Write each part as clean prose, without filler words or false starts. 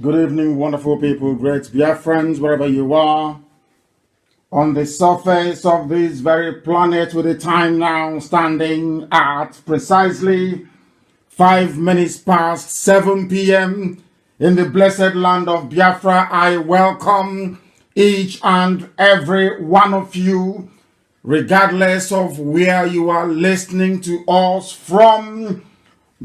Good evening, wonderful people, great Biafrans, wherever you are. On the surface of this very planet, with the time now standing at precisely 5 minutes past 7 p.m. in the blessed land of Biafra, I welcome each and every one of you, regardless of where you are listening to us from,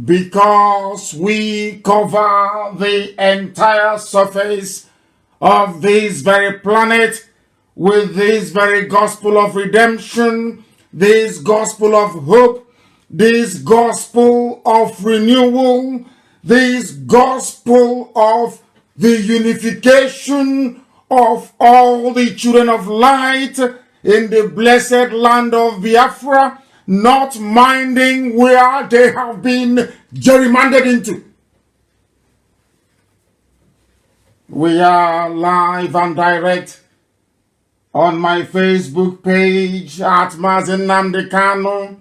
because we cover the entire surface of this very planet with this very gospel of redemption, this gospel of hope, this gospel of renewal, this gospel of the unification of all the children of light in the blessed land of Biafra, not minding where they have been gerrymandered into. We are live and direct on my Facebook page at Mazi Nnamdi Kanu.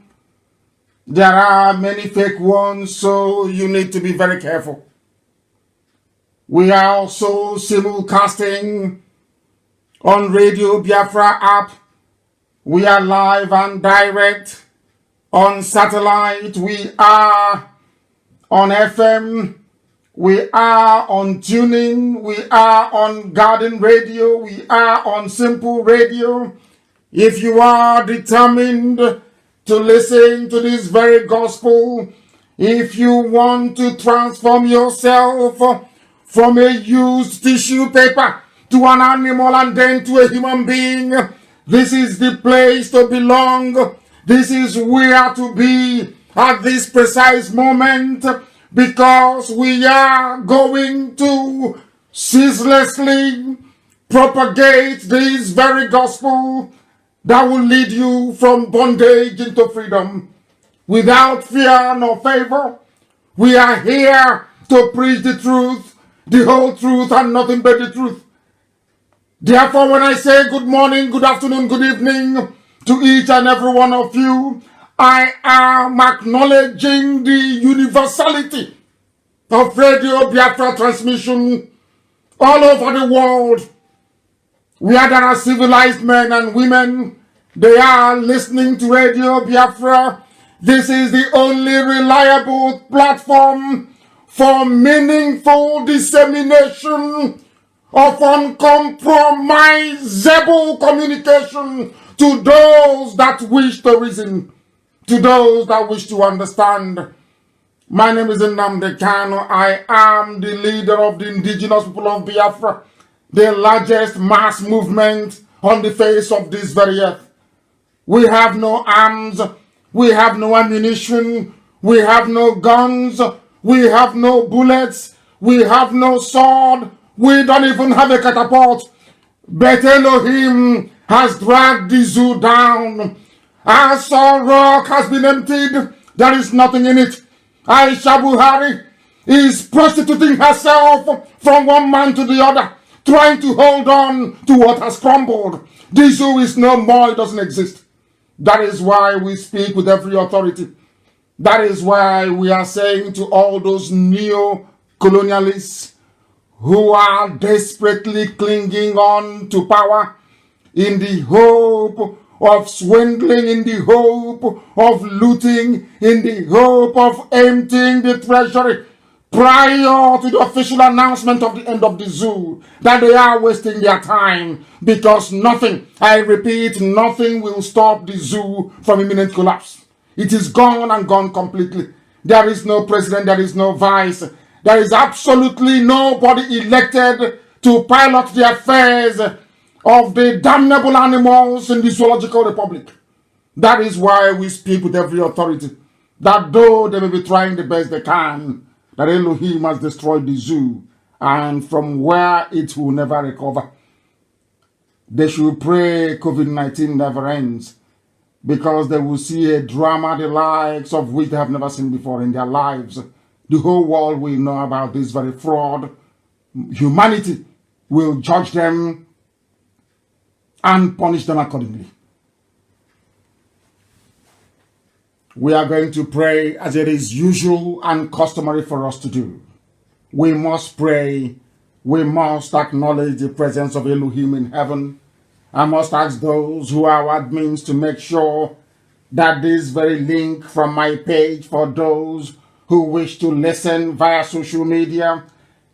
There are many fake ones, so you need to be very careful. We are also simulcasting on Radio Biafra app. We are live and direct on satellite. We are on FM. We are on Tuning. We are on Garden Radio. We are on Simple Radio. If you are determined to listen to this very gospel, if you want to transform yourself from a used tissue paper to an animal and then to a human being, this is the place to belong. This is where to be at this precise moment, because we are going to ceaselessly propagate this very gospel that will lead you from bondage into freedom. Without fear nor favor, we are here to preach the truth, the whole truth, and nothing but the truth. Therefore, when I say good morning, good afternoon, good evening to each and every one of you, I am acknowledging the universality of Radio Biafra transmission all over the world. Where there are civilized men and women, they are listening to Radio Biafra. This is the only reliable platform for meaningful dissemination of uncompromisable communication to those that wish to reason, to those that wish to understand. My name is Nnamdi Kanu. I am the leader of the indigenous people of Biafra, the largest mass movement on the face of this very earth. We have no arms, we have no ammunition, we have no guns, we have no bullets, we have no sword, we don't even have a catapult. But Elohim has dragged the zoo down. As our rock has been emptied, there is nothing in it. Aisha Buhari is prostituting herself from one man to the other, trying to hold on to what has crumbled. The zoo is no more, it doesn't exist. That is why we speak with every authority. That is why we are saying to all those neo-colonialists who are desperately clinging on to power in the hope of swindling, in the hope of looting, in the hope of emptying the treasury prior to the official announcement of the end of the zoo, that they are wasting their time, because nothing, I repeat, nothing will stop the zoo from imminent collapse. It is gone and gone completely. There is no president, there is no vice. There is absolutely nobody elected to pilot the affairs of the damnable animals in the Zoological Republic. That is why we speak with every authority, that though they may be trying the best they can, that Elohim has destroyed the zoo, and from where it will never recover. They should pray COVID-19 never ends, because they will see a drama the likes of which they have never seen before in their lives. The whole world will know about this very fraud. Humanity will judge them and punish them accordingly. We are going to pray as it is usual and customary for us to do. We must pray we must acknowledge the presence of Elohim in heaven. I must ask those who are admins to make sure that this very link from my page for those who wish to listen via social media,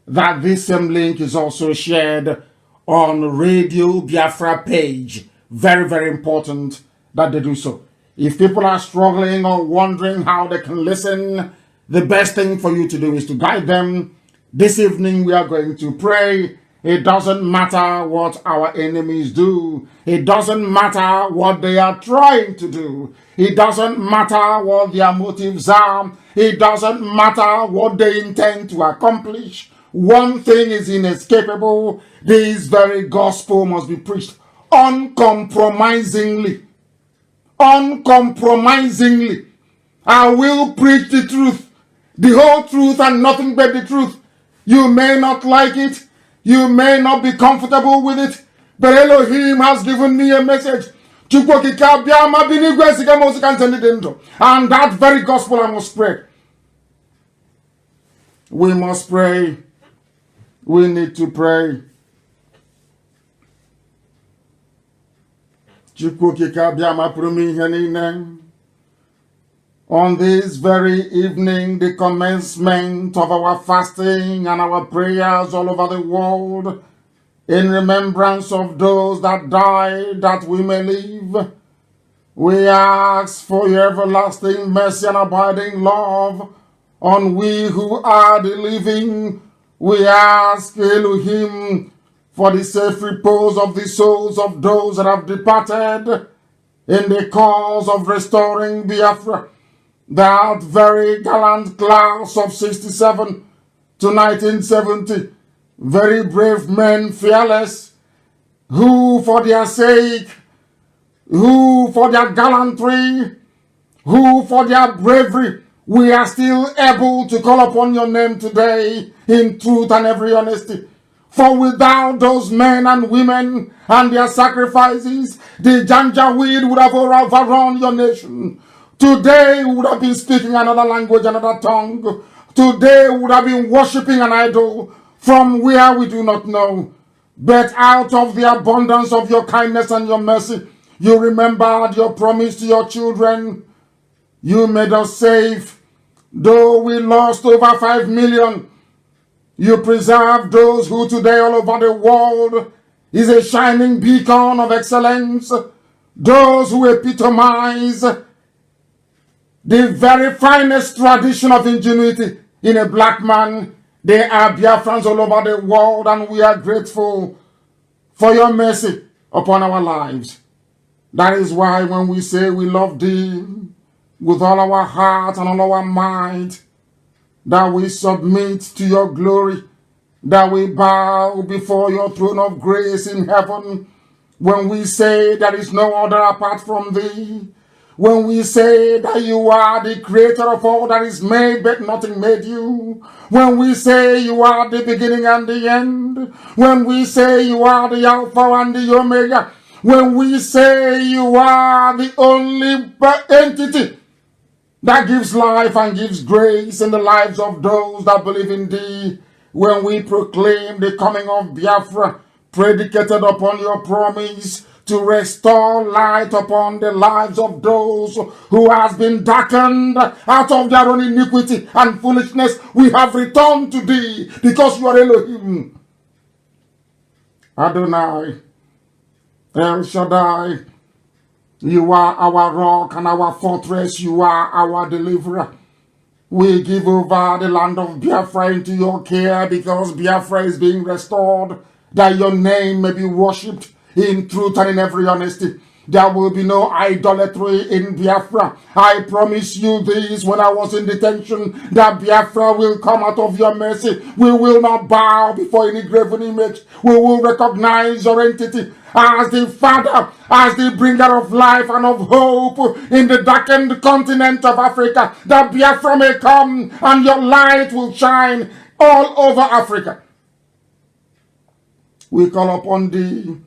that this same link is also shared on Radio Biafra page. Very, very important that they do so. If people are struggling or wondering how they can listen, the best thing for you to do is to guide them. This evening we are going to pray. It doesn't matter what our enemies do. It doesn't matter what they are trying to do. It doesn't matter what their motives are. It doesn't matter what they intend to accomplish. One thing is inescapable. This very gospel must be preached uncompromisingly. Uncompromisingly. I will preach the truth, the whole truth and nothing but the truth. You may not like it. You may not be comfortable with it, but Elohim has given me a message. And that very gospel I must pray. We must pray. We need to pray. On this very evening, the commencement of our fasting and our prayers all over the world, in remembrance of those that died, that we may live, we ask for your everlasting mercy and abiding love on we who are the living. We ask Elohim for the safe repose of the souls of those that have departed in the cause of restoring Biafra. That very gallant class of 67 to 1970, very brave men, fearless, who for their sake, who for their gallantry, who for their bravery, we are still able to call upon your name today in truth and every honesty. For without those men and women and their sacrifices, the Janjaweed would have overrun your nation. Today we would have been speaking another language, another tongue. Today we would have been worshipping an idol from where we do not know. But out of the abundance of your kindness and your mercy, you remembered your promise to your children. You made us safe. Though we lost over 5 million, you preserved those who today all over the world is a shining beacon of excellence. Those who epitomize the very finest tradition of ingenuity in a black man. They are Biafrans all over the world, and we are grateful for your mercy upon our lives. That is why when we say we love thee with all our heart and all our might, that we submit to your glory, that we bow before your throne of grace in heaven, when we say there is no other apart from thee, when we say that you are the creator of all that is made, but nothing made you. When we say you are the beginning and the end. When we say you are the Alpha and the Omega. When we say you are the only entity that gives life and gives grace in the lives of those that believe in thee. When we proclaim the coming of Biafra, predicated upon your promise to restore light upon the lives of those who has been darkened out of their own iniquity and foolishness. We have returned to thee because you are Elohim. Adonai, El Shaddai, you are our rock and our fortress. You are our deliverer. We give over the land of Biafra into your care because Biafra is being restored, that your name may be worshipped in truth and in every honesty. There will be no idolatry in Biafra. I promise you this when I was in detention, that Biafra will come out of your mercy. We will not bow before any graven image. We will recognize your entity as the Father, as the bringer of life and of hope in the darkened continent of Africa. That Biafra may come and your light will shine all over Africa. We call upon thee,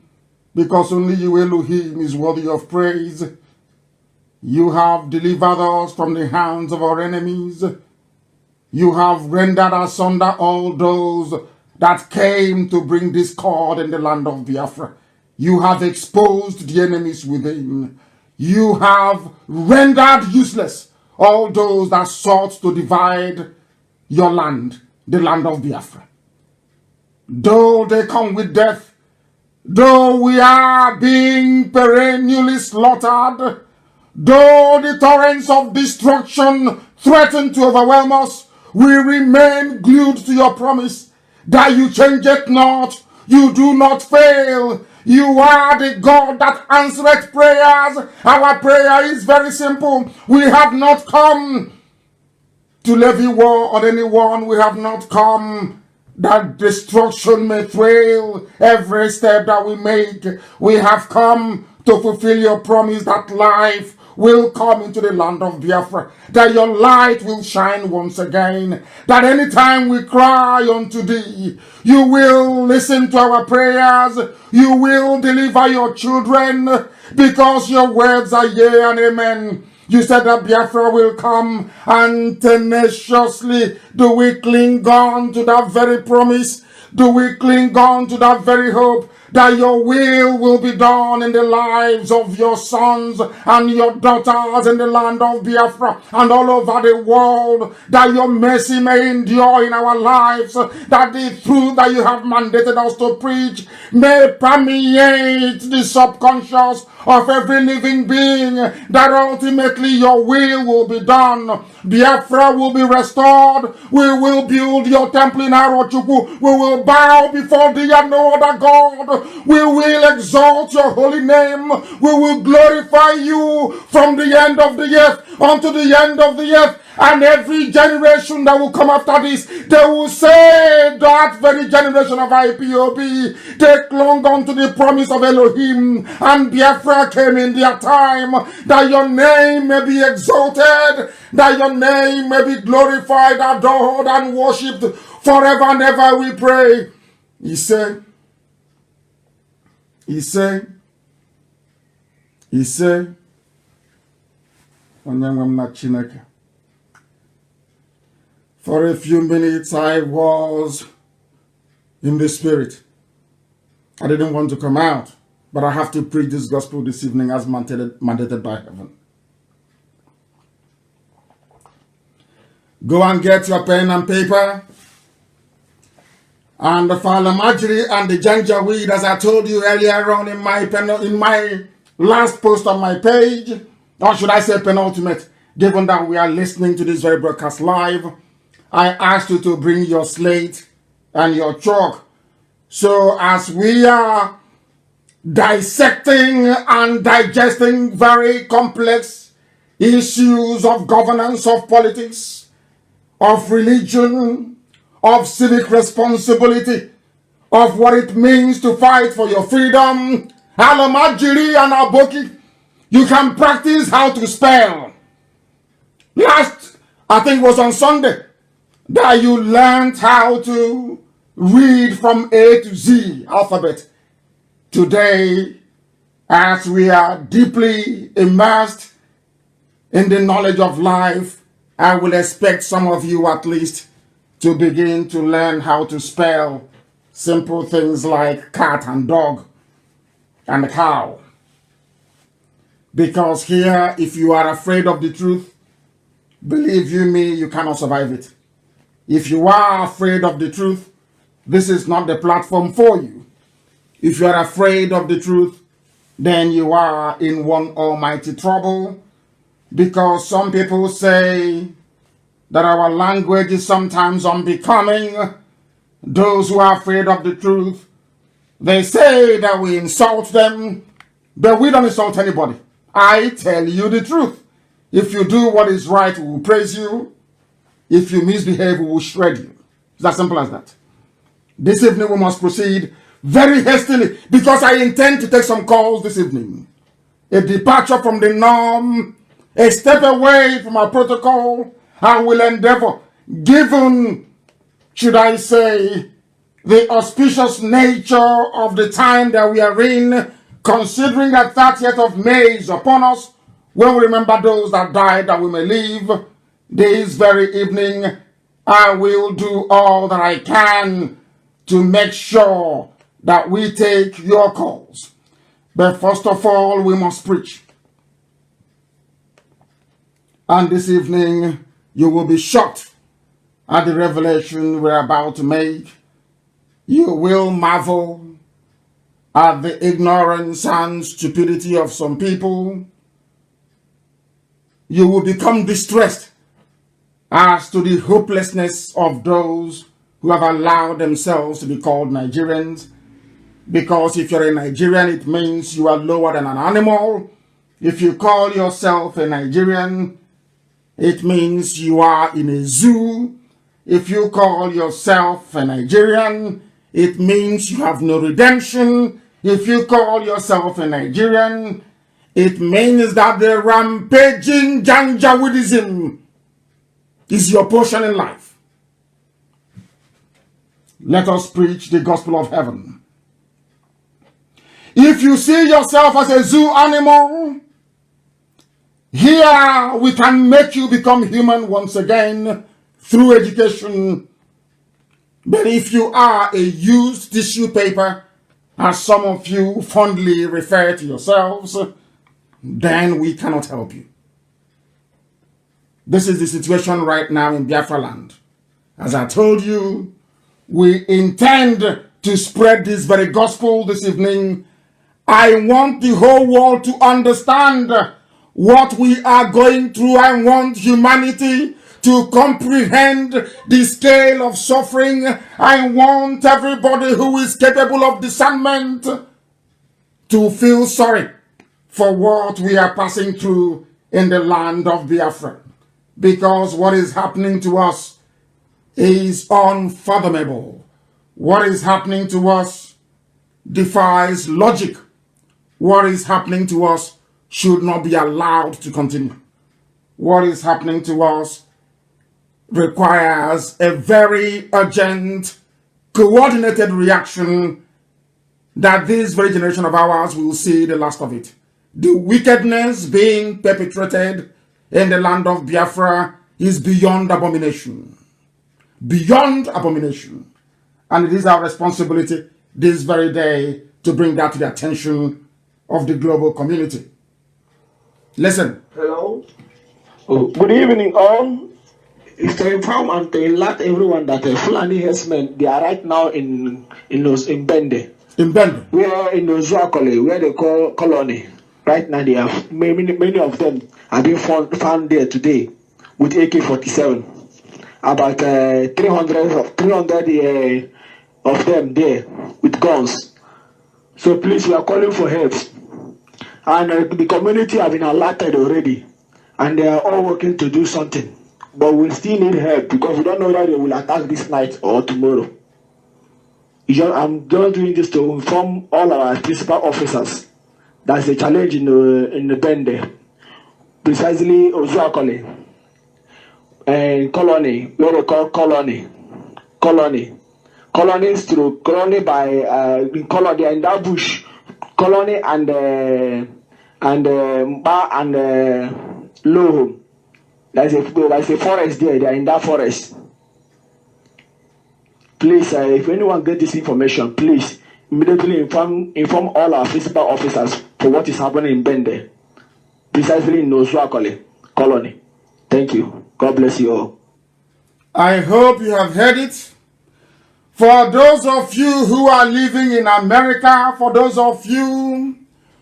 because only you, Elohim, is worthy of praise. You have delivered us from the hands of our enemies. You have rendered asunder all those that came to bring discord in the land of Biafra. You have exposed the enemies within. You have rendered useless all those that sought to divide your land, the land of Biafra. Though they come with death, though we are being perennially slaughtered, though the torrents of destruction threaten to overwhelm us, we remain glued to your promise that you change it not, you do not fail. You are the God that answereth prayers. Our prayer is very simple. We have not come to levy war on anyone. We have not come that destruction may thrill every step that we make. We have come to fulfill your promise that life will come into the land of Biafra, that your light will shine once again, that anytime we cry unto thee, you will listen to our prayers, you will deliver your children, because your words are yea and amen. You said that Biafra will come, and tenaciously do we cling on to that very promise, do we cling on to that very hope, that your will be done in the lives of your sons and your daughters in the land of Biafra and all over the world, that your mercy may endure in our lives, that the truth that you have mandated us to preach may permeate the subconscious of every living being, that ultimately your will be done. Biafra will be restored. We will build your temple in Arochukwu. We will bow before thee and no other God. We will exalt your holy name. We will glorify you from the end of the earth unto the end of the earth. And every generation that will come after this, they will say that very generation of IPOB, they clung on to the promise of Elohim, and Biafra came in their time, that your name may be exalted, that your name may be glorified, adored, and worshipped forever and ever, we pray. He said, for a few minutes I was in the spirit. I didn't want to come out, but I have to preach this gospel this evening as mandated by heaven. Go and get your pen and paper and the Falamajri and the Janjaweed, as I told you earlier on in my last post on my page, or should I say penultimate, given that we are listening to this very broadcast live. I asked you to bring your slate and your chalk. So as we are dissecting and digesting very complex issues of governance, of politics, of religion, of civic responsibility, of what it means to fight for your freedom, Alamajiri and Aboki, you can practice how to spell. Last, I think it was on Sunday, that you learned how to read from A to Z alphabet. Today, as we are deeply immersed in the knowledge of life, I will expect some of you at least to begin to learn how to spell simple things like cat and dog and cow. Because here, if you are afraid of the truth, believe you me, you cannot survive it. If you are afraid of the truth, this is not the platform for you. If you are afraid of the truth, then you are in one almighty trouble, because some people say that our language is sometimes unbecoming. Those who are afraid of the truth, they say that we insult them, but we don't insult anybody. I tell you the truth. If you do what is right, we will praise you. If you misbehave, we will shred you. It's as simple as that. This evening we must proceed very hastily, because I intend to take some calls this evening. A departure from the norm, a step away from our protocol. I will endeavor, given, should I say, the auspicious nature of the time that we are in, considering that 30th of May is upon us, when we remember those that died, that we may live. This very evening, I will do all that I can to make sure that we take your calls. But first of all, we must preach. And this evening, you will be shocked at the revelation we're about to make. You will marvel at the ignorance and stupidity of some people. You will become distressed as to the hopelessness of those who have allowed themselves to be called Nigerians. Because if you're a Nigerian, it means you are lower than an animal. If you call yourself a Nigerian, it means you are in a zoo. If you call yourself a Nigerian, it means you have no redemption. If you call yourself a Nigerian, it means that the rampaging Janjaweedism is your portion in life. Let us preach the gospel of heaven. If you see yourself as a zoo animal, here we can make you become human once again through education. But if you are a used tissue paper, as some of you fondly refer to yourselves, then we cannot help you. This is the situation right now in Biafra land. As I told you, we intend to spread this very gospel this evening. I want the whole world to understand what we are going through. I want humanity to comprehend the scale of suffering. I want everybody who is capable of discernment to feel sorry for what we are passing through in the land of Biafra. Because what is happening to us is unfathomable. What is happening to us defies logic. What is happening to us should not be allowed to continue. What is happening to us requires a very urgent, coordinated reaction that this very generation of ours will see the last of it. The wickedness being perpetrated in the land of Biafra is beyond abomination. Beyond abomination. And it is our responsibility this very day to bring that to the attention of the global community. Listen. Hello. Oh, good evening, all. It's to inform and to alert everyone that the Fulani herdsmen, they are right now in Bende. In Bende? We are in Ozuakole, where they call colony. Right now, they have many of them have been found there today with AK-47. About 300 of them there with guns. So please, we are calling for help. And the community have been alerted already, and they are all working to do something. But we still need help because we don't know whether they will attack this night or tomorrow. I'm just doing this to inform all our principal officers. That's a challenge in the Bende, precisely Ozuakole and colony, where they call colonies through colony by in colony in that bush, colony and Mba and Loho. There's a forest there. They are in that forest. Please, if anyone get this information, please immediately inform all our principal officers for what is happening in Bende, precisely in Ozuakole colony. Thank you. God bless you all. I hope you have heard it. For those of you who are living in America, for those of you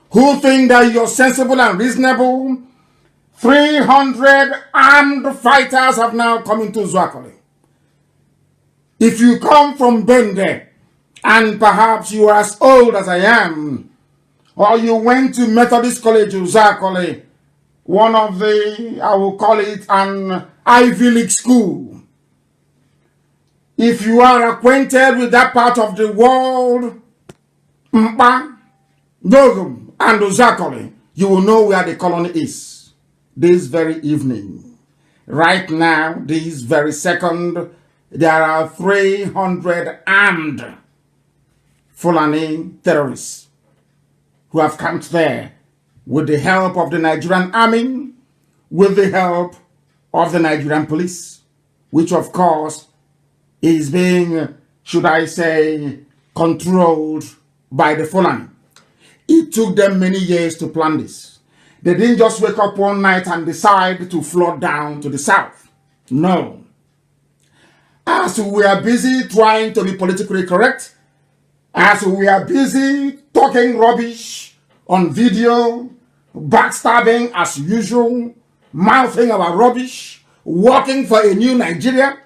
who think that you're sensible and reasonable, 300 armed fighters have now come into Ozuakole. If you come from Bende, and perhaps you are as old as I am, or you went to Methodist College Ozuakole, one of the, I will call it an Ivy League school. If you are acquainted with that part of the world, Mba, Dogum, and Ozuakole, you will know where the colony is. This very evening, right now, this very second, there are 300 armed Fulani terrorists who have camped there with the help of the Nigerian army, with the help of the Nigerian police, which of course is being should I say, controlled by the Fulani. It took them many years to plan this. They didn't just wake up one night and decide to flood down to the south. No. As we are busy trying to be politically correct, as we are busy talking rubbish on video, backstabbing as usual, mouthing our rubbish, working for a new Nigeria,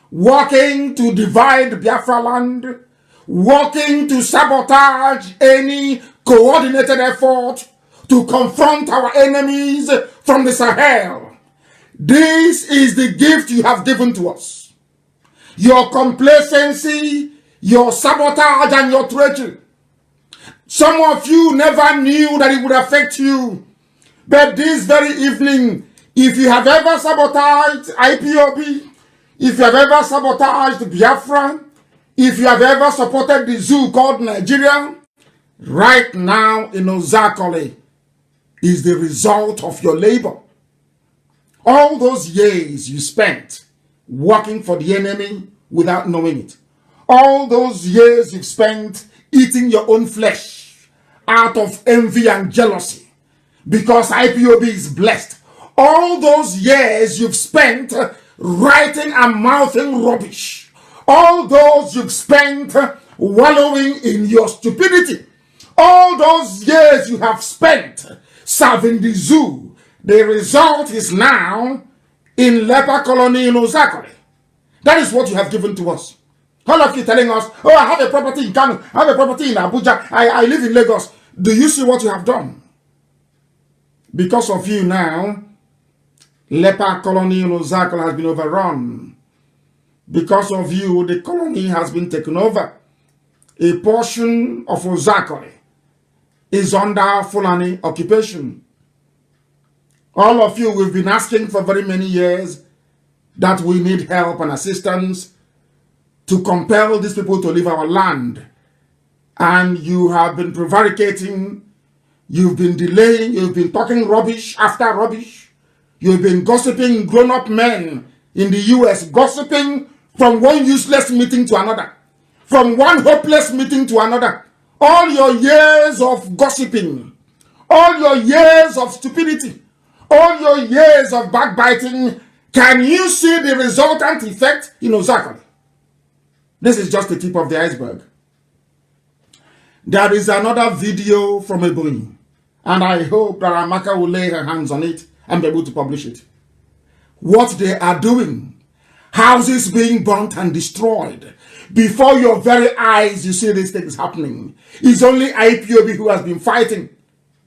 working to divide Biafra land, working to sabotage any coordinated effort to confront our enemies from the Sahel. This is the gift you have given to us. Your complacency, your sabotage, and your treachery. Some of you never knew that it would affect you. But this very evening, if you have ever sabotaged IPOB, if you have ever sabotaged Biafra, if you have ever supported the zoo called Nigeria, right now in Ozakole is the result of your labor. All those years you spent working for the enemy without knowing it. All those years you've spent eating your own flesh out of envy and jealousy because IPOB is blessed. All those years you've spent writing and mouthing rubbish. All those you've spent wallowing in your stupidity. All those years you have spent serving the zoo. The result is now in leper colony in Ozakole. That is what you have given to us. All of you telling us, oh, I have a property in Kanu, I have a property in Abuja, I live in Lagos. Do you see what you have done? Because of you now, leper colony in Ozakole has been overrun. Because of you, the colony has been taken over. A portion of Ozakole is under Fulani occupation. All of you, we've been asking for very many years that we need help and assistance to compel these people to leave our land. And you have been prevaricating, you've been delaying, you've been talking rubbish after rubbish. You've been gossiping, grown-up men in the US, gossiping from one useless meeting to another, from one hopeless meeting to another. All your years of gossiping, all your years of stupidity, all your years of backbiting, can you see the resultant effect in Ozakole? This is just the tip of the iceberg. There is another video from Ebonyi, and I hope that Amaka will lay her hands on it and be able to publish it. What they are doing, houses being burnt and destroyed, before your very eyes you see these things happening. It's only IPOB who has been fighting.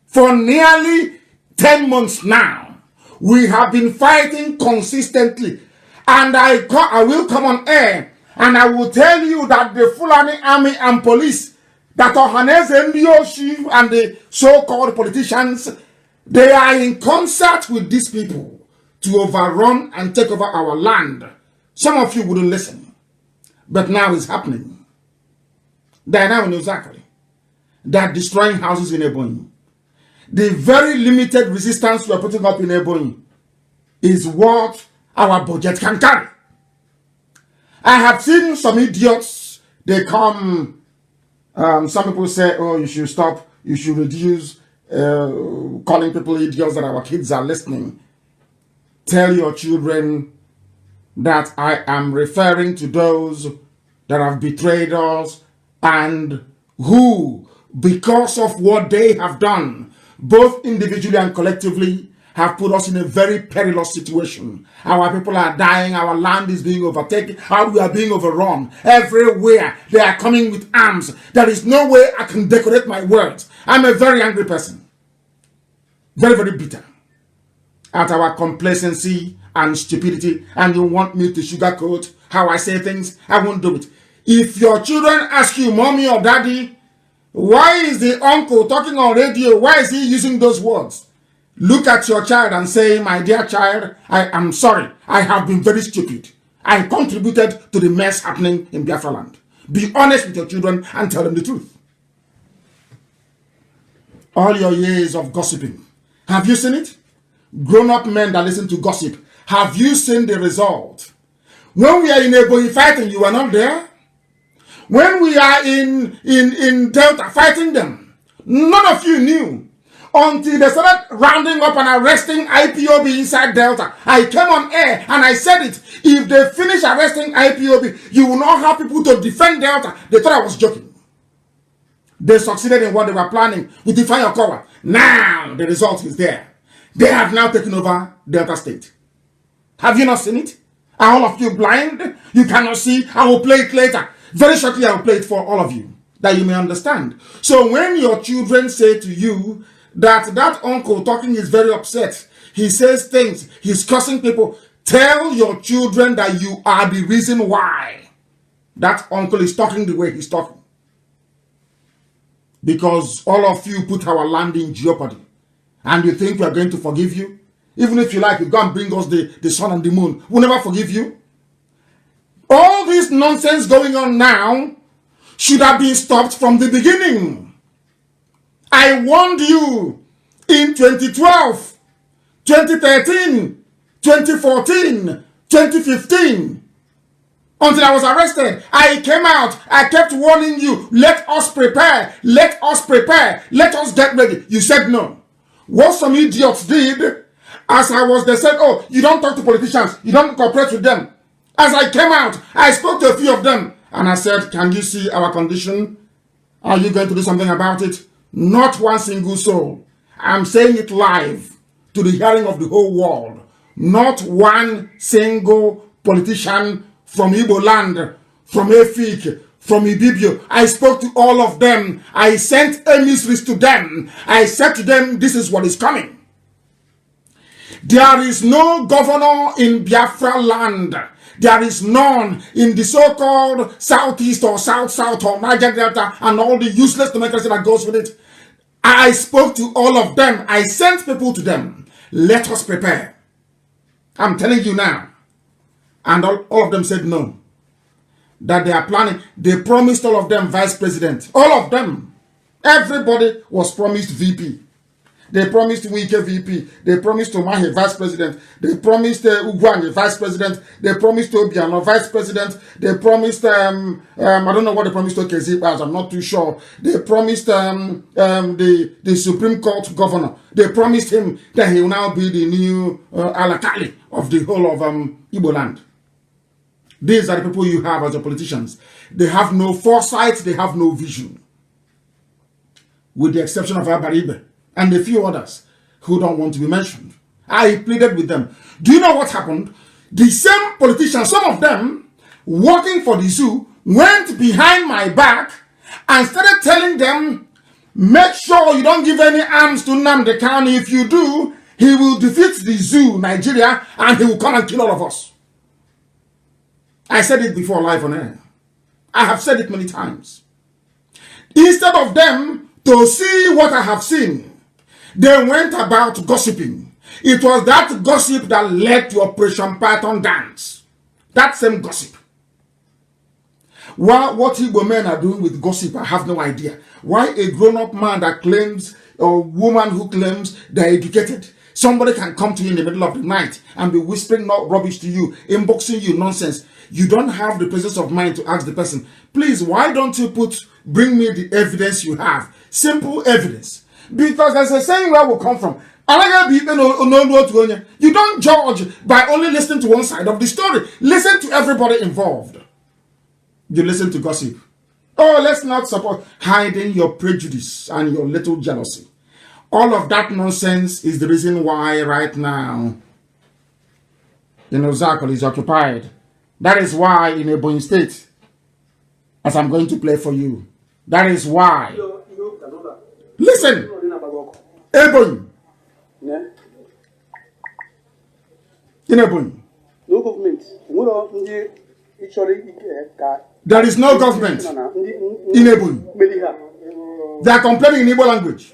For nearly 10 months now, we have been fighting consistently. And I will come on air and I will tell you that the Fulani army and police, that Ohaneze Ndioshi and the so-called politicians, they are in concert with these people to overrun and take over our land. Some of you wouldn't listen, but now it's happening. They are now in Ozakole. They are destroying houses in Ebonyi. The very limited resistance we are putting up in Ebonyi is what our budget can carry. I have seen some idiots, they come, some people say, oh, you should stop, you should reduce calling people idiots that our kids are listening. Tell your children that I am referring to those that have betrayed us and who, because of what they have done, both individually and collectively, have put us in a very perilous situation. Our people are dying, our land is being overtaken, we are being overrun. Everywhere they are coming with arms. There is no way I can decorate my words. I'm a very angry person. Very, very bitter at our complacency and stupidity, and you want me to sugarcoat how I say things. I won't do it. If your children ask you, mommy or daddy, why is the uncle talking on radio? Why is he using those words? Look at your child and say, my dear child, I am sorry. I have been very stupid. I contributed to the mess happening in Biafra land. Be honest with your children and tell them the truth. All your years of gossiping, have you seen it? Grown-up men that listen to gossip, have you seen the result? When we are in Ebonyi fighting, you were not there. When we are in Delta fighting them, none of you knew until they started rounding up and arresting IPOB inside Delta. I came on air and I said it. If they finish arresting IPOB, you will not have people to defend Delta. They thought I was joking. They succeeded in what they were planning with the fire cover. Now the result is there. They have now taken over Delta State. Have you not seen it? Are all of you blind? You cannot see? I will play it later. Very shortly I will play it for all of you, that you may understand. So when your children say to you that uncle talking is very upset, he says things, he's cursing people, tell your children that you are the reason why that uncle is talking the way he's talking. Because all of you put our land in jeopardy. And you think we are going to forgive you? Even if you like, you go and bring us the sun and the moon. We'll never forgive you. All this nonsense going on now should have been stopped from the beginning. I warned you in 2012, 2013, 2014, 2015. Until I was arrested, I came out. I kept warning you, let us prepare, let us prepare, let us get ready. You said no. What some idiots did, as I was, they said, oh, you don't talk to politicians, you don't cooperate with them. As I came out, I spoke to a few of them, and I said, can you see our condition? Are you going to do something about it? Not one single soul. I'm saying it live to the hearing of the whole world. Not one single politician from Igbo land, from Efik, from Ibibio. I spoke to all of them. I sent emissaries to them. I said to them, this is what is coming. There is no governor in Biafra land. There is none in the so-called Southeast or South or Niger Delta and all the useless democracy that goes with it. I spoke to all of them. I sent people to them. Let us prepare. I'm telling you now. And all of them said no. That they are planning. They promised all of them vice president. All of them. Everybody was promised VP. They promised Wike VP. They promised Tomahe vice president. They promised Ugwanye vice president. They promised Obiano vice president. They promised, I don't know what they promised to Kezipas. I'm not too sure. They promised the Supreme Court governor. They promised him that he will now be the new Alakali of the whole of Igbo land. These are the people you have as your politicians. They have no foresight. They have no vision. With the exception of Abaribe and a few others who don't want to be mentioned. I pleaded with them. Do you know what happened? The same politicians, some of them, working for the zoo, went behind my back and started telling them, make sure you don't give any arms to Nnamdi Kanu. If you do, he will defeat the zoo, Nigeria, and he will come and kill all of us. I said it before live on air. I have said it many times. Instead of them to see what I have seen, they went about gossiping. It was that gossip that led to Operation Python Dance. That same gossip. What Igbo men are doing with gossip, I have no idea. Why a grown-up man that claims, or woman who claims they're educated, somebody can come to you in the middle of the night and be whispering rubbish to you, inboxing you nonsense. You don't have the presence of mind to ask the person, please, why don't you bring me the evidence you have? Simple evidence. Because there's a saying where we come from. You don't judge by only listening to one side of the story. Listen to everybody involved. You listen to gossip. Oh, let's not support hiding your prejudice and your little jealousy. All of that nonsense is the reason why right now, Zakol is occupied. That is why in Ebonyi State, as I'm going to play for you, that is why. Listen, Ebonyi. In Ebonyi. No government. There is no government in Ebonyi. They are complaining in Igbo language.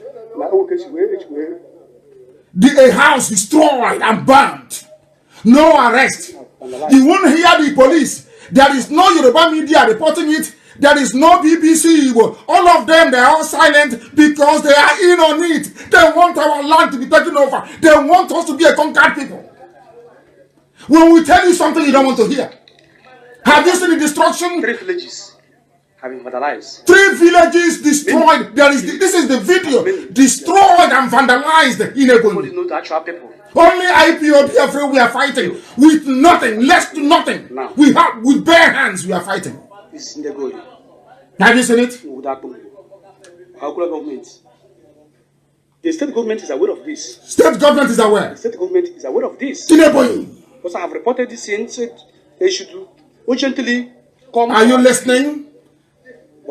A house destroyed and burnt. No arrest. You won't hear the police. There is no Yoruba media reporting it. There is no BBC. All of them, they are all silent because they are in on it. They want our land to be taken over. They want us to be a conquered people. When we tell you something you don't want to hear. Have you seen the destruction? 3 villages. have been vandalized. 3 villages destroyed. This is the video. Destroyed and vandalized in Ebonyi. Nobody knows the actual people. Only IPOB everywhere fighting with nothing, less to nothing. Now. We have with bare hands we are fighting. It's in the going. Have you seen it? Our government. The state government is aware of this. State government is aware. The state government is aware of this. In Ebonyi. Because I have reported this and said they should urgently come. Are you listening?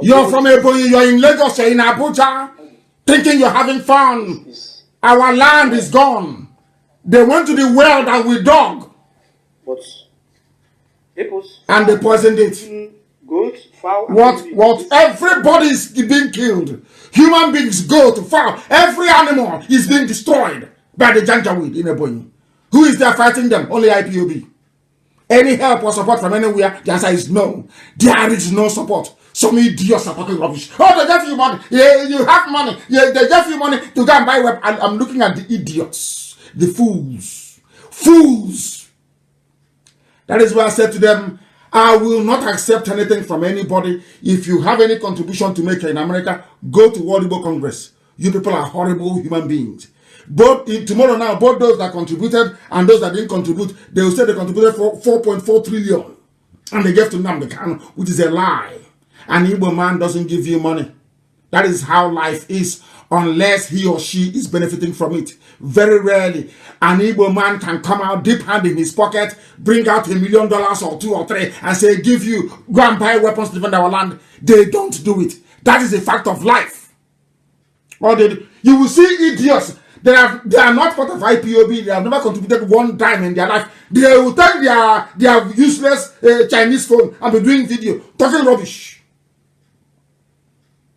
You're from Ebonyi, you're in Lagos, you're in Abuja, thinking you're having fun. Our land is gone. They went to the well that we dug. But and they poisoned it. Goat, fowl, what everybody is being killed. Human beings, goat, fowl, every animal is being destroyed by the Janjaweed in Ebonyi. Who is there fighting them? Only IPOB. Any help or support from anywhere? The answer is no. There is no support. Some idiots are talking rubbish. Oh, they give you money. Yeah, you have money. Yeah, they give you money to go and buy web. And I'm looking at the idiots, the fools. Fools. That is why I said to them, I will not accept anything from anybody. If you have any contribution to make in America, go to World Igbo Congress. You people are horrible human beings. Tomorrow now, both those that contributed and those that didn't contribute, they will say they contributed for 4.4 trillion. And they gave to Nnamdi Kanu, which is a lie. An Igbo man doesn't give you money. That is how life is, unless he or she is benefiting from it. Very rarely, an Igbo man can come out deep hand in his pocket, bring out $1 million or 2 or 3, and say, give you, go and buy weapons to defend our land. They don't do it. That is a fact of life. Or you will see idiots. They are not part of IPOB. They have never contributed 1 dime in their life. They will take their useless Chinese phone and be doing video, talking rubbish.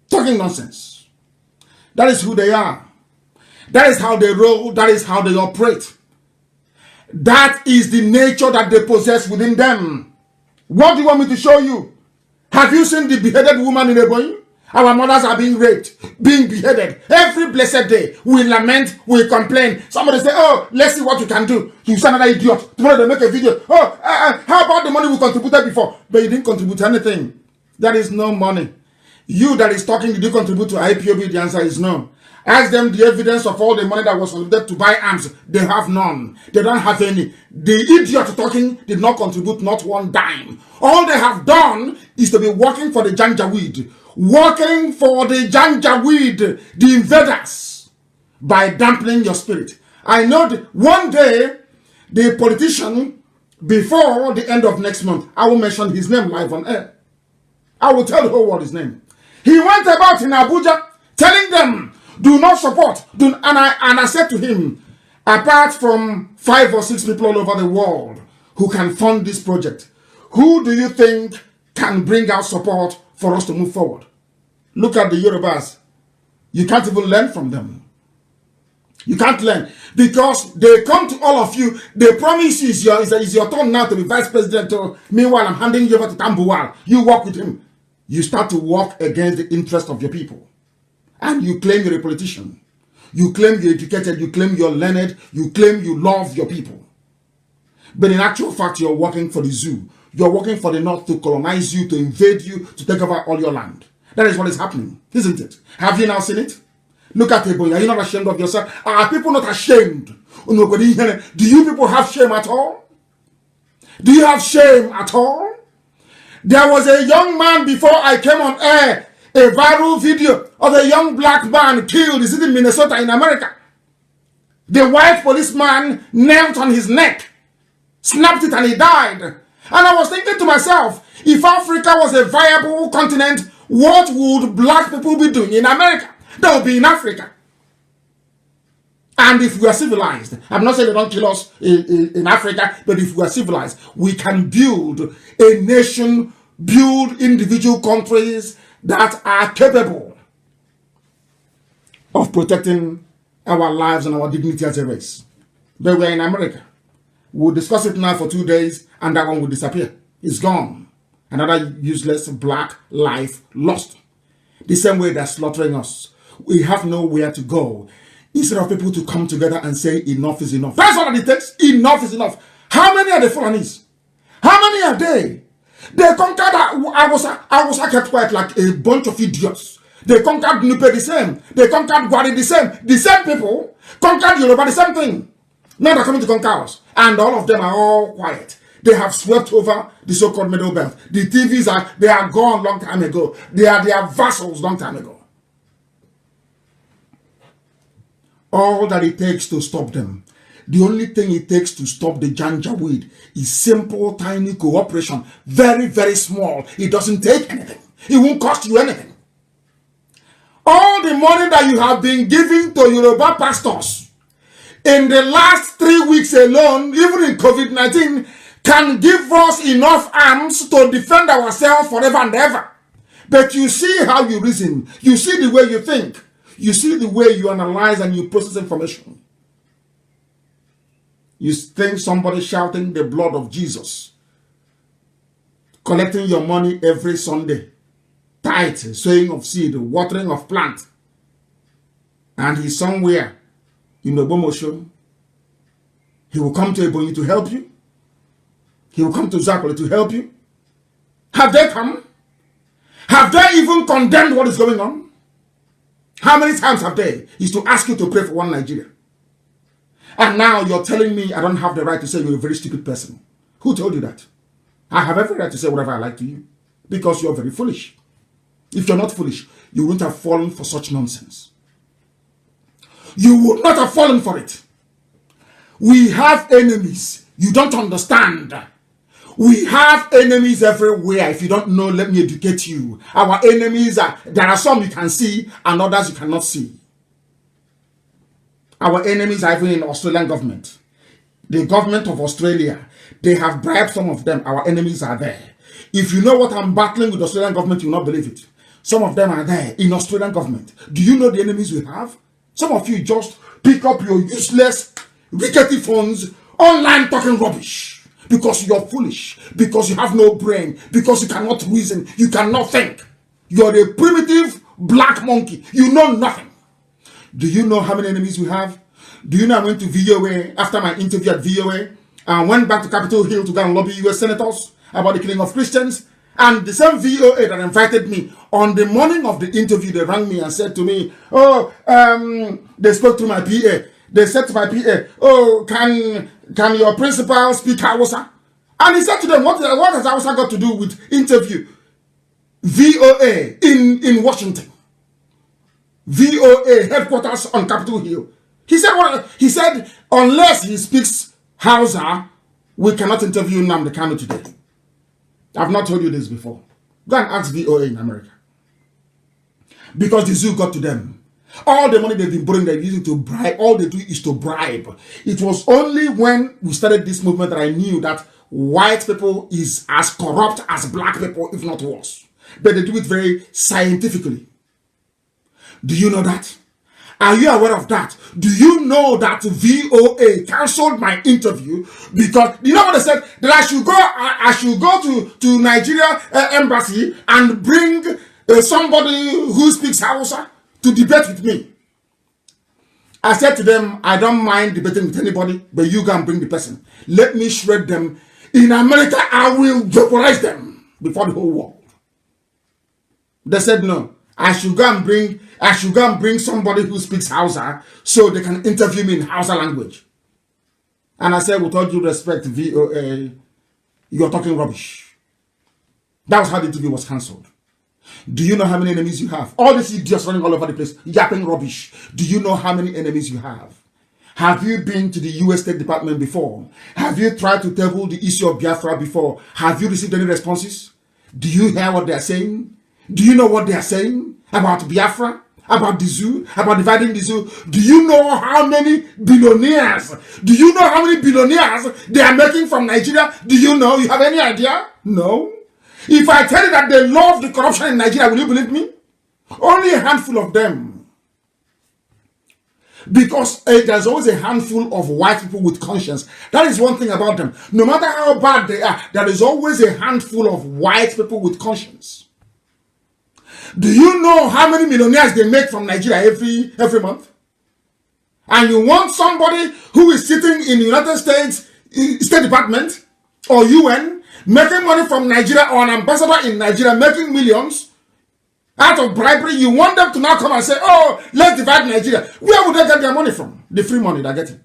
Talking nonsense. That is who they are. That is how they roll. That is how they operate. That is the nature that they possess within them. What do you want me to show you? Have you seen the beheaded woman in Ebonyi? Our mothers are being raped, being beheaded. Every blessed day, we lament, we complain. Somebody say, oh, let's see what you can do. You say another idiot. Tomorrow they make a video. Oh, how about the money we contributed before? But you didn't contribute anything. There is no money. You that is talking, did you contribute to IPOB? The answer is no. Ask them the evidence of all the money that was contributed to buy arms. They have none. They don't have any. The idiot talking did not contribute not 1 dime. All they have done is to be working for the Janjaweed. Working for the Janjaweed, the invaders, by dampening your spirit. I know that one day, the politician, before the end of next month, I will mention his name live on air. I will tell the whole world his name. He went about in Abuja telling them, do not support. And I said to him, apart from 5 or 6 people all over the world who can fund this project, who do you think can bring out support for us to move forward? Look at the Yorubas. You can't even learn from them. You can't learn because they come to all of you. They promise you it's your turn now to be vice president. Meanwhile, I'm handing you over to Tambuwal. You work with him. You start to work against the interest of your people. And you claim you're a politician. You claim you're educated. You claim you're learned. You claim you love your people. But in actual fact, you're working for the zoo. You're working for the North to colonize you, to invade you, to take over all your land. That is what is happening, isn't it? Have you now seen it? Look at Ebonyi. Are you not ashamed of yourself? Are people not ashamed? Do you people have shame at all? Do you have shame at all? There was a young man before I came on air, a viral video of a young black man killed. Is it in Minnesota in America? The white policeman knelt on his neck, snapped it, and he died. And I was thinking to myself, if Africa was a viable continent, what would black people be doing in America? They would be in Africa. And if we are civilized, I'm not saying they don't kill us in Africa, but if we are civilized, we can build a nation, build individual countries that are capable of protecting our lives and our dignity as a race. But we're in America. We'll discuss it now for 2 days, and that one will disappear. It's gone. Another useless black life lost. The same way they're slaughtering us. We have nowhere to go. Instead of people to come together and say enough is enough. That's all it takes. Enough is enough. How many are the Fulanis? How many are they? They conquered Awusa kept quiet like a bunch of idiots. They conquered Nupe the same. They conquered Gwari the same. The same people conquered Yoruba the same thing. Now they're coming to conquer us. And all of them are all quiet. They have swept over the so-called Middle Belt. The TVs they are gone long time ago. They are their vassals long time ago. All that it takes to stop them, the only thing it takes to stop the Janjaweed is simple, tiny cooperation. Very, very small. It doesn't take anything. It won't cost you anything. All the money that you have been giving to Yoruba pastors in the last 3 weeks alone, even in COVID-19, can give us enough arms to defend ourselves forever and ever. But you see how you reason. You see the way you think. You see the way you analyze and you process information. You think somebody shouting the blood of Jesus, collecting your money every Sunday, tithe, sowing of seed, watering of plant, and he's somewhere in Obomosho. He will come to Ebonyi to help you. He will come to Zakole to help you. Have they come? Have they even condemned what is going on? How many times have they? Is to ask you to pray for one Nigeria. And now you're telling me I don't have the right to say you're a very stupid person. Who told you that? I have every right to say whatever I like to you. Because you're very foolish. If you're not foolish, you wouldn't have fallen for such nonsense. You would not have fallen for it. We have enemies. You don't understand. We have enemies everywhere. If you don't know, let me educate you. Our enemies there are some you can see and others you cannot see. Our enemies are even in the Australian government. The government of Australia, they have bribed some of them. Our enemies are there. If you know what I'm battling with the Australian government, you will not believe it. Some of them are there in Australian government. Do you know the enemies we have? Some of you just pick up your useless, rickety phones, online talking rubbish. Because you're foolish, because you have no brain, because you cannot reason, you cannot think. You're a primitive black monkey. You know nothing. Do you know how many enemies we have? Do you know I went to VOA after my interview at VOA and went back to Capitol Hill to go and lobby US senators about the killing of Christians? And the same VOA that invited me, on the morning of the interview, they rang me and said to me, they spoke to my PA. They said to my PA, oh, can your principal speak Hausa? And he said to them, what has Hausa got to do with interview? VOA in Washington. VOA headquarters on Capitol Hill. He said, unless he speaks Hausa, we cannot interview Nnamdi Kanu today. I've not told you this before. Go and ask VOA in America. Because the zoo got to them. All the money they've been borrowing, they're using to bribe. All they do is to bribe. It was only when we started this movement that I knew that white people is as corrupt as black people, if not worse. But they do it very scientifically. Do you know that? Are you aware of that? Do you know that VOA cancelled my interview because you know what they said? That I should go to Nigeria embassy and bring somebody who speaks Hausa to debate with me. I said to them, I don't mind debating with anybody, but you can bring the person. Let me shred them. In America, I will vaporize them before the whole world. They said no. I should go and bring somebody who speaks Hausa so they can interview me in Hausa language. And I said, with all due respect, VOA, you're talking rubbish. That was how the interview was cancelled. Do you know how many enemies you have? All these idiots running all over the place, yapping rubbish. Do you know how many enemies you have? Have you been to the US State Department before? Have you tried to table the issue of Biafra before? Have you received any responses? Do you hear what they are saying? Do you know what they are saying about Biafra? About the zoo? About dividing the zoo? Do you know how many billionaires? Do you know how many billionaires they are making from Nigeria? Do you know? You have any idea? No. If I tell you that they love the corruption in Nigeria, will you believe me? Only a handful of them. Because there's always a handful of white people with conscience. That is one thing about them. No matter how bad they are, there is always a handful of white people with conscience. Do you know how many millionaires they make from Nigeria every month? And you want somebody who is sitting in the United States State Department or UN making money from Nigeria, or an ambassador in Nigeria making millions out of bribery. You want them to now come and say, oh, let's divide Nigeria. Where would they get their money from? The free money they're getting.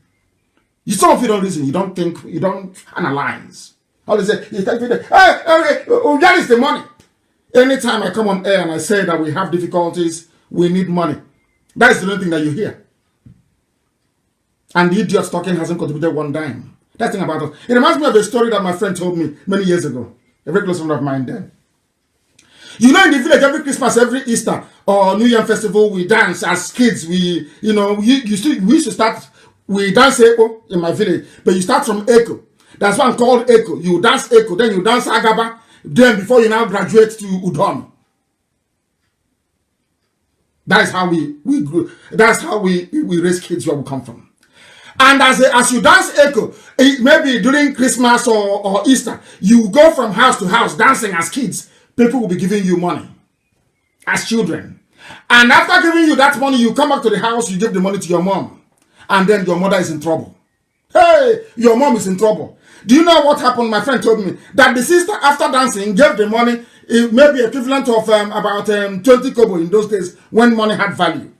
Some of you don't listen, you don't think, you don't analyze. All they say, you take it, that is the money. Anytime I come on air and I say that we have difficulties, we need money, that is the only thing that you hear. And the idiots talking hasn't contributed one dime. That thing about us. It reminds me of a story that my friend told me many years ago. A very close friend of mine then. You know, in the village, every Christmas, every Easter, or New Year festival, we dance as kids. We used to start, we dance Echo in my village, but you start from Echo. That's one called Echo. You dance Echo, then you dance Agaba, then before you now graduate to Udon. That is how we grew. That's how we raise kids where we come from. And as you dance Echo, maybe during Christmas or Easter, you go from house to house dancing as kids. People will be giving you money as children. And after giving you that money, you come back to the house, you give the money to your mom. And then your mother is in trouble. Hey, your mom is in trouble. Do you know what happened? My friend told me that the sister, after dancing, gave the money, maybe equivalent of about 20 kobo in those days when money had value.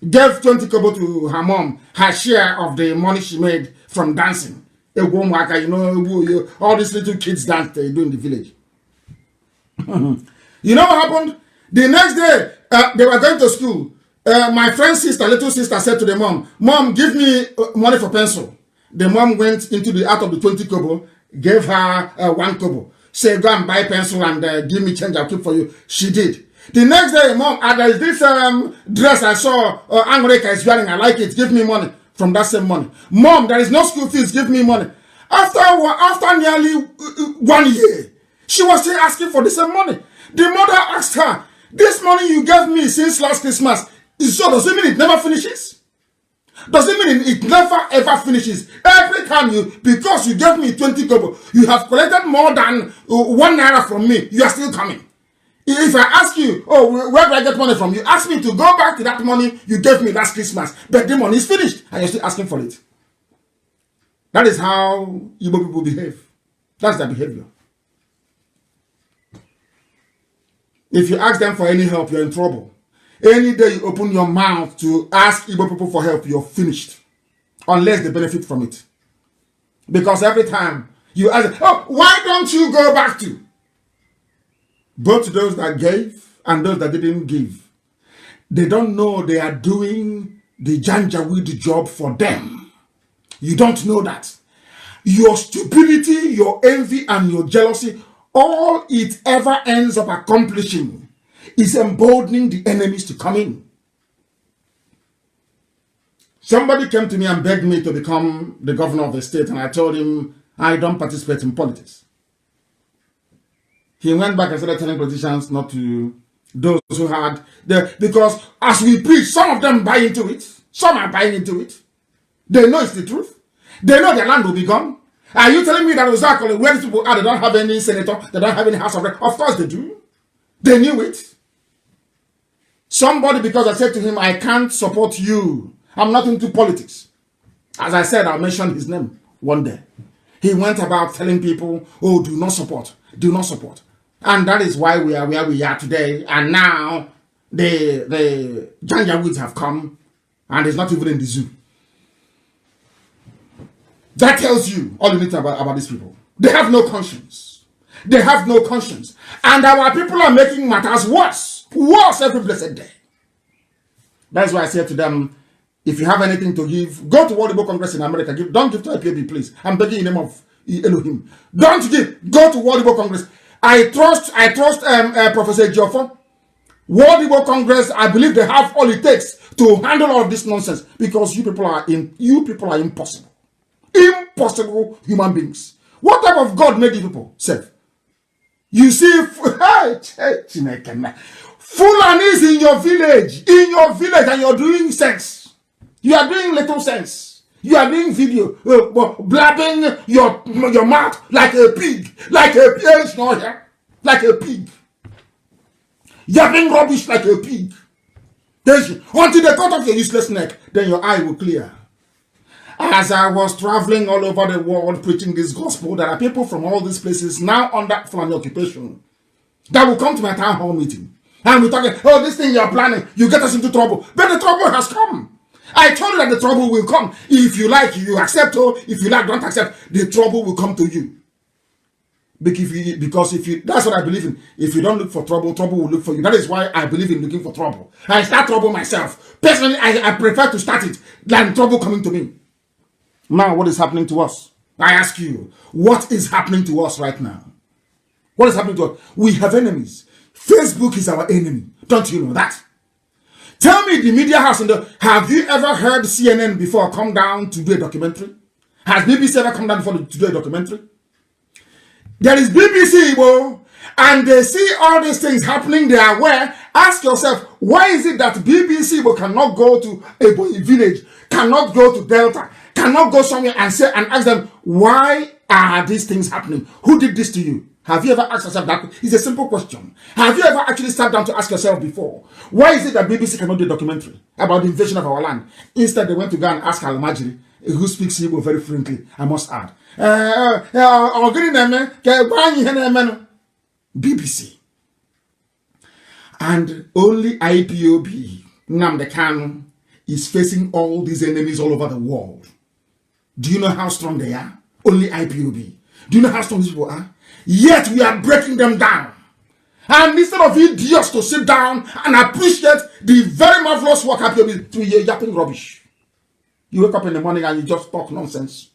Gave 20 kobo to her mom, her share of the money she made from dancing. You know, all these little kids dance they do in the village. You know what happened? The next day, they were going to school. My friend's sister, little sister, said to the mom, "Mom, give me money for pencil." The mom went into out of the 20 kobo, gave her 1 kobo. Said, "Go and buy pencil and give me change, I'll keep for you." She did. The next day, mom, there is this dress I saw Angreka is wearing. I like it. Give me money from that same money. Mom, there is no school fees. Give me money. After nearly 1 year, she was still asking for the same money. The mother asked her, "This money you gave me since last Christmas, so does it mean it never finishes? Does it mean it never ever finishes? Every time because you gave me 20 kobo, you have collected more than 1 naira from me, you are still coming. If I ask you, oh, where do I get money from? You ask me to go back to that money you gave me last Christmas, but the money is finished, and you're still asking for it." That is how Igbo people behave. That's their behavior. If you ask them for any help, you're in trouble. Any day you open your mouth to ask Igbo people for help, you're finished. Unless they benefit from it. Because every time you ask, "Oh, why don't you go back to?" Both those that gave and those that didn't give, they don't know they are doing the Janjaweed job for them. You don't know that. Your stupidity, your envy, and your jealousy, all it ever ends up accomplishing is emboldening the enemies to come in. Somebody came to me and begged me to become the governor of the state, and I told him I don't participate in politics. He went back and started telling politicians not to, those who had, because as we preach, some of them buy into it. Some are buying into it. They know it's the truth. They know their land will be gone. Are you telling me that exactly where these people are, they don't have any senator, they don't have any house of rep? Of course they do. They knew it. Somebody, because I said to him, "I can't support you. I'm not into politics." As I said, I'll mention his name one day. He went about telling people, "Oh, do not support. Do not support." And that is why we are where we are today. And now the Janjaweeds have come, and it's not even in the zoo. That tells you all you need to know about these people. They have no conscience. They have no conscience. And our people are making matters worse. Worse every blessed day. That's why I said to them, if you have anything to give, go to World Igbo Congress in America. Don't give to IPAB, please. I'm begging in the name of Elohim. Don't give. Go to World Igbo Congress. I trust Professor Joffo. World Igbo Congress, I believe they have all it takes to handle all of this nonsense, because you people are impossible. Impossible human beings. What type of God made you people serve? You see, Fulani is in your village, and you're doing sense. You are doing little sense. You are doing video, blabbing your mouth like a pig, like a pig. Yapping rubbish like a pig. Until they cut off your useless neck, then your eye will clear. As I was traveling all over the world preaching this gospel, there are people from all these places now under Fulani occupation that will come to my town hall meeting. And we're talking, oh, this thing you're planning, you get us into trouble. But the trouble has come. I told you that the trouble will come. If you like, you accept, or if you like, don't accept, the trouble will come to you. Because if you, that's what I believe in. If you don't look for trouble, trouble will look for you. That is why I believe in looking for trouble. I start trouble myself. Personally, I prefer to start it than trouble coming to me. Now, what is happening to us? I ask you, what is happening to us right now? What is happening to us? We have enemies. Facebook is our enemy. Don't you know that? Tell me, the media house, have you ever heard CNN before come down to do a documentary? Has BBC ever come down before to do a documentary? There is BBC, Igbo, and they see all these things happening. They are aware. Ask yourself, why is it that BBC Igbo cannot go to a village, cannot go to Delta, cannot go somewhere and say and ask them, why are these things happening? Who did this to you? Have you ever asked yourself that? It's a simple question. Have you ever actually sat down to ask yourself before, why is it that BBC cannot do a documentary about the invasion of our land? Instead, they went to go and ask Al-Majri, who speaks Igbo very fluently, I must add. BBC. And only IPOB, Nnamdi Kanu, is facing all these enemies all over the world. Do you know how strong they are? Only IPOB. Do you know how strong these people are? Yet we are breaking them down. And instead of idiots to sit down and appreciate the very marvelous work IPOB through yapping rubbish. You wake up in the morning and you just talk nonsense.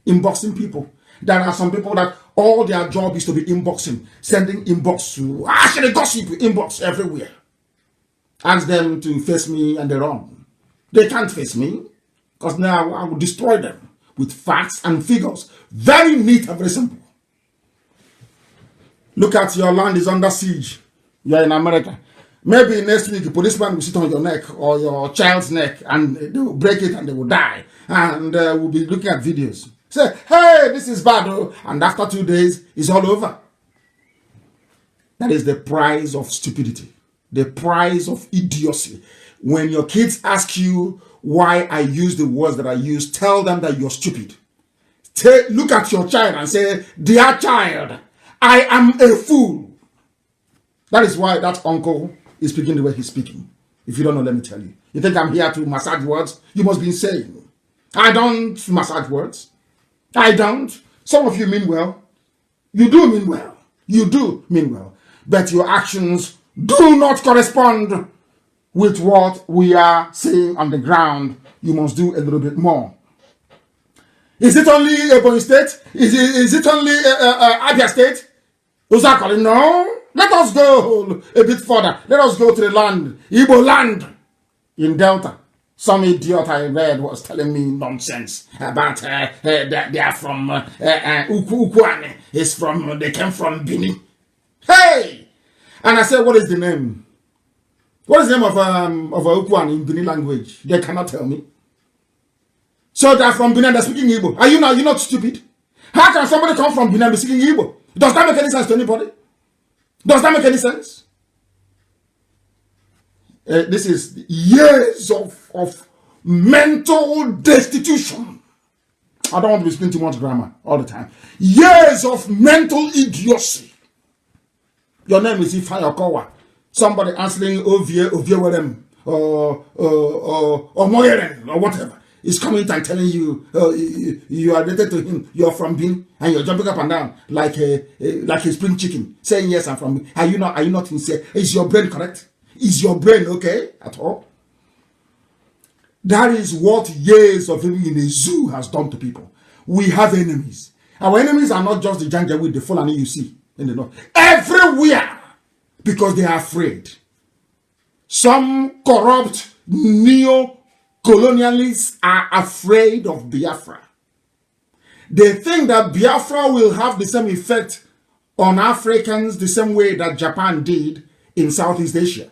Inboxing people. There are some people that all their job is to be inboxing, sending inbox to actually gossip inbox everywhere. Ask them to face me and they run. They can't face me because now I will destroy them with facts and figures. Very neat and very simple. Look at your land is under siege. You are in America. Maybe next week a policeman will sit on your neck or your child's neck and they will break it and they will die. And we'll be looking at videos. Say, hey, this is bad. Oh. And after 2 days, it's all over. That is the price of stupidity. The price of idiocy. When your kids ask you why I use the words that I use, tell them that you're stupid. Look at your child and say, dear child, I am a fool. That is why that uncle is speaking the way he's speaking. If you don't know, let me tell you. You think I'm here to massage words? You must be insane. I don't massage words. I don't. Some of you mean well. You do mean well. You do mean well. But your actions do not correspond with what we are saying on the ground. You must do a little bit more. Is it only Ebonyi State? Is it only Abia State? Uzakoli? No. Let us go a bit further. Let us go to the land, Igbo land in Delta. Some idiot I read was telling me nonsense about they are from Ukwane. It's from, they came from Bini. Hey! And I said, what is the name? What is the name of Ukwane in Bini language? They cannot tell me. So they're from Benin, they're speaking Igbo. Are you not stupid? How can somebody come from Benin and be speaking Igbo? Does that make any sense to anybody? Does that make any sense? This is years of mental destitution. I don't want to be speaking too much grammar all the time. Years of mental idiocy. Your name is Ifeanyi Okowa. Somebody answering Oviewerem or Moyeren or whatever is coming and telling you you are related to him. You're from Benin and you're jumping up and down like a spring chicken, saying yes, I'm from Benin. Are you not sincere? Is your brain correct? Is your brain okay at all? That is what years of living in a zoo has done to people. We have enemies. Our enemies are not just the Janjaweed, the Fulani you see in the north. Everywhere. Because they are afraid. Some corrupt neo-colonialists are afraid of Biafra. They think that Biafra will have the same effect on Africans the same way that Japan did in Southeast Asia.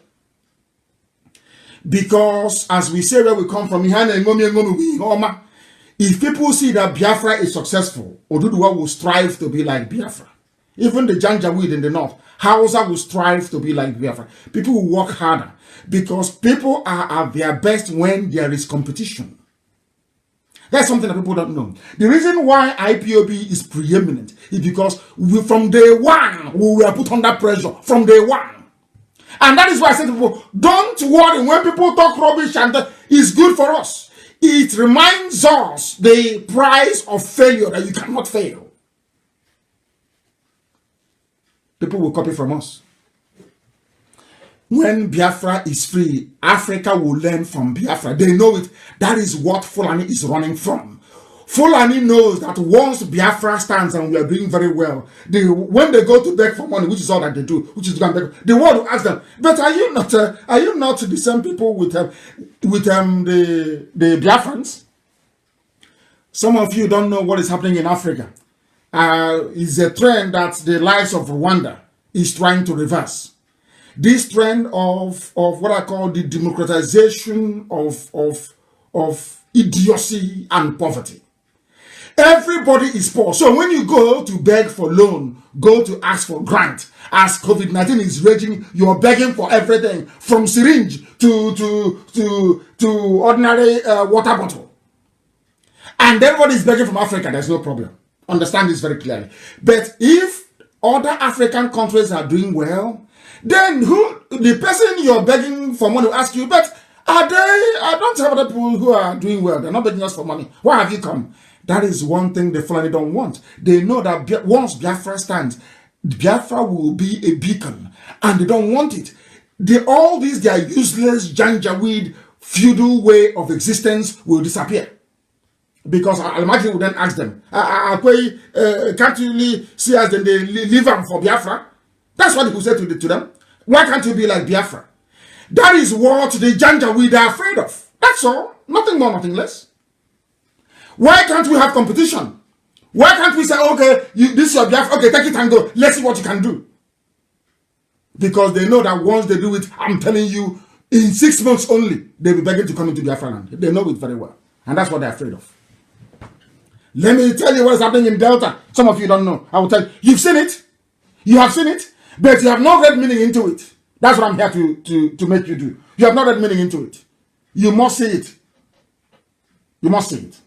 Because, as we say where we come from, if people see that Biafra is successful, Oduduwa will strive to be like Biafra. Even the Janjaweed in the north, Hausa will strive to be like Biafra. People will work harder because people are at their best when there is competition. That's something that people don't know. The reason why IPOB is preeminent is because from day one, we were put under pressure. From day one. And that is why I say to people, don't worry when people talk rubbish and it's good for us. It reminds us the price of failure, that you cannot fail. People will copy from us. When Biafra is free, Africa will learn from Biafra. They know it. That is what Fulani is running from. Fulani knows that once Biafra stands and we are doing very well, when they go to beg for money, which is all that they do, which is to beg, the world will ask them, but are you not the same people with the Biafrans? Some of you don't know what is happening in Africa. It's a trend that the likes of Rwanda is trying to reverse. This trend of what I call the democratization of idiocy and poverty. Everybody is poor. So when you go to beg for loan, go to ask for grant, as COVID-19 is raging, you're begging for everything from syringe to ordinary water bottle. And everybody is begging from Africa. There's no problem. Understand this very clearly. But if other African countries are doing well, then the person you're begging for money will ask you, but I don't have other people who are doing well. They're not begging us for money. Why have you come? That is one thing the Fulani don't want. They know that once Biafra stands, Biafra will be a beacon. And they don't want it. All these, their useless, janjaweed, feudal way of existence will disappear. Because I'll imagine we then ask them, can't you really see us then they leave them for Biafra? That's what people say to them. Why can't you be like Biafra? That is what the janjaweed are afraid of. That's all. Nothing more, nothing less. Why can't we have competition? Why can't we say, okay, this is your Biafra, okay, take it and go. Let's see what you can do. Because they know that once they do it, I'm telling you, in 6 months only, they'll be begging to come into Biafra land. They know it very well. And that's what they're afraid of. Let me tell you what is happening in Delta. Some of you don't know. I will tell you. You've seen it. You have seen it. But you have not read meaning into it. That's what I'm here to make you do. You have not read meaning into it. You must see it. You must see it.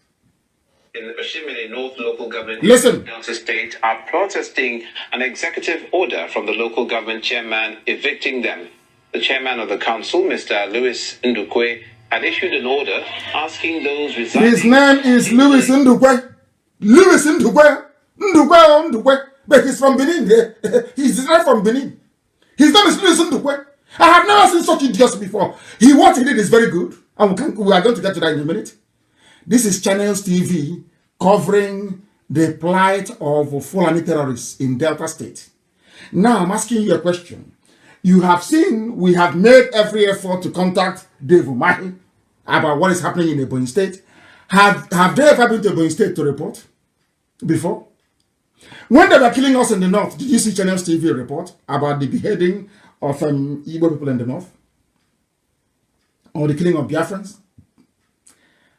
In the Bashimile North local government Listen. Delta State are protesting an executive order from the local government chairman evicting them. The chairman of the council, Mr. Louis Ndukwe, had issued an order asking those residing... His name is Louis Ndukwe. Louis Ndukwe. Ndukwe. But he's from Benin. He's not from Benin. His name is Louis Ndukwe. I have never seen such idiots before. What he did is very good. And we are going to get to that in a minute. This is Channels TV covering the plight of Fulani terrorists in Delta State. Now, I'm asking you a question. You have seen we have made every effort to contact Dave Umahi about what is happening in Ebonyi State. Have they ever been to Ebonyi State to report before? When they were killing us in the north, did you see Channels TV report about the beheading of Igbo people in the north? Or the killing of Biafrans?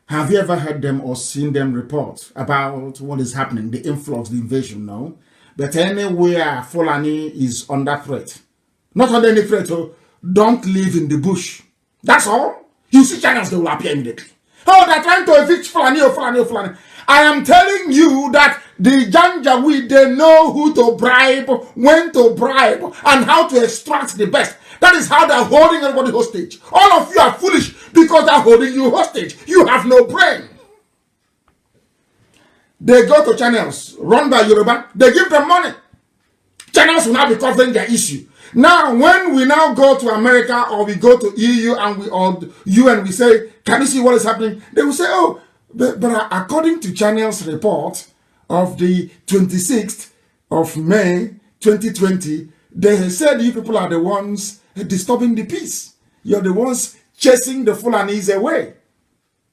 Have you ever heard them or seen them report about what is happening, the influx, the invasion? No. But anywhere Fulani is under threat, not under any threat, don't live in the bush. That's all. You see channels, they will appear immediately. Oh, they're trying to evict Fulani, Fulani. I am telling you that the Janjaweed, they know who to bribe, when to bribe, and how to extract the best. That is how they're holding everybody hostage. All of you are foolish because they're holding you hostage. You have no brain. They go to channels run by Yoruba. They give them money. Channels will now be covering their issue. Now, when we now go to America or we go to EU and UN, we say, can you see what is happening? They will say, oh, but according to Channels report of the 26th of May 2020, they said you people are the ones disturbing the peace. You're the ones chasing the Fulanis away.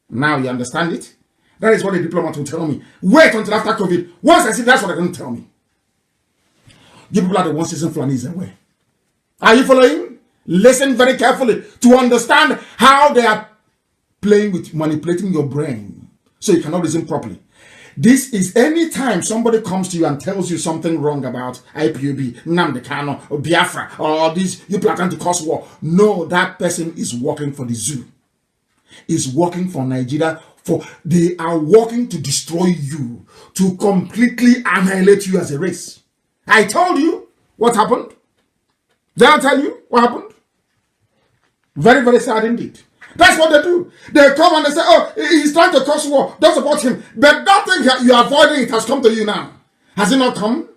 Now you understand it? That is what the diplomat will tell me. Wait until after COVID. Once I see that's what they're going to tell me. You people are the ones chasing Fulanis away. Are you following? Listen very carefully to understand how they are playing with manipulating your brain so you cannot reason properly. This is any time somebody comes to you and tells you something wrong about IPOB, Nnamdi Kanu, or Biafra, or this, you plan to cause war. No, that person is working for the zoo. Is working for Nigeria They are working to destroy you, to completely annihilate you as a race. I told you what happened. Did I tell you what happened? Very, very sad indeed. That's what they do. They come and they say, oh, he's trying to cause war. Don't support him. But that thing you're avoiding, it has come to you now. Has it not come?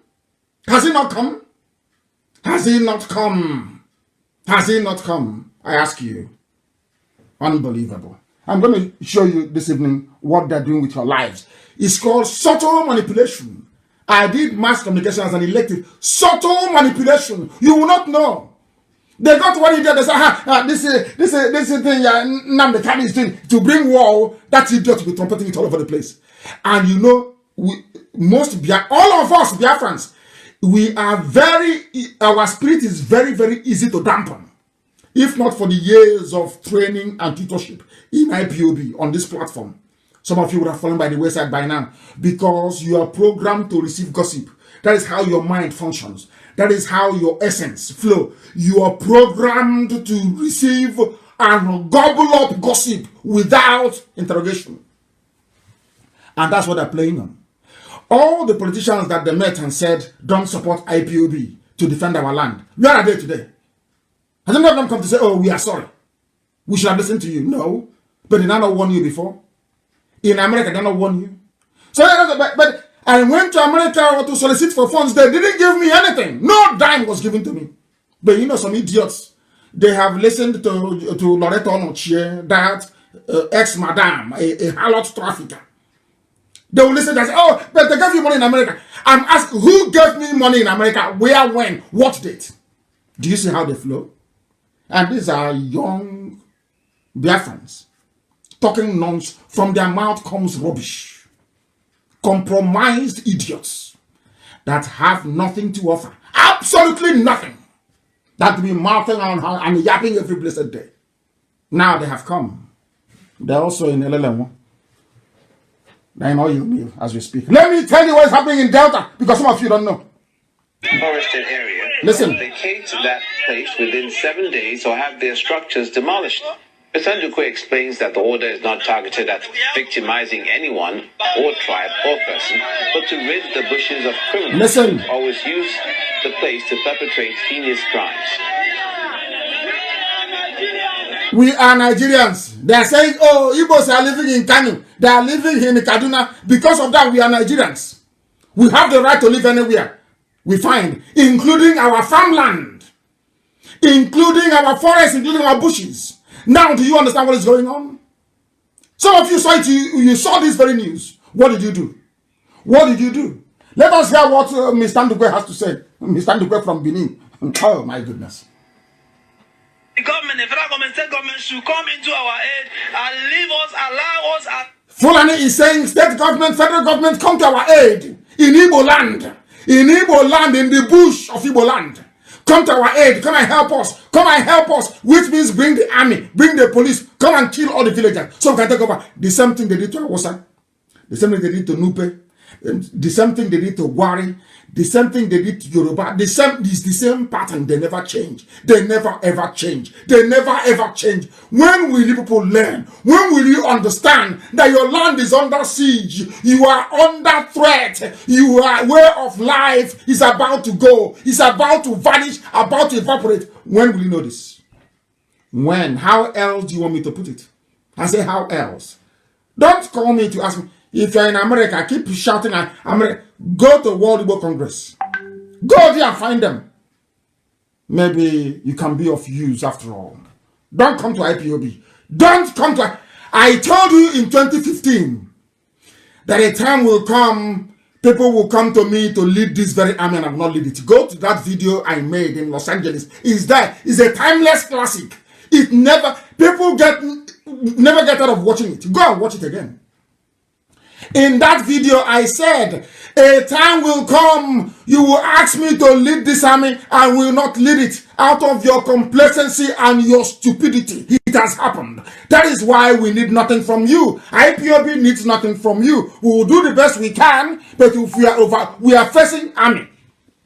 Has it not come? Has it not come? Has it not come? I ask you. Unbelievable. I'm going to show you this evening what they're doing with your lives. It's called subtle manipulation. I did mass communication as an elective. Subtle manipulation. You will not know. They got what he did. They said, this is thing Nnamdi Kanu is doing to bring war. That idiot will be trumpeting it all over the place. And you know, all of us Biafrans, we are our spirit is very, very easy to dampen. If not for the years of training and tutorship in IPOB on this platform, some of you would have fallen by the wayside by now, because you are programmed to receive gossip. That is how your mind functions. That is how your essence flow. You are programmed to receive and gobble up gossip without interrogation. And that's what they're playing on. All the politicians that they met and said, don't support IPOB to defend our land, where are they today? Has any of them come to say, oh, we are sorry, we should have listened to you? No. But did I not warn you before? In America, did I not warn you? So, but I went to America to solicit for funds. They didn't give me anything. No dime was given to me. But you know, some idiots, they have listened to Loretta Onochie, that ex-madam, a harlot trafficker. They will listen and say, oh, but they gave you money in America. I'm asking, who gave me money in America? Where, when, what date? Do you see how they flow? And these are young Biafrans talking nonsense. From their mouth comes rubbish. Compromised idiots that have nothing to offer. Absolutely nothing. That will be mouthing and yapping every blessed day. Now they have come. They're also in LLM. They're in oil mill as we speak. Let me tell you what's happening in Delta, because some of you don't know. Forested area. Listen. Vacate that place within 7 days or have their structures demolished. Mr. Ndukwe explains that the order is not targeted at victimizing anyone or tribe or person, but to rid the bushes of criminals. Listen. Who always use the place to perpetrate heinous crimes. We are Nigerians. They are saying, oh, Igbos are living in Kanu. They are living in Kaduna. Because of that, we are Nigerians. We have the right to live anywhere we find, including our farmland, including our forests, including our bushes. Now, do you understand what is going on? Some of you saw it, you saw this very news. What did you do? What did you do? Let us hear what Mr. Ndukwe has to say. Mr. Ndukwe from Benin. Oh, my goodness. The government, the federal government, state government should come into our aid and leave us, allow us. Fulani is saying, state government, federal government, come to our aid in Igbo land. In Igbo land, in the bush of Igbo land. Come to our aid, come and help us. Come and help us, which means bring the army, bring the police, come and kill all the villagers. So we can take over. The same thing they did to Awosa, the same thing they did to Nupe, the same thing they did to Gwari, the same thing they did to Yoruba. Is the same pattern. They never change. They never ever change. They never ever change. When will you people learn? When will you understand that your land is under siege? You are under threat. Your way of life is about to go. It's about to vanish, about to evaporate. When will you know this? When? How else do you want me to put it? I say, how else? Don't call me to ask me. If you're in America, keep shouting at America. Go to World Igbo Congress. Go there and find them. Maybe you can be of use after all. Don't come to IPOB. Don't come to... I told you in 2015 that a time will come, people will come to me to lead this very army, and I will not lead it. Go to that video I made in Los Angeles. It's there. It's a timeless classic. It never... People never get out of watching it. Go and watch it again. In that video, I said, a time will come, you will ask me to lead this army, I will not lead it out of your complacency and your stupidity. It has happened. That is why we need nothing from you. IPOB needs nothing from you. We will do the best we can, but if we are facing army.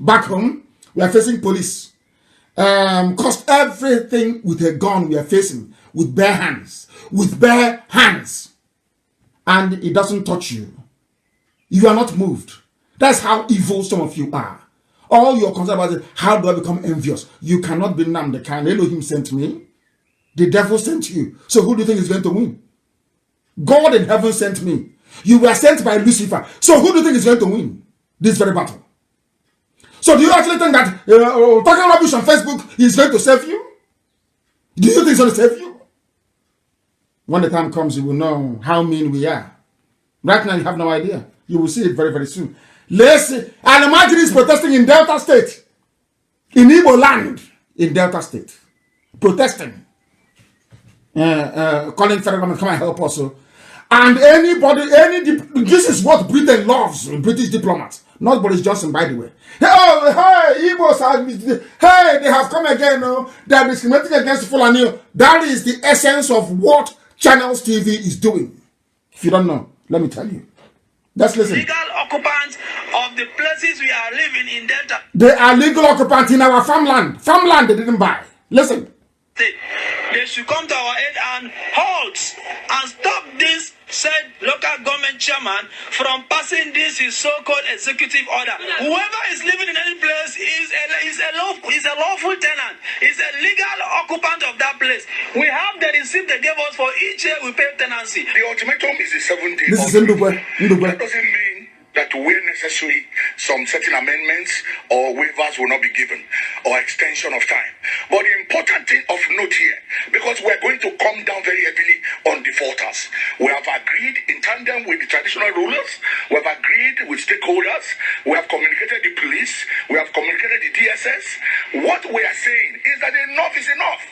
Back home, we are facing police. Because everything with a gun we are facing with bare hands. With bare hands. and it doesn't touch you, you are not moved. That's how evil some of you are. All you're concerned about is, how do I become envious? You cannot be Nnamdi Kanu. Elohim sent me. The devil sent you. So who do you think is going to win? God in heaven sent me. You were sent by Lucifer. So who do you think is going to win this very battle? So do you actually think that talking rubbish on Facebook is going to save you? Do you think it's going to save you? When the time comes, you will know how mean we are. Right now, you have no idea. You will see it very, very soon. Let's see. Al-Majri is protesting in Delta State. In Igbo land. In Delta State. Protesting. Calling federal government, come and help us. And this is what Britain loves, British diplomats. Not Boris Johnson, by the way. Hey, Igbos they have come again. They are discriminating against Fulani. That is the essence of what Channels TV is doing. If you don't know, let me tell you. Let's listen. Legal occupants of the places we are living in Delta. They are legal occupants in our farmland. Farmland they didn't buy. Listen. They should come to our aid and halt and stop this said local government chairman from passing this his so-called executive order. Whoever is living in any place is a lawful tenant, is a legal occupant of that place. We have the receipt they gave us for each year we pay tenancy. The ultimatum is a 7-day. This is Ndukwe. That doesn't mean that where necessary some certain amendments or waivers will not be given or extension of time. But the important thing of note here, because we're going to come down very heavily on defaulters. We have agreed in tandem with the traditional rulers, we have agreed with stakeholders, we have communicated the police, we have communicated the DSS. What we are saying is that enough is enough.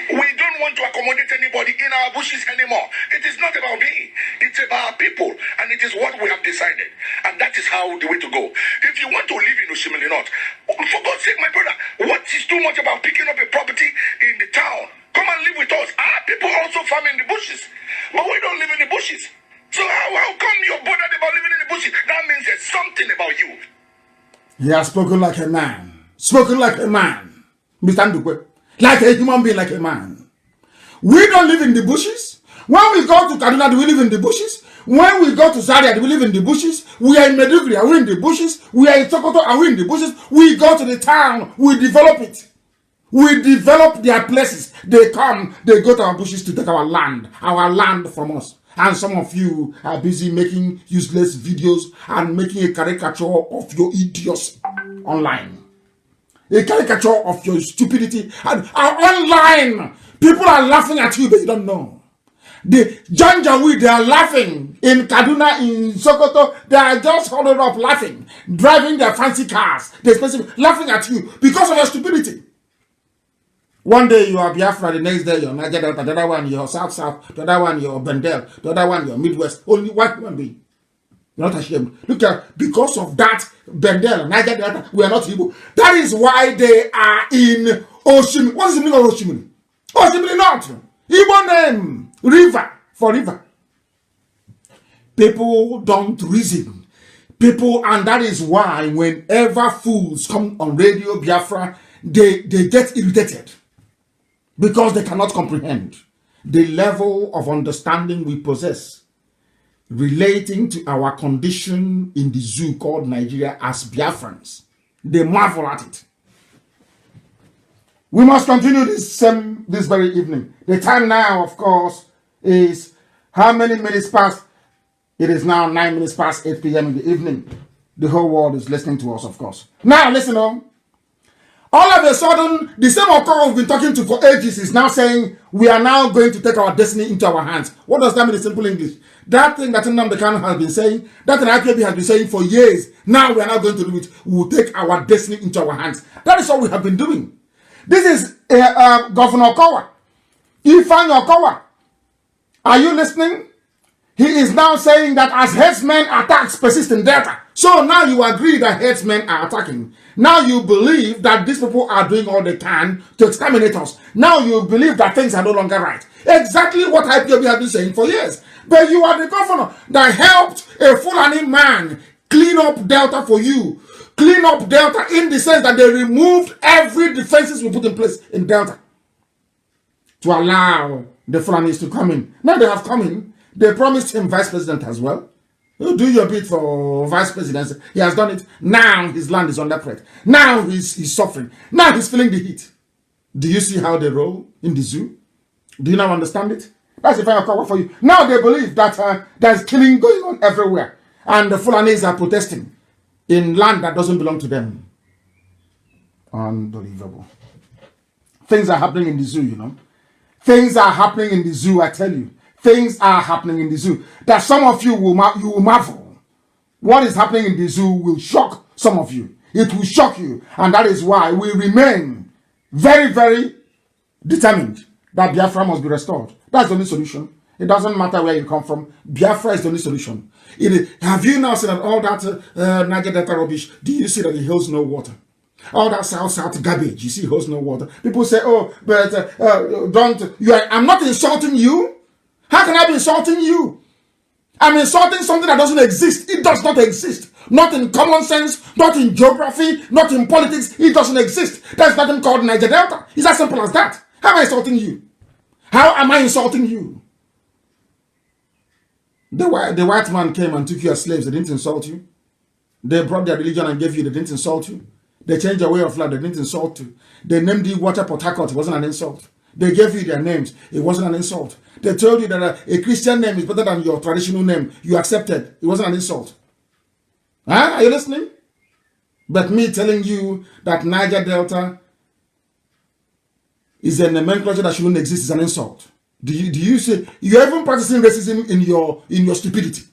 We don't want to accommodate anybody in our bushes anymore. It is not about me. It's about our people. And it is what we have decided. And that is how the way to go. If you want to live in Oshimili North, for God's sake, my brother, what is too much about picking up a property in the town? Come and live with us. Our people also farm in the bushes. But we don't live in the bushes. So how come you're bothered about living in the bushes? That means there's something about you. He has spoken like a man. Spoken like a man. Mr. Ndukwe. Like a human being, like a man. We don't live in the bushes. When we go to Kaduna, do we live in the bushes? When we go to Zaria, do we live in the bushes? We are in Meduguri, are we in the bushes? We are in Sokoto, are we in the bushes? We go to the town, we develop it. We develop their places. They come, they go to our bushes to take our land from us. And some of you are busy making useless videos and making a caricature of your idiots online. A caricature of your stupidity. And online, people are laughing at you, but you don't know. The Janjaweed, they are laughing. In Kaduna, in Sokoto, they are just huddled up laughing. Driving their fancy cars. They're laughing at you because of your stupidity. One day you are Biafra, the next day you're Niger Delta, the other one you're South, the other one you're Bendel, the other one you're Midwest. Only white human being. You're not ashamed. Look at, because of that, Bendel, Niger Delta, we are not Igbo. That is why they are in Oshimili. What is the meaning of Oshimili? Oshimili North. Igbo name. River. For river. People don't reason. People, and that is why whenever fools come on Radio Biafra, they get irritated. Because they cannot comprehend the level of understanding we possess relating to our condition in the zoo called Nigeria as Biafrans. They marvel at it. We must continue this very evening. The time now, of course, is how many minutes past? It is now 9 minutes past 8 p.m. in the evening. The whole world is listening to us, of course. Now, listen on. All of a sudden, the same Okoro we've been talking to for ages is now saying, we are now going to take our destiny into our hands. What does that mean in simple English? That thing that Nnamdi Kanu has been saying, that thing IPOB has been saying for years, now we are now going to do it. We will take our destiny into our hands. That is what we have been doing. This is Governor Okowa. Ifeanyi Okowa. Are you listening? He is now saying that as herdsmen attacks persist in Delta. So now you agree that herdsmen are attacking. Now you believe that these people are doing all they can to exterminate us. Now you believe that things are no longer right. Exactly what IPOB has been saying for years. But you are the governor that helped a Fulani man clean up Delta for you. Clean up Delta in the sense that they removed every defenses we put in place in Delta to allow the Fulanis to come in. Now they have come in. They promised him vice president as well. You do your bit for vice presidency. He has done it. Now his land is under threat. Now he's suffering. Now he's feeling the heat. Do you see how they roll in the zoo? Do you now understand it? That's the final cover for you. Now they believe that there's killing going on everywhere. And the Fulanis are protesting in land that doesn't belong to them. Unbelievable. Things are happening in the zoo, you know. Things are happening in the zoo, I tell you. Things are happening in the zoo that some of you will marvel. What is happening in the zoo will shock some of you. It will shock you. And that is why we remain very, very determined that Biafra must be restored. That's the only solution. It doesn't matter where you come from. Biafra is the only solution. Have you now seen that all that Niger Delta rubbish? Do you see that it holds no water? All that south garbage, you see, it holds no water. People say, oh, but I'm not insulting you. How can I be insulting you? I'm insulting something that doesn't exist. It does not exist. Not in common sense, not in geography, not in politics. It doesn't exist. There's nothing called Niger Delta. It's as simple as that. How am I insulting you? How am I insulting you? The white man came and took you as slaves. They didn't insult you. They brought their religion and gave you. They didn't insult you. They changed your way of life. They didn't insult you. They named you Water Port Harcourt. It wasn't an insult. They gave you their names. It wasn't an insult. They told you that a Christian name is better than your traditional name. You accepted. It wasn't an insult. Huh? Are you listening? But me telling you that Niger Delta is a nomenclature that shouldn't exist is an insult. Do you say you're even practicing racism in your stupidity?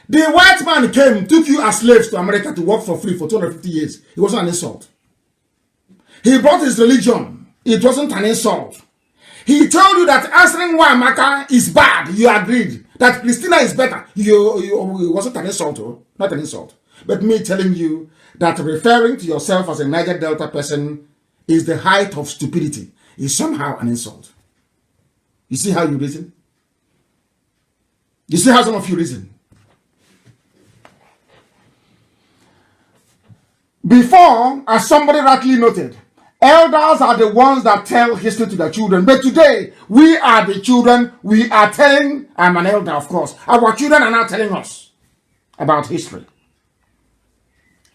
The white man came, took you as slaves to America to work for free for 250 years. It wasn't an insult. He brought his religion. It wasn't an insult. He told you that answering Wamaka is bad. You agreed. That Christina is better. It wasn't an insult, not an insult. But me telling you that referring to yourself as a Niger Delta person is the height of stupidity is somehow an insult. You see how you reason? You see how some of you reason? Before, as somebody rightly noted, elders are the ones that tell history to their children. But today, we are the children. We are telling, I'm an elder, of course. Our children are now telling us about history.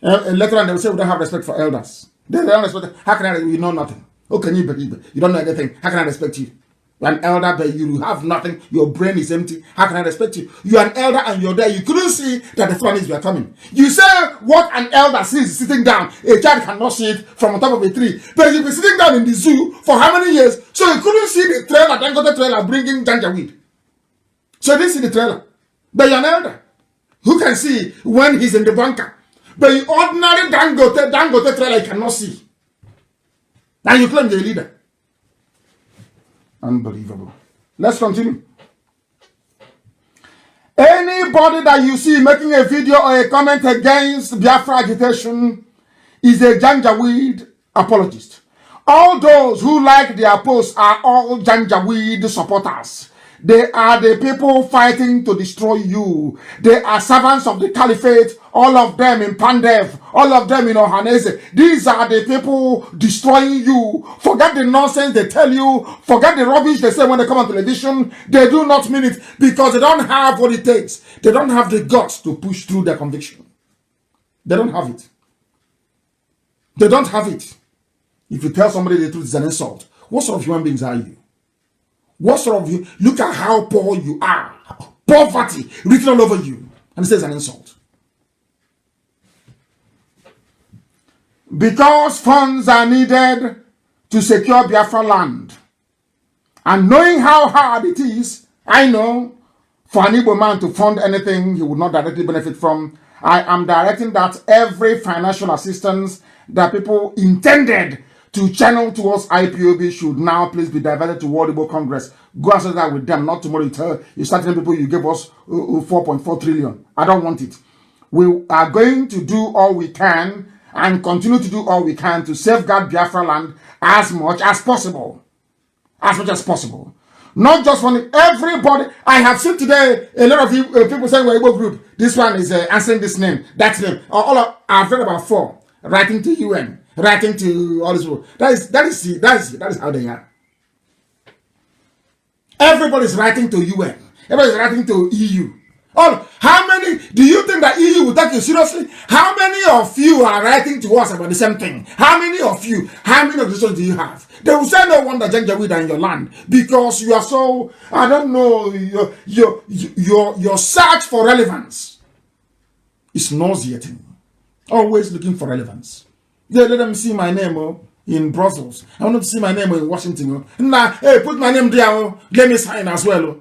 Later on, they will say we don't have respect for elders. They don't respect. How can you know nothing? How can you believe it? You don't know anything. How can I respect you? You're an elder, but you have nothing. Your brain is empty. How can I respect you? You're an elder and you're there. You couldn't see that the Fulanis were coming. You say what an elder sees sitting down. A child cannot see it from on top of a tree. But you've been sitting down in the zoo for how many years? So you couldn't see the trailer, Dangote trailer bringing janjaweed. So you didn't see the trailer. But you're an elder who can see when he's in the bunker. But the ordinary Dangote trailer you cannot see. Now you claim you're a leader. Unbelievable. Let's continue. Anybody that you see making a video or a comment against Biafra agitation is a Janjaweed apologist. All those who like their posts are all Janjaweed supporters. They are the people fighting to destroy you. They are servants of the caliphate, all of them in Pandev, all of them in Ohanese. These are the people destroying you. Forget the nonsense they tell you. Forget the rubbish they say when they come on television. They do not mean it because they don't have what it takes. They don't have the guts to push through their conviction. They don't have it. They don't have it. If you tell somebody the truth, it's an insult. What sort of human beings are you? What sort of you? Look at how poor you are. Poverty written all over you. And it says an insult. Because funds are needed to secure Biafra land. And knowing how hard it is, I know for an Igbo man to fund anything he would not directly benefit from, I am directing that every financial assistance that people intended to channel towards IPOB should now please be diverted to World Igbo Congress. Go and settle that with them. Not tomorrow you start telling people you gave us 4.4 trillion. I don't want it. We are going to do all we can and continue to do all we can to safeguard Biafra land as much as possible. As much as possible. Not just for everybody. I have seen today a lot of people saying we're Igbo group. This one is answering this name, that name. I've read about 4. Writing to UN. Writing to all this world. That is how they are. Everybody's writing to UN. Everybody's writing to EU. Oh, how many do you think that EU will take you seriously? How many of you are writing to us about the same thing? How many of you? How many organizations do you have? They will say no wonder Janjaweed in your land because you are so, I don't know, your search for relevance is nauseating. Always looking for relevance. Yeah, let them see my name in Brussels. I want them to see my name in Washington. Nah, hey, put my name there. Let me sign as well.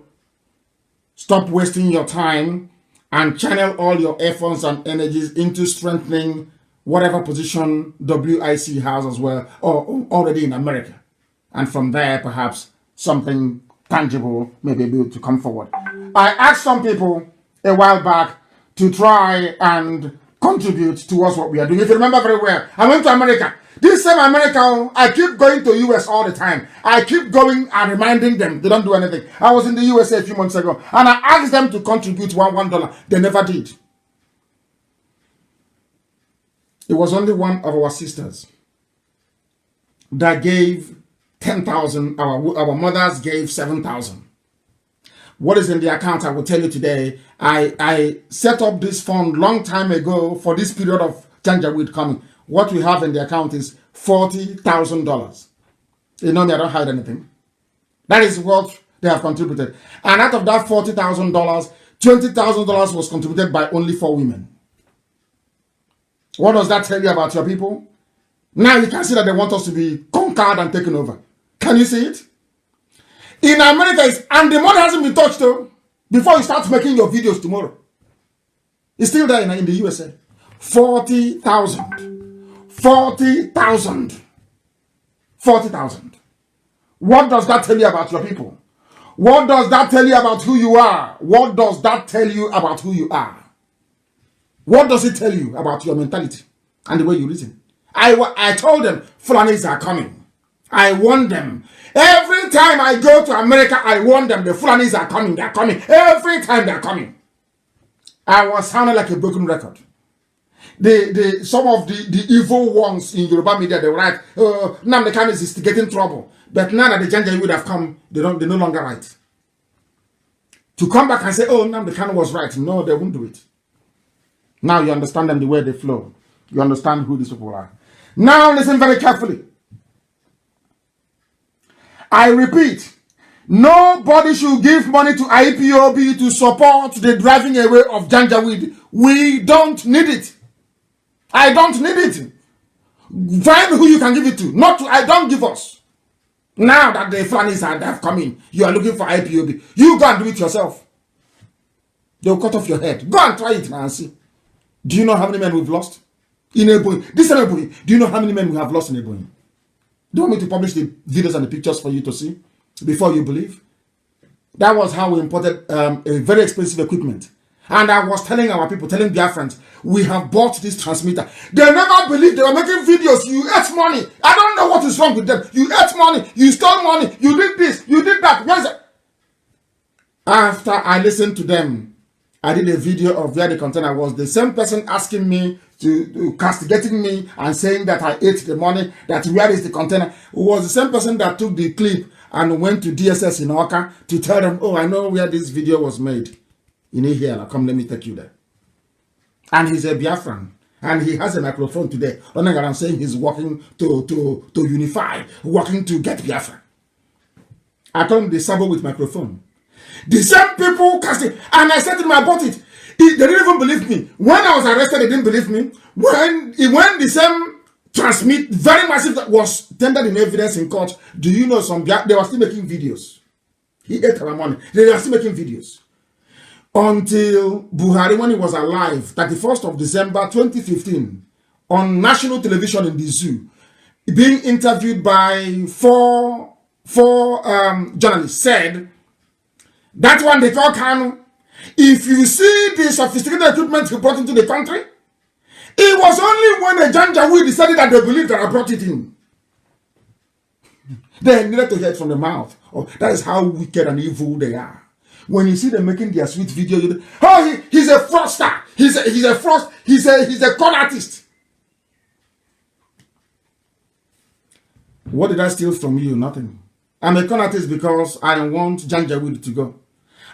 Stop wasting your time and channel all your efforts and energies into strengthening whatever position WIC has as well, or already in America. And from there, perhaps something tangible may be able to come forward. I asked some people a while back to try and contribute towards what we are doing. If you remember very well, I went to America. This same America, I keep going to US all the time. I keep going and reminding them they don't do anything. I was in the USA a few months ago and I asked them to contribute $1. They never did. It was only one of our sisters that gave 10,000. Our mothers gave 7,000. What is in the account, I will tell you today. I set up this fund long time ago for this period of Janjaweed coming. What we have in the account is $40,000. You know me, I don't hide anything. That is what they have contributed. And out of that $40,000, $20,000 was contributed by only 4 women. What does that tell you about your people? Now you can see that they want us to be conquered and taken over. Can you see it? In America, and the money hasn't been touched though, before you start making your videos tomorrow. It's still there in the USA. 40,000. 40,000. 40,000. What does that tell you about your people? What does that tell you about who you are? What does that tell you about who you are? What does it tell you about your mentality and the way you reason? I told them, Fulanis are coming. I warned them. Every time I go to America, I warn them, the Fulanis are coming. They're coming. Every time they're coming. I was sounding like a broken record. Some of the evil ones in Yoruba media, they were like, Nnamdi Kanu is instigating trouble. But now that the Janjaweed would have come, they no longer right. To come back and say, oh, Nnamdi Kanu was right. No, they won't do it. Now you understand them the way they flow. You understand who these people are. Now listen very carefully. I repeat, nobody should give money to IPOB to support the driving away of Janjaweed. We don't need it. I don't need it. Find who you can give it to. Not to, I don't give us. Now that the Fulanis have come in, you are looking for IPOB. You go and do it yourself. They'll cut off your head. Go and try it now and see. Do you know how many men we've lost? In Ebonyi. This is Ebonyi. Do you know how many men we have lost in Ebonyi? Do you want me to publish the videos and the pictures for you to see before you believe? That was how we imported a very expensive equipment. And I was telling our people, telling their friends, we have bought this transmitter. They never believed. They were making videos. You ate money. I don't know what is wrong with them. You ate money. You stole money. You did this. You did that. Where's it? After I listened to them, I did a video of where the container was. The same person asking me to castigating me and saying that I ate the money, that where is the container, it was the same person that took the clip and went to DSS in Oka to tell them, oh, I know where this video was made. You need here, come, let me take you there. And he's a Biafran. And he has a microphone today. Running around saying he's working to unify, working to get Biafra. I told him the sabo with microphone. The same people casting, and I said to them, I bought it. They didn't even believe me. When I was arrested, they didn't believe me. When the same transmit, very massive, that was tendered in evidence in court, do you know they were still making videos. He ate our money. They were still making videos. Until Buhari, when he was alive, 31st of December 2015, on national television in the zoo, being interviewed by four journalists, said, that one they call Kanu, if you see the sophisticated equipment he brought into the country, it was only when the Janjaweed decided that they believed that I brought it in. They needed to hear it from the mouth. Oh, that is how wicked and evil they are. When you see them making their sweet video, you oh, he's a fraudster. He's a con artist. What did I steal from you? Nothing. I'm a conatist because I want Janjaweed to go.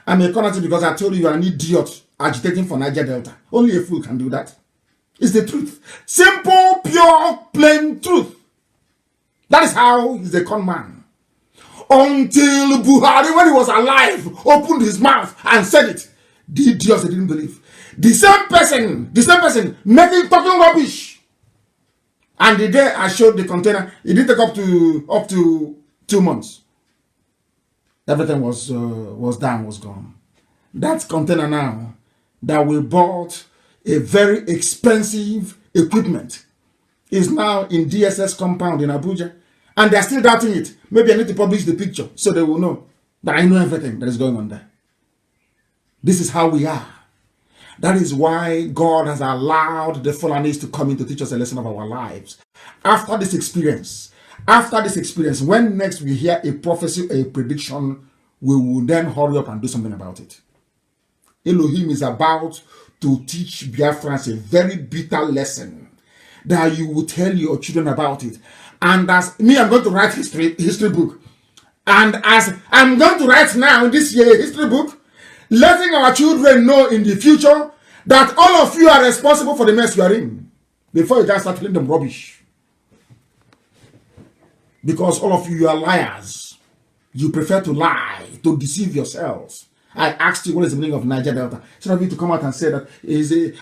I'm a conatist because I told you are an idiot agitating for Niger Delta. Only a fool can do that. It's the truth. Simple, pure, plain truth. That is how he's a con man. Until Buhari, when he was alive, opened his mouth and said it. The idiots, they didn't believe. The same person making talking rubbish. And the day I showed the container, it didn't take up to 2 months. Everything was down, was gone. That container now that we bought a very expensive equipment is now in DSS compound in Abuja, and they're still doubting it. Maybe I need to publish the picture so they will know that I know everything that is going on there. This is how we are. That is why God has allowed the Fulanis to come in to teach us a lesson of our lives. After this experience, when next we hear a prophecy, a prediction, we will then hurry up and do something about it. Elohim is about to teach Biafrans a very bitter lesson that you will tell your children about it. And as me, I'm going to write history book. And as I'm going to write now this year a history book, letting our children know in the future that all of you are responsible for the mess you are in before you just start telling them rubbish. Because all of you are liars. You prefer to lie, to deceive yourselves. I asked you what is the meaning of Niger Delta. Instead of you to come out and say that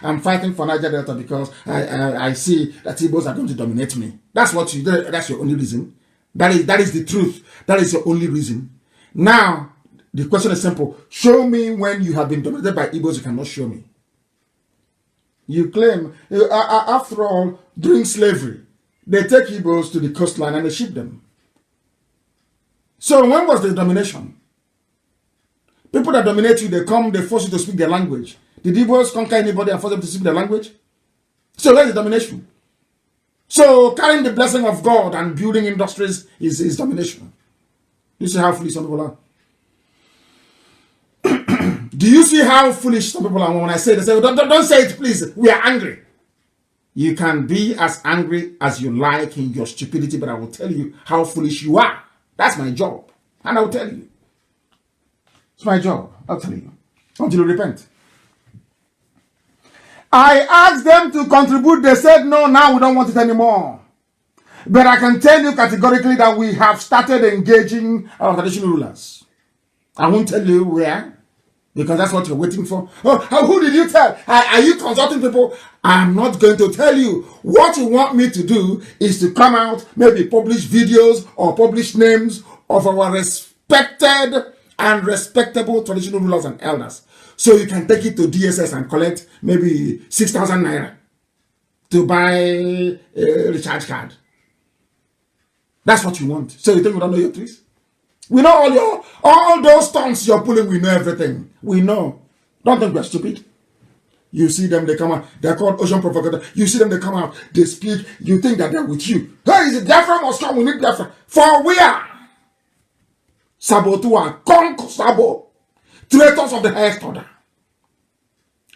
I'm fighting for Niger Delta because I see that Igbos are going to dominate me. That's your only reason. That is the truth. That is your only reason. Now, the question is simple. Show me when you have been dominated by Igbos. You cannot show me. You claim, after all, during slavery, they take Igbos to the coastline and they ship them. So when was the domination? People that dominate you, they come, they force you to speak their language. Did Igbos conquer anybody and force them to speak their language? So where's the domination? So carrying the blessing of God and building industries is domination. You see how foolish some people are? Do you see how foolish some people are when I say, they say, don't say it, please. We are angry. You can be as angry as you like in your stupidity, but I will tell you how foolish you are. That's my job. And I will tell you. It's my job. I'll tell you. Until you repent. I asked them to contribute. They said, no, now we don't want it anymore. But I can tell you categorically that we have started engaging our traditional rulers. I won't tell you where, because that's what you're waiting for. Oh, who did you tell? Are you consulting people? I'm not going to tell you. What you want me to do is to come out, maybe publish videos or publish names of our respected and respectable traditional rulers and elders. So you can take it to DSS and collect maybe 6,000 naira to buy a recharge card. That's what you want. So you think we don't know your tricks? We know all those stunts you're pulling, we know everything. We know. Don't think we're stupid. You see them, they come out. They're called ocean provocators. You see them, they come out. They speak. You think that they're with you. Hey, is it Biafra must come? We need Biafra. For we are Sabotua, Conk Sabo, traitors of the highest order.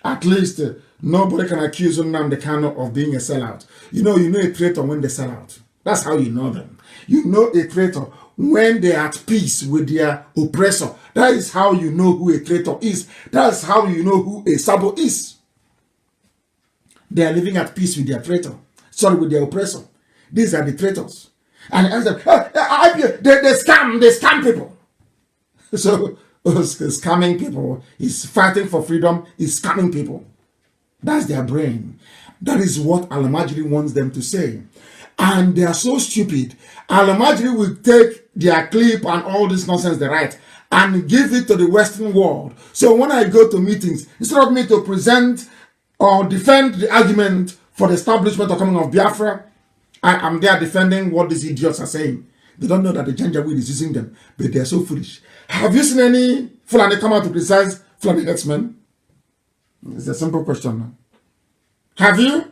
At least nobody can accuse Nnamdi Kanu of being a sellout. You know a traitor when they sell out. That's how you know them. You know a traitor when they are at peace with their oppressor. That is how you know who a traitor is. That's how you know who a Sabo is. They are living at peace with their traitor. Sorry, with their oppressor. These are the traitors. And they scam people. So scamming people is fighting for freedom, is scamming people. That's their brain. That is what Al-Majri wants them to say. And they are so stupid. Al-Majri will take their clip and all this nonsense they write and give it to the Western world. So when I go to meetings, instead of me to present or defend the argument for the establishment or coming of Biafra, I am there defending what these idiots are saying. They don't know that the Janjaweed is using them, but they are so foolish. Have you seen any Fulani come out to criticize Fulani X-Men? It's a simple question. Have you?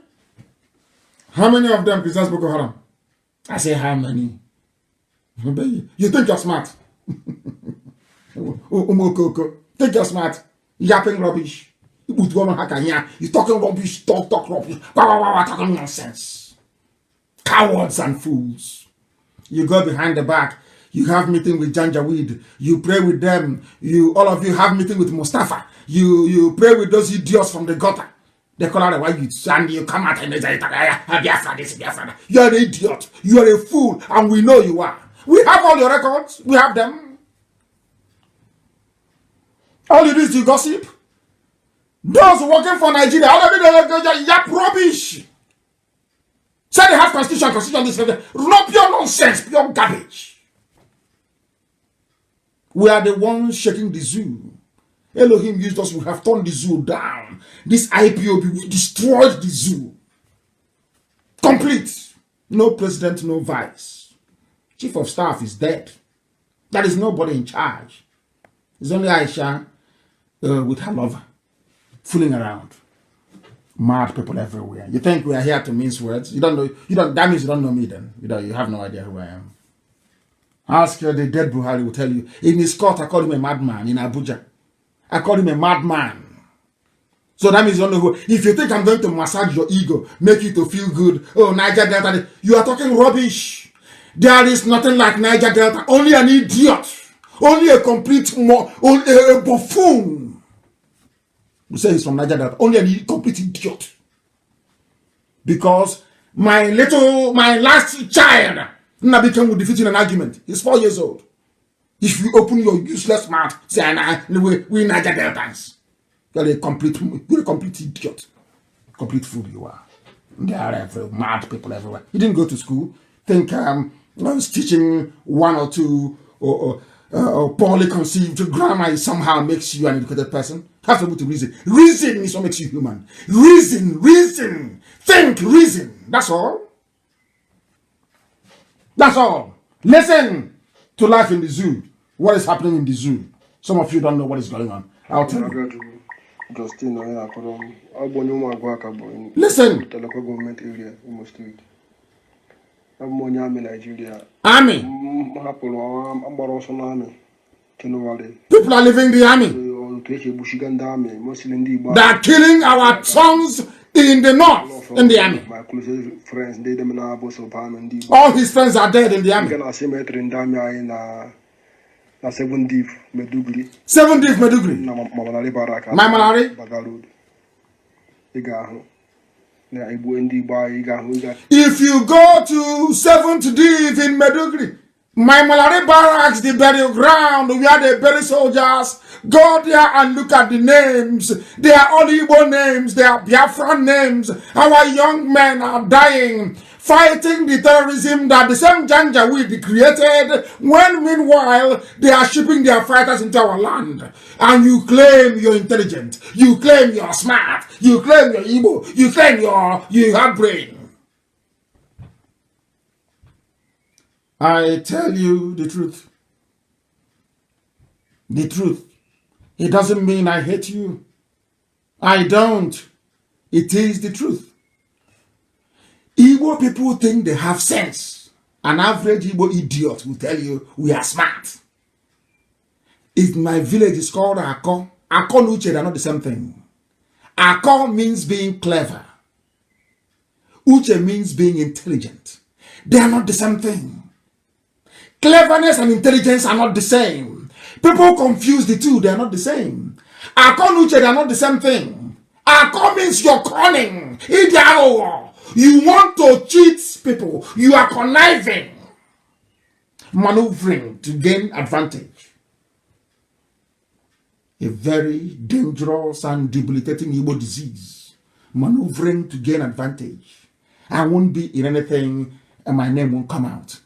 How many of them criticize Boko Haram? I say how many? You think you're smart? Think you're smart? Yapping rubbish. You talking rubbish, talk rubbish, talking nonsense. Cowards and fools. You go behind the back. You have meeting with Janjaweed. You pray with them. All of you have meeting with Mustafa. You pray with those idiots from the gutter. They call out the white youths and you come out and they say, you are an idiot. You are a fool. And we know you are. We have all your records. We have them. All you do is you gossip. Those working for Nigeria, all of you, yap rubbish. Say they have constitution, this, not pure nonsense, pure garbage. We are the ones shaking the zoo. Elohim used us, we have turned the zoo down. This IPOB, we destroyed the zoo. Complete. No president, no vice. Chief of staff is dead. There is nobody in charge. It's only Aisha with her lover. Fooling around. Mad people everywhere. You think we are here to mince words? That means you don't know me then. You have no idea who I am. Ask the dead Buhari will tell you. In his court, I call him a madman in Abuja. I call him a madman. So that means you don't know who. If you think I'm going to massage your ego, make you to feel good, oh, Niger Delta, you are talking rubbish. There is nothing like Niger Delta. Only an idiot. Only a complete a buffoon. You say he's from Niger Delta. Only a complete idiot. Because my last child, Nnamdi will defeat in an argument. He's 4 years old. If you open your useless mouth, say, we Niger Deltans. You're a complete idiot. Complete fool you are. There are mad people everywhere. You didn't go to school. Think teaching one or two or poorly conceived grammar somehow makes you an educated person. You have to be able to reason. Reason is what makes you human. Reason. Think, reason. That's all. That's all. Listen to life in the zoo. What is happening in the zoo? Some of you don't know what is going on. I'll tell you. Listen. Army. People are leaving the army. They are killing our sons in the north in the army. All his friends are dead in the army. 7 Div Medugri. My Malari. If you go to 7th Div in Medugri, my Malari barracks, the burial ground where they bury soldiers, go there and look at the names. They are all Igbo names, they are Biafran names. Our young men are dying, fighting the terrorism that the same Janjaweed created, when meanwhile they are shipping their fighters into our land. And you claim you're intelligent, you claim you're smart, you claim you're Igbo, you claim you have brain. I tell you the truth. The truth. It doesn't mean I hate you. I don't. It is the truth. Igbo people think they have sense. An average Igbo idiot will tell you we are smart. If my village is called Ako, Ako and Uche are not the same thing. Ako means being clever. Uche means being intelligent. They are not the same thing. Cleverness and intelligence are not the same. People confuse the two. They are not the same. Ako and Uche, they are not the same thing. Ako means you're cunning. You want to cheat people. You are conniving. Maneuvering to gain advantage. A very dangerous and debilitating Igbo disease. Maneuvering to gain advantage. I won't be in anything and my name won't come out.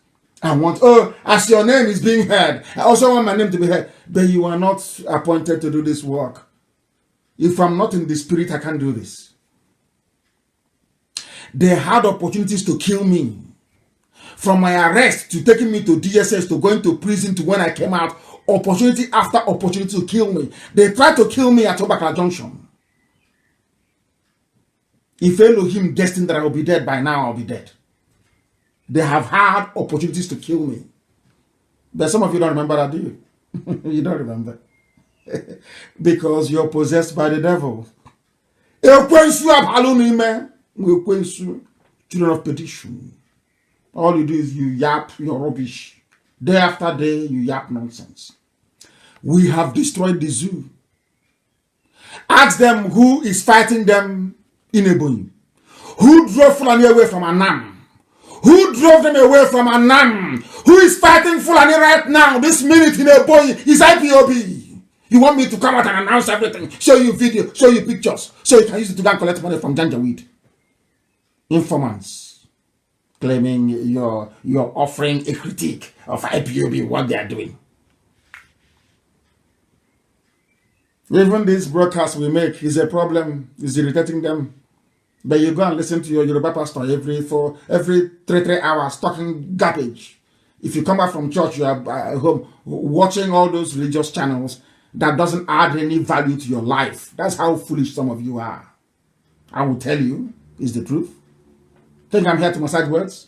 I want, as your name is being heard, I also want my name to be heard. But you are not appointed to do this work. If I'm not in the spirit, I can't do this. They had opportunities to kill me. From my arrest to taking me to DSS to going to prison to when I came out, opportunity after opportunity to kill me. They tried to kill me at Obakala Junction. If Elohim destined that I will be dead by now, I'll be dead. They have had opportunities to kill me. But some of you don't remember that, do you? You don't remember. Because you're possessed by the devil. Children of perdition. All you do is you yap your rubbish. Day after day, you yap nonsense. We have destroyed the zoo. Ask them who is fighting them in Ebonyi. Who drove Fulani away from Annam? Who drove them away from Annam? Who is fighting Fulani right now, this minute in Ebonyi? Is IPOB. You want me to come out and announce everything, show you video, show you pictures, so you can use it to go and collect money from Janjaweed? Informants claiming you're offering a critique of IPOB, what they are doing. Even this broadcast we make is a problem, is irritating them. But you go and listen to your Yoruba pastor every 3 hours talking garbage. If you come back from church, you are home watching all those religious channels that doesn't add any value to your life. That's how foolish some of you are. I will tell you, is the truth. Think I'm here to massage words?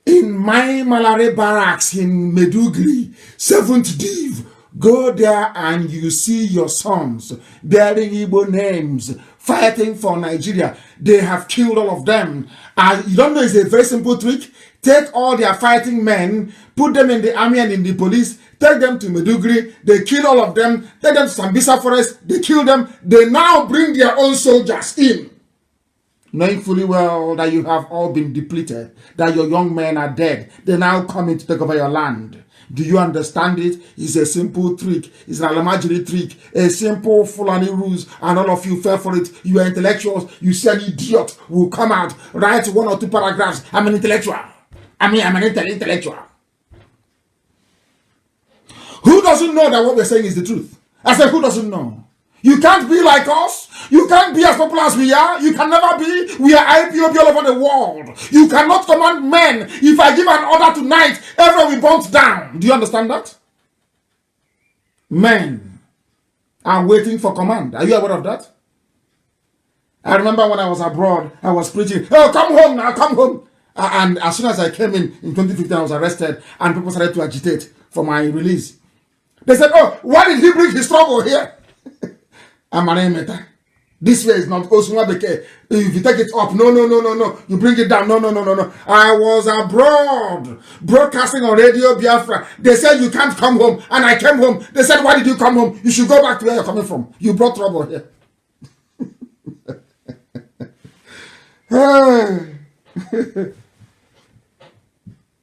In my Malare barracks in Medugri, 7th Div, go there and you see your sons bearing Igbo names, fighting for Nigeria. They have killed all of them. And you don't know, it's a very simple trick. Take all their fighting men, put them in the army and in the police, take them to Medugri, they kill all of them, take them to Sambisa Forest, they kill them. They now bring their own soldiers in, knowing fully well that you have all been depleted, that your young men are dead. They now come in to take over your land. Do you understand it? It's a simple trick. It's an Alamajiri trick. A simple Fulani rules, and all of you fell for it. You are intellectuals. You see an idiot will come out, write 1 or 2 paragraphs. I'm an intellectual. I'm an intellectual. Who doesn't know that what we're saying is the truth? I said, who doesn't know? You can't be like us. You can't be as popular as we are. You can never be. We are IPOB all over the world. You cannot command men. If I give an order tonight, everyone will bounce down. Do you understand that? Men are waiting for command. Are you aware of that? I remember when I was abroad, I was preaching, oh, come home now, come home. And as soon as I came in 2015, I was arrested, and people started to agitate for my release. They said, oh, why did he bring his trouble here? This way is not Osumabeke. If you take it up, no. You bring it down, no. I was abroad, broadcasting on Radio Biafra. They said you can't come home, and I came home. They said, why did you come home? You should go back to where you're coming from. You brought trouble here.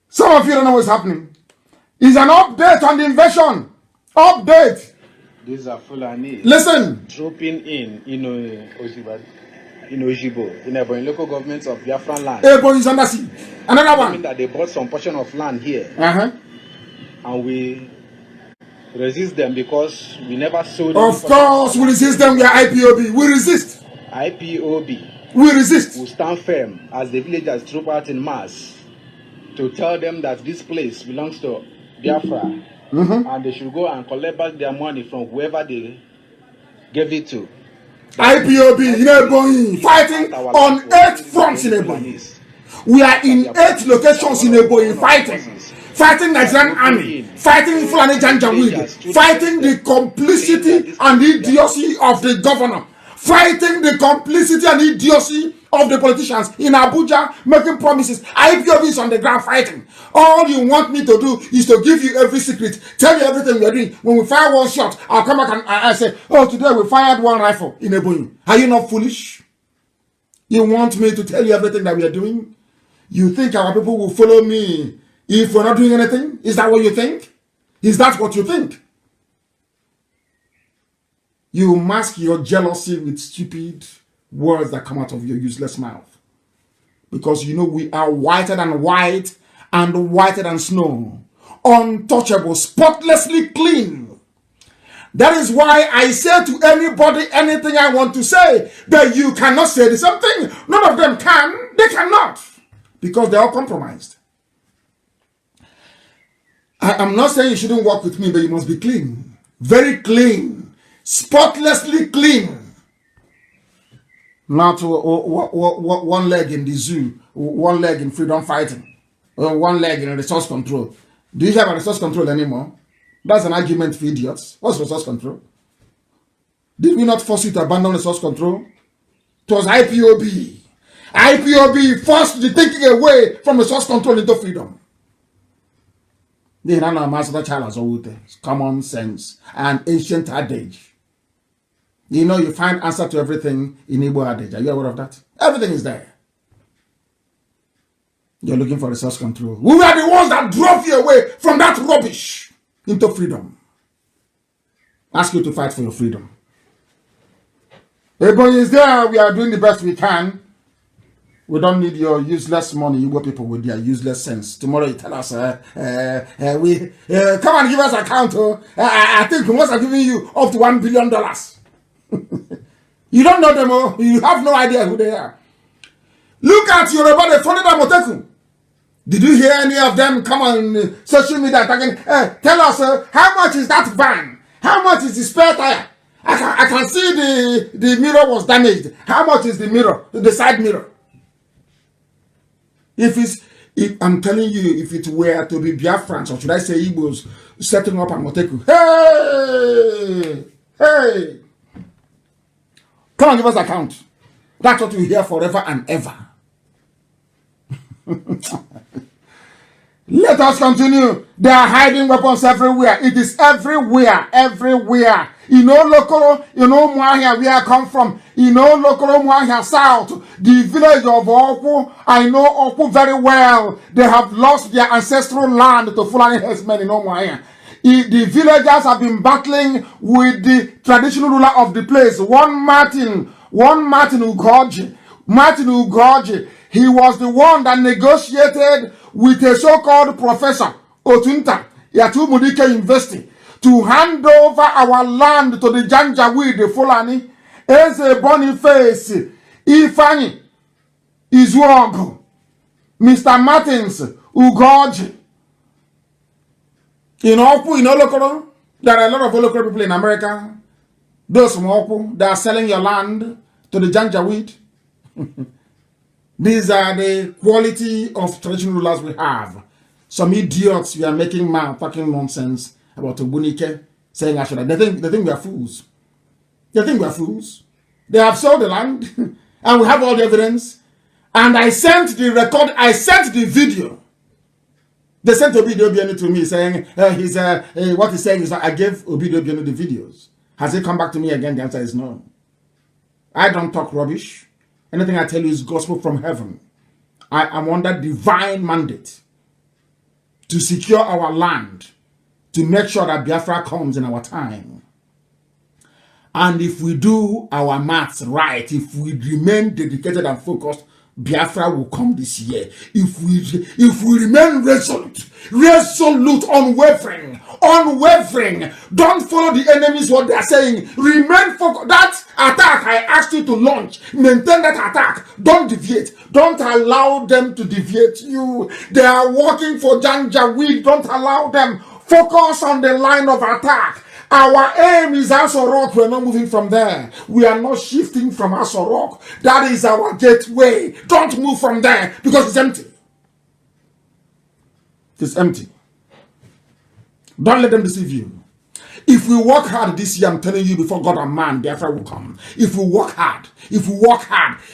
Some of you don't know what's happening. It's an update on the invasion. Update. These are Fulani. Listen. Dropping in Ojibo, in Ebonyi local government of Biafran land. Ebonyi is under siege. Another one. That they bought some portion of land here. And we resist them because we never sold. Of course, we resist them. We are IPOB. We resist. IPOB. We resist. We stand firm as the villagers troop out in mass to tell them that this place belongs to Biafra. And they should go and collect back their money from whoever they gave it to. IPOB in Ebonyi, fighting on 8 fronts in Ebonyi. We are in 8 locations in Ebonyi fighting Nigerian army, fighting Fulani Janjaweed, fighting the complicity and idiocy of the governor, fighting the complicity and idiocy of the politicians in Abuja making promises. IPOB is on the ground fighting. All you want me to do is to give you every secret, tell you everything we are doing. When we fire 1 shot, I'll come back and I say, oh, today we fired 1 rifle in Ebonyi. Are you not foolish? You want me to tell you everything that we are doing? You think our people will follow me if we're not doing anything? Is that what you think? Is that what you think? You mask your jealousy with stupid words that come out of your useless mouth. Because you know we are whiter than white and whiter than snow. Untouchable, spotlessly clean. That is why I say to anybody anything I want to say, that you cannot say the same thing. None of them can. They cannot. Because they are compromised. I'm not saying you shouldn't work with me, but you must be clean. Very clean. Spotlessly clean. Not 1 leg in the zoo, 1 leg in freedom fighting, or 1 leg in resource control. Do you have a resource control anymore? That's an argument for idiots. What's resource control? Did we not force you to abandon resource control? It was IPOB. IPOB forced the thinking away from the source control into freedom. Common sense and ancient adage. You know, you find answer to everything in Igbo adage. Are you aware of that? Everything is there. You're looking for resource control. We were the ones that drove you away from that rubbish into freedom. Ask you to fight for your freedom. Everybody is there. We are doing the best we can. We don't need your useless money. You people with their useless sense. Tomorrow you tell us, come and give us account. I think we must have given you up to $1 billion. You don't know them all. You have no idea who they are. Look at Yoruba, they funded Amotekun. Did you hear any of them come on social media again? Tell us, how much is that van? How much is the spare tire? I can see the mirror was damaged. How much is the mirror, the side mirror? If I'm telling you, if it were to be Biafrans, or should I say Igbos, setting up Amotekun, hey, come and give us account. That's what we hear forever and ever. Let us continue. They are hiding weapons everywhere. It is everywhere, everywhere. You know, local, you know, Mwahia, where I come from. You know, local Mwahia South, the village of Oku. I know Oku very well. They have lost their ancestral land to Fulani herdsmen in Mwahia. The villagers have been battling with the traditional ruler of the place, one Martin Ugoji. Martin Ugoji. He was the one that negotiated with a so-called professor, Otunta, Yatu Mudike University, to hand over our land to the Janjaweed, the Fulani, as a Boniface, Ifani, Izuogo, Mr. Martins, Ugoji. In Oku, in Olokoro, there are a lot of Olokoro people in America. Those from Oku, they are selling your land to the Janjaweed. These are the quality of traditional rulers we have. Some idiots we are making talking nonsense about Obunike, saying I should. They think we are fools. They think we are fools. They have sold the land, and we have all the evidence. And I sent the record. I sent the video. They sent Obido Obiano to me saying what he's saying is that I gave Obido Obiano the videos. Has he come back to me again? The answer is no. I don't talk rubbish. Anything I tell you is gospel from heaven. I am under divine mandate to secure our land, to make sure that Biafra comes in our time. And if we do our maths right, if we remain dedicated and focused, Biafra will come this year. If we remain resolute, unwavering, don't follow the enemies what they are saying. Remain focused. That attack I asked you to launch, maintain that attack. Don't deviate. Don't allow them to deviate you. They are working for Janjaweed. Don't allow them. Focus on the line of attack. Our aim is Asorok. We're not moving from there. We are not shifting from Asorok. That is our gateway. Don't move from there because it's empty. It's empty. Don't let them deceive you. If we work hard this year, I'm telling you, before God and man, Biafra will come. If we work hard,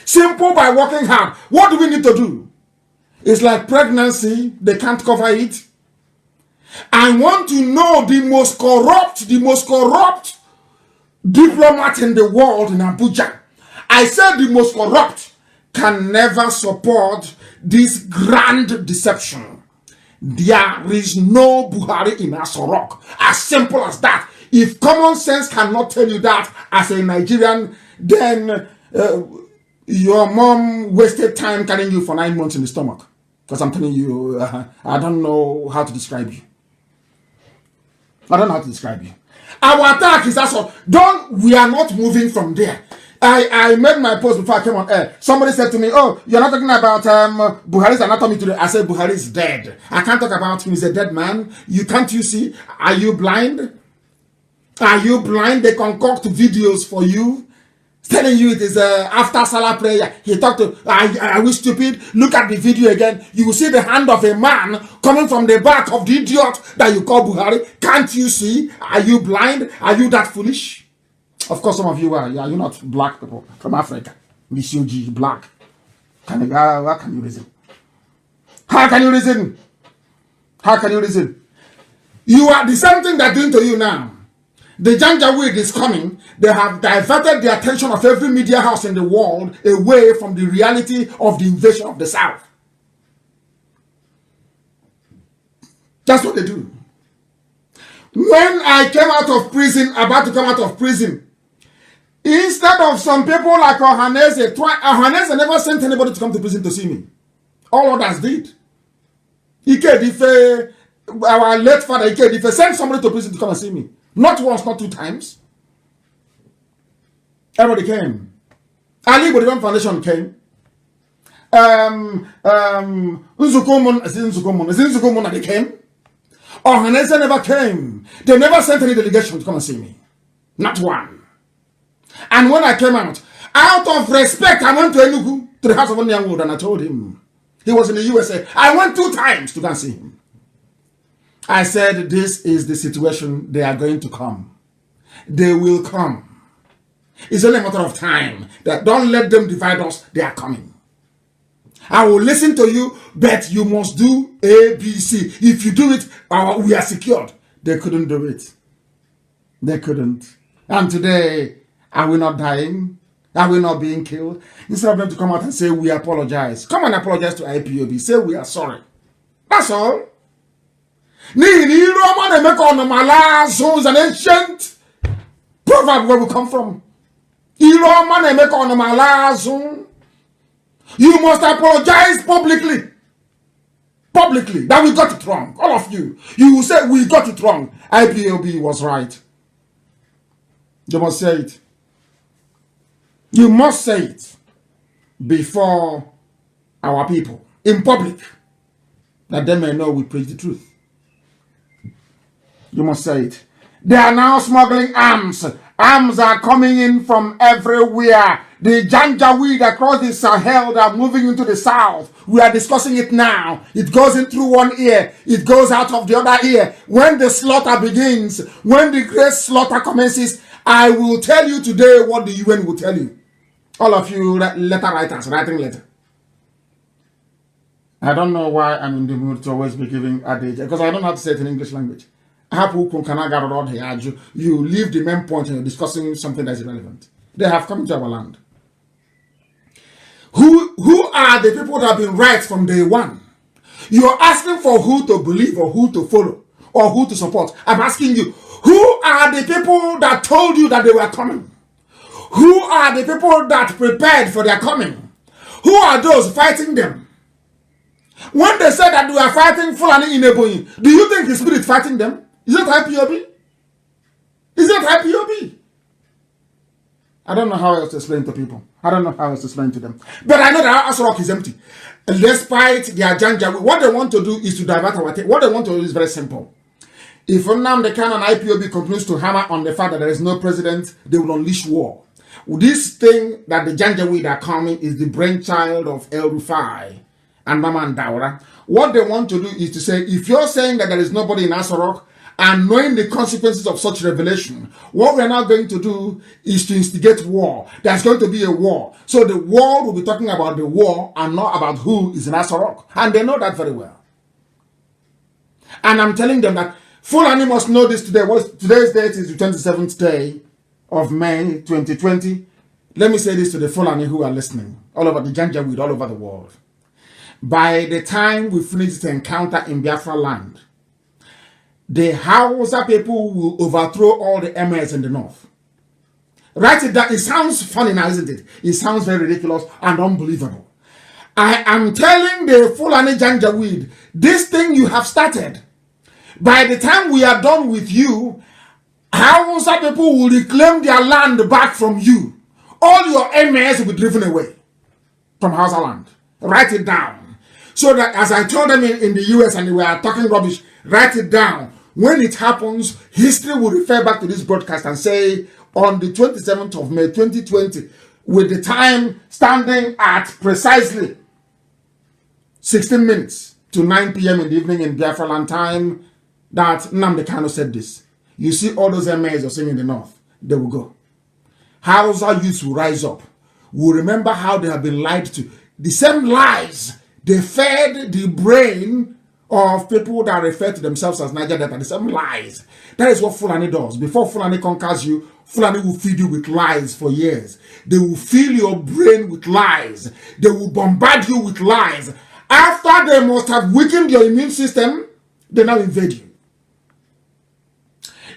simple by working hard, what do we need to do? It's like pregnancy, they can't cover it. I want to know the most corrupt diplomat in the world in Abuja. I said the most corrupt can never support this grand deception. There is no Buhari in Asorok. As simple as that. If common sense cannot tell you that as a Nigerian, then your mom wasted time carrying you for 9 months in the stomach. Because I'm telling you, I don't know how to describe you. Our attack is also we are not moving from there. I made my post before I came on air. Somebody said to me, oh, you're not talking about Buhari's anatomy today. I said Buhari is dead. I can't talk about him. He's a dead man. Can't you see? Are you blind? They concoct videos for you, telling you it is after Salah prayer. He talked to, are we stupid? Look at the video again. You will see the hand of a man coming from the back of the idiot that you call Buhari. Can't you see? Are you blind? Are you that foolish? Of course, some of you are. Yeah, you're not black people from Africa. Monsieur G, black. How can you reason? How can you reason? How can you reason? You are the same thing they're doing to you now. The Janjaweed is coming. They have diverted the attention of every media house in the world away from the reality of the invasion of the South. That's what they do. When I came out of prison, about to come out of prison, instead of some people like Ohaneze, Ohaneze never sent anybody to come to prison to see me. All others did. Ikedife, our late father Ikedife, sent somebody to prison to come and see me. Not once, not 2 times. Everybody came. Ali Bodibam Foundation came. Nzukumuna, they came. Ohaneze never came. They never sent any delegation to come and see me. Not one. And when I came out of respect, I went to Enugu, to the house of Nnamdi, and I told him. He was in the USA. I went 2 times to go and see him. I said, this is the situation. They are going to come. They will come. It's only a matter of time. That don't let them divide us. They are coming. I will listen to you, but you must do A, B, C. If you do it, we are secured. They couldn't do it. They couldn't. And today, are we not dying? Are we not being killed? Instead of them to come out and say, we apologize. Come and apologize to IPOB. Say, we are sorry. That's all. Is an ancient proverb where we come from. You must apologize publicly. Publicly. That we got it wrong. All of you. You will say, we got it wrong. IPOB was right. You must say it. You must say it before our people in public, that they may know we preach the truth. You must say it. They are now smuggling arms. Arms are coming in from everywhere. The Janjaweed across the Sahel are moving into the south. We are discussing it now. It goes in through one ear. It goes out of the other ear. When the slaughter begins, when the great slaughter commences, I will tell you today what the UN will tell you. All of you letter writers, writing letter. I don't know why I'm in the mood to always be giving adage, because I don't know how to say it in English language. You leave the main point and you're discussing something that's irrelevant. They have come to our land. Who are the people that have been right from day one? You're asking for who to believe or who to follow or who to support. I'm asking you, who are the people that told you that they were coming? Who are the people that prepared for their coming? Who are those fighting them? When they said that we are fighting Fulani in Ebonyi, do you think the spirit fighting them? Is it IPOB? Is it IPOB? I don't know how else to explain to people. I don't know how else to explain to them. But I know that our Asorok is empty. Despite their Janjaweed, what they want to do is to divert our attention. What they want to do is very simple. If Nnamdi Kanu and IPOB continues to hammer on the fact that there is no president, they will unleash war. This thing that the Janjaweed are coming is the brainchild of El Rufai and Mama and Daura. What they want to do is to say, if you're saying that there is nobody in Asorok, and knowing the consequences of such revelation, what we're now going to do is to instigate war. There's going to be a war. So the world will be talking about the war and not about who is in Asorok. And they know that very well. And I'm telling them that Fulani must know this today. Today's date is the 27th day of May 2020. Let me say this to the Fulani who are listening, all over the Janjaweed, all over the world. By the time we finish the encounter in Biafra land, the Hausa people will overthrow all the emirs in the north. Write it down. It sounds funny now, isn't it? It sounds very ridiculous and unbelievable. I am telling the Fulani Janjaweed, this thing you have started, by the time we are done with you, Hausa people will reclaim their land back from you. All your emirs will be driven away from Hausa land. Write it down. So that as I told them in the US and we are talking rubbish, write it down. When it happens, history will refer back to this broadcast and say, on the 27th of May 2020, with the time standing at precisely 16 minutes to 9 p.m. in the evening in Biafra land time, that Nnamdi Kanu said this. You see all those emirs you're seeing in the north, they will go. Hausa youths will rise up, will remember how they have been lied to. The same lies they fed the brain of people that refer to themselves as Niger Delta. The same lies. That is what Fulani does. Before Fulani conquers you, Fulani will feed you with lies for years. They will fill your brain with lies. They will bombard you with lies. After they must have weakened your immune system, they now invade you.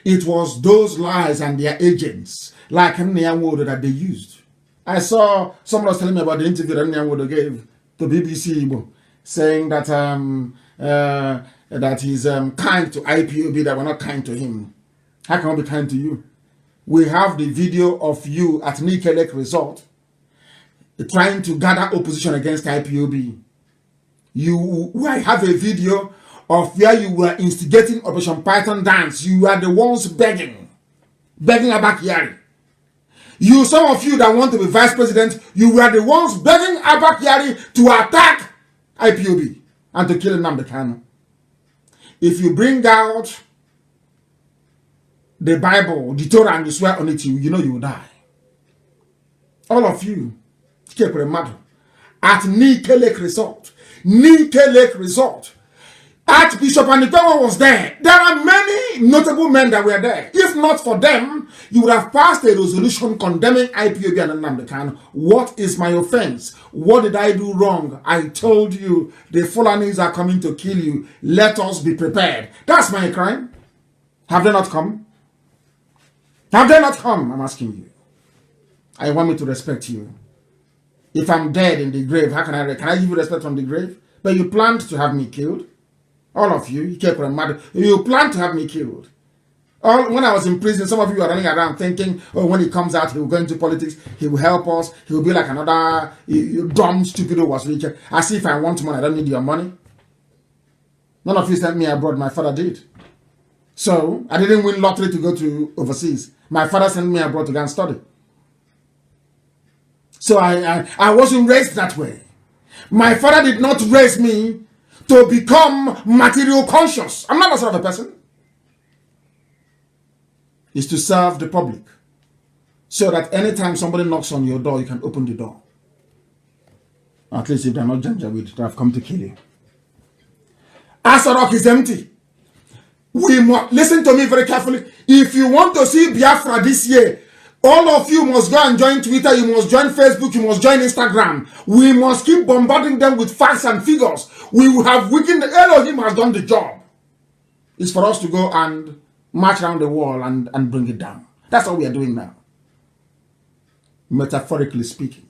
It was those lies and their agents, like Nnamdi, that they used. I saw someone was telling me about the interview that Nnamdi gave to BBC Igbo, saying that that he's kind to IPOB, that we're not kind to him. How can we be kind to you? We have the video of you at Nikelek Resort trying to gather opposition against IPOB. I have a video of where you were instigating Operation Python Dance. You were the ones begging Abakari. Some of you that want to be vice president, you were the ones begging Abakari to attack IPOB and to kill Nnamdi Kanu. If you bring out the Bible, the Torah, and you swear on it, you know you will die. All of you, at Nikelek Resort. Archbishop Anitowo was there. There are many notable men that were there. If not for them, you would have passed a resolution condemning IPOB and Nnamdi Kanu. What is my offense? What did I do wrong? I told you the Fulanis are coming to kill you. Let us be prepared. That's my crime. Have they not come? Have they not come? I'm asking you. I want me to respect you. If I'm dead in the grave, how can I give you respect from the grave? But you planned to have me killed. All of you, you planned to have me killed. When I was in prison, some of you are running around thinking, oh, when he comes out, he will go into politics, he will help us, he will be like another dumb, stupid who was richer. As if I want money, I don't need your money. None of you sent me abroad, my father did. So, I didn't win lottery to go to overseas. My father sent me abroad to go and study. So I wasn't raised that way. My father did not raise me to become material conscious. I'm not that sort of a person. It's to serve the public. So that anytime somebody knocks on your door, you can open the door. At least if they're not Janjaweed, they have come to kill you. Asarok is empty. We must listen to me very carefully. If you want to see Biafra this year, all of you must go and join Twitter, you must join Facebook, you must join Instagram. We must keep bombarding them with facts and figures. We will have weakened. Elohim has done the job. It's for us to go and march around the wall and bring it down. That's what we are doing now. Metaphorically speaking.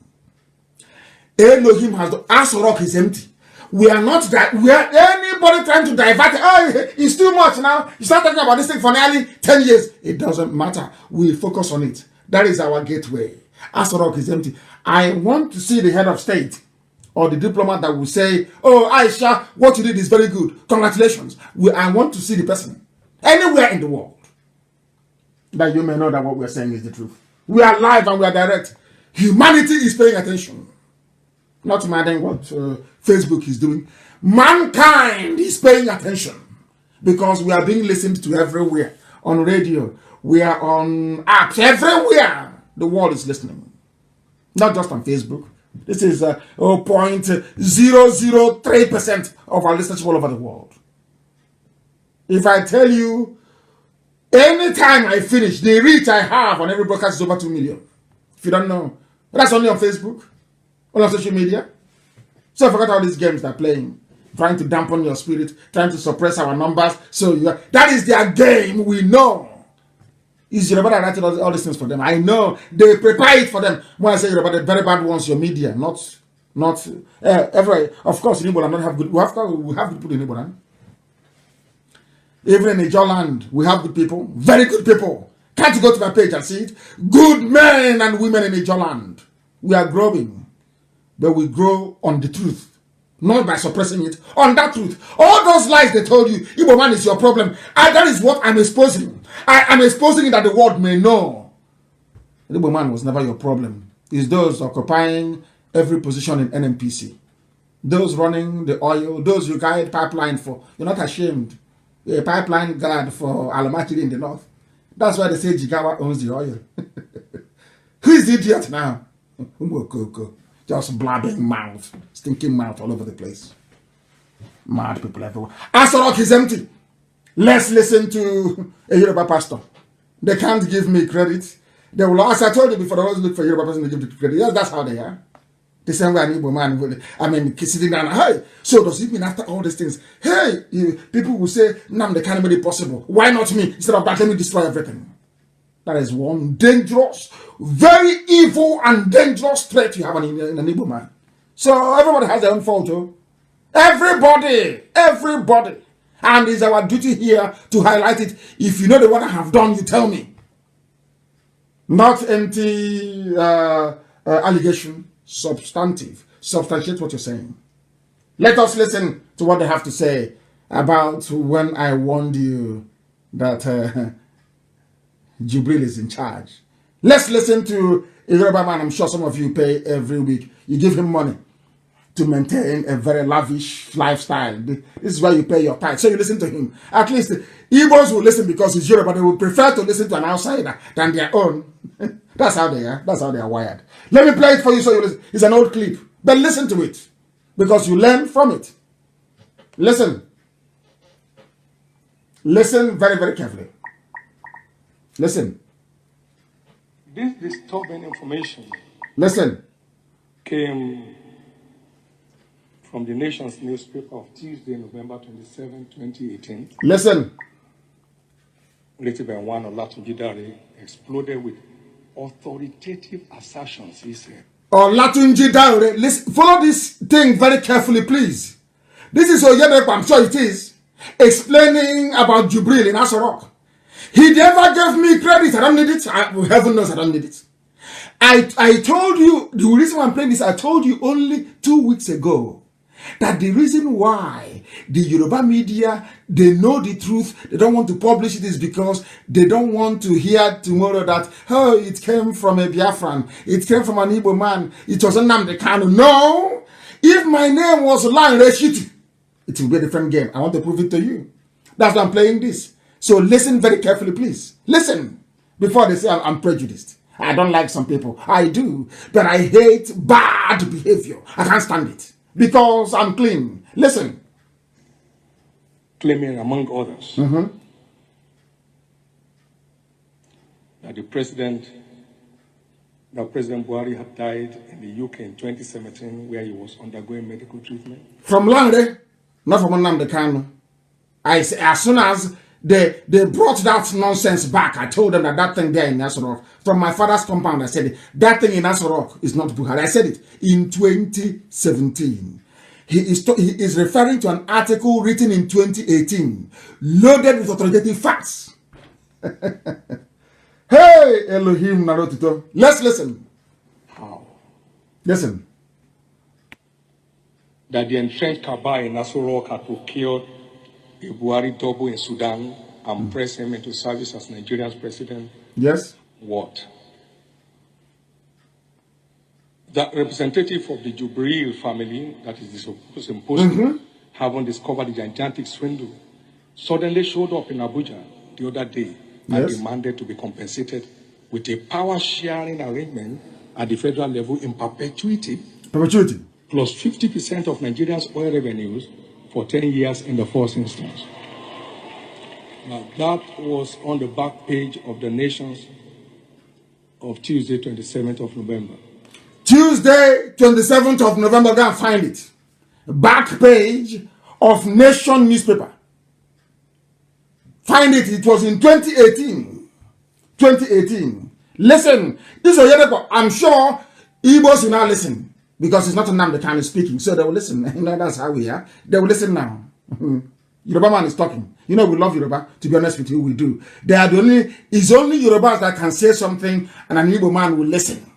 Elohim has done. Asarok is empty. We are not that. We are anybody trying to divert it. Oh, it's too much now. You start talking about this thing for nearly 10 years. It doesn't matter. We focus on it. That is our gateway. Asarok is empty. I want to see the head of state or the diplomat that will say, oh, Aisha, what you did is very good. Congratulations. I want to see the person anywhere in the world that you may know that what we're saying is the truth. We are live and we are direct. Humanity is paying attention. Not mattering what Facebook is doing. Mankind is paying attention because we are being listened to everywhere. On radio, we are on apps, everywhere. The world is listening. Not just on Facebook. This is 0.003% of our listeners all over the world. If I tell you, anytime I finish, the reach I have on every broadcast is over 2 million. If you don't know, that's only on Facebook. On social media. So I forgot all these games they're playing, trying to dampen your spirit, trying to suppress our numbers. So that is their game. We know. Is Yoruba that writing all these things for them? I know they prepare it for them. When I say Yoruba, the very bad ones, your media, not every. Of course, in Igbo not have good. We have good people in Igbo. Even in Ijo land, we have good people, very good people. Can't you go to my page and see it? Good men and women in Ijo land. We are growing. But we grow on the truth, not by suppressing it, on that truth. All those lies they told you, Igbo man is your problem. That is what I'm exposing. I am exposing it that the world may know. The Igbo man was never your problem. It's those occupying every position in NMPC. Those running the oil, those you guide pipeline for. You're not ashamed. You're a pipeline guard for Alamachiri in the north. That's why they say Jigawa owns the oil. Who is the idiot now? Just blabbing mouth, stinking mouth all over the place. Mad people everywhere. Asorok is empty. Let's listen to a Yoruba pastor. They can't give me credit. They will, as I told you before, they always look for Yoruba person to give the credit. Yes, that's how they are. The same way an Igbo man, I mean, sitting down, hey, so does it mean after all these things, hey, people will say, Nnamdi Kanu made it possible. Why not me? Instead of that, let me destroy everything. That is one dangerous, very evil and dangerous threat you have in an Igbo man. So everybody has their own fault too. Everybody. And it's our duty here to highlight it. If you know the one I have done, you tell me. Not empty allegation, substantive. Substantiate what you're saying. Let us listen to what they have to say about when I warned you that Jibril is in charge. Let's listen to a Yoruba man. I'm sure some of you pay every week. You give him money to maintain a very lavish lifestyle. This is where you pay your tithe. So you listen to him. At least Igbos will listen because he's Yoruba. They will prefer to listen to an outsider than their own. That's how they are. That's how they are wired. Let me play it for you so you listen. It's an old clip. But listen to it because you learn from it. Listen. Listen very, very carefully. Listen. This disturbing information Listen. came from the Nation's newspaper of Tuesday, November 27, 2018. Listen. Written by one Olatunji Dare, exploded with authoritative assertions, he said. Olatunji Dare, listen, follow this thing very carefully, please. This is Oyedepo, I'm sure it is, explaining about Jibril in Asorok. He never gave me credit. I don't need it. Heaven knows I don't need it. I told you, the reason why I'm playing this, I told you only 2 weeks ago that the reason why the Yoruba media, they know the truth, they don't want to publish it is because they don't want to hear tomorrow that, oh, it came from a Biafran, it came from an Igbo man, it was Nnamdi Kanu. No! If my name was Lan Reshiti, it will be a different game. I want to prove it to you. That's why I'm playing this. So listen very carefully, please. Listen before they say I'm prejudiced. I don't like some people. I do. But I hate bad behavior. I can't stand it. Because I'm clean. Listen. Claiming, among others, that President Buhari had died in the UK in 2017 where he was undergoing medical treatment. From Lanre, not from Nnamdi Kanu. I say, as soon as they brought that nonsense back, I told them that thing there in Asorok, from my father's compound, I said, that thing in Asorok is not Buhari. I said it in 2017. He is referring to an article written in 2018, loaded with authoritative facts. Hey, Elohim Narotito. Let's listen. How? Listen. That the entrenched Kaaba in Asorok had procured a Buhari double in Sudan and pressed him into service as Nigeria's president. Yes. What? The representative of the Jibril family, that is the supposed having discovered the gigantic swindle, suddenly showed up in Abuja the other day and demanded to be compensated with a power-sharing arrangement at the federal level in perpetuity. Perpetuity. Plus 50% of Nigeria's oil revenues for 10 years in the first instance. Now, that was on the back page of the Nation's of Tuesday, 27th of November. Tuesday, 27th of November, go and find it. Back page of Nation newspaper. Find it. It was in 2018. 2018. Listen. This is Oyedepo. I'm sure Igbos will now listen. Because it's not Nnamdi Kanu speaking. So they will listen. You know, that's how we are. They will listen now. Yoruba man is talking. You know, we love Yoruba. To be honest with you, we do. They are it's only Yorubas that can say something and an Igbo man will listen.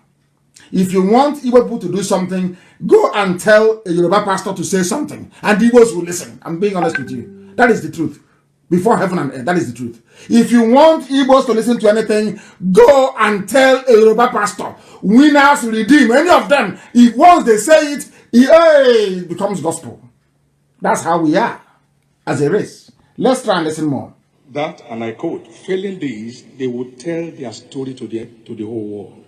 If you want Igbo people to do something, go and tell a Yoruba pastor to say something. And the Igbos will listen. I'm being honest with you. That is the truth. Before heaven and earth, that is the truth. If you want Igbos to listen to anything, go and tell a Yoruba pastor. Winners redeem. Any of them, if once they say it, it becomes gospel. That's how we are as a race. Let's try and listen more. That, and I quote, failing these, they would tell their story to the whole world.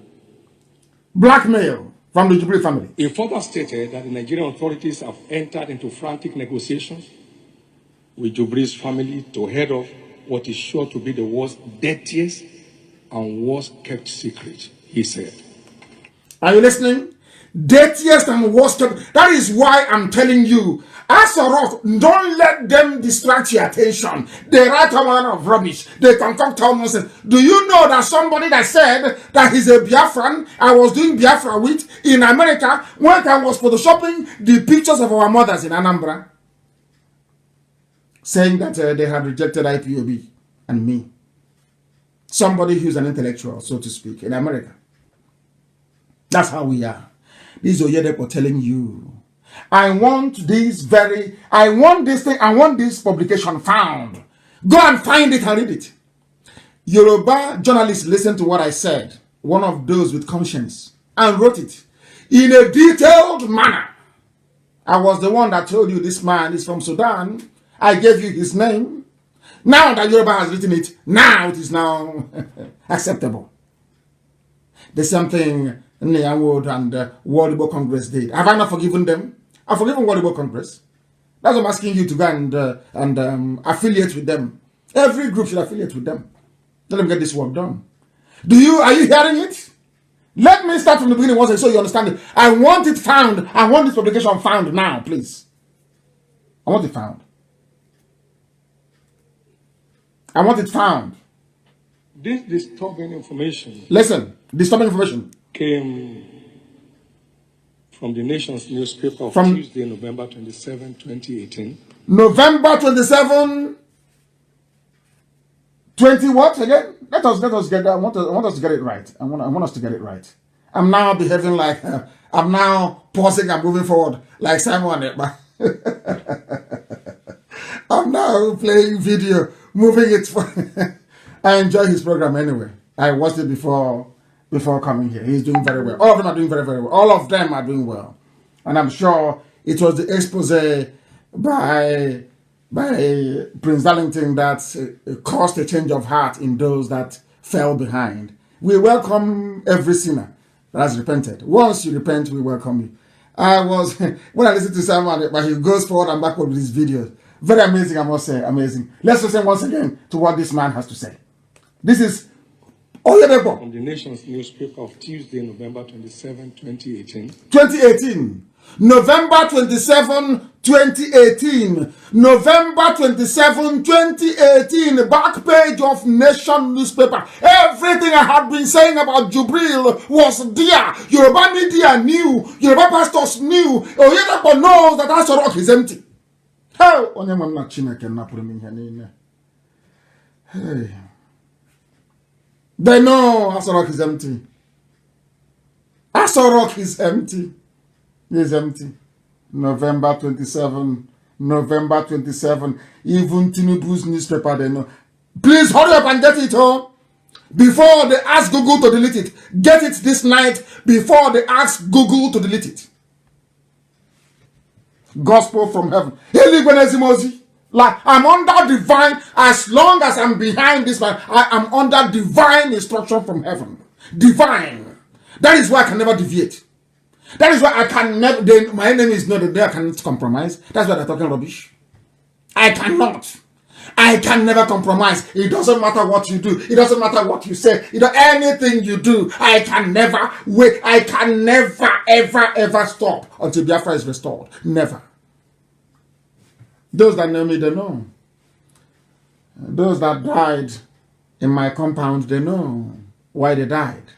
Blackmail from the Jubilee family. It further stated that the Nigerian authorities have entered into frantic negotiations with Jubilee's family to head off what is sure to be the world's dirtiest and worst kept secret, he said. Are you listening? Dirtiest and worst kept. That is why I'm telling you, as a rock, don't let them distract your attention. They write a lot of rubbish. They concoct all nonsense. Do you know that somebody that said that he's a Biafran, I was doing Biafra with in America when I was photoshopping the pictures of our mothers in Anambra, saying that they had rejected IPOB and me. Somebody who's an intellectual, so to speak, in America. That's how we are. This is Oyedepo telling you, I want this publication found. Go and find it and read it. Yoruba journalists listened to what I said, one of those with conscience, and wrote it in a detailed manner. I was the one that told you this man is from Sudan. I gave you his name. Now that Yoruba has written it, now it is now acceptable. The same thing Niyamwood and World Igbo Congress did. Have I not forgiven them? I've forgiven World Igbo Congress. That's what I'm asking you to go and affiliate with them. Every group should affiliate with them. Let them get this work done. Are you hearing it? Let me start from the beginning once so you understand it. I want it found. I want this publication found now, please. I want it found. I want it found. This disturbing information. Listen, disturbing information came from the Nation's newspaper of Tuesday, November 27, 2018. November 27, 20 what again? Let us get that. I want us to get it right. I want us to get it right. I'm now behaving like I'm now pausing and moving forward like Simon. I'm now playing video, moving it. I enjoy his program anyway. I watched it before coming here. He's doing very well. All of them are doing very, very well. All of them are doing well. And I'm sure it was the expose by Prince Darlington that caused a change of heart in those that fell behind. We welcome every sinner that has repented. Once you repent, we welcome you. When I listen to someone, but he goes forward and backward with his videos. Very amazing, I must say, amazing. Let's listen once again to what this man has to say. This is Oyedepo. From the Nation's newspaper of Tuesday, November 27, 2018. 2018. November 27, 2018. November 27, 2018. Back page of Nation newspaper. Everything I had been saying about Jubril was there. Yoruba media knew. Yoruba pastors knew. Oyedepo knows that Asorok is empty. Hey. They know Asorok is empty. Asorok is empty. He is empty. November 27. November 27. Even Tinubu's newspaper, they know. Please hurry up and get it home. Before they ask Google to delete it. Get it this night before they ask Google to delete it. Gospel from heaven. Like I'm under divine, as long as I'm behind this man, I am under divine instruction from heaven. Divine. That is why I can never deviate. That is why I can never, my enemy is not there, I cannot compromise. That's why they're talking rubbish. I cannot. I can never compromise. It doesn't matter what you do. It doesn't matter what you say. Anything you do, I can never wait. I can never, ever stop until Biafra is restored. Never. Those that know me, they know. Those that died in my compound, they know why they died.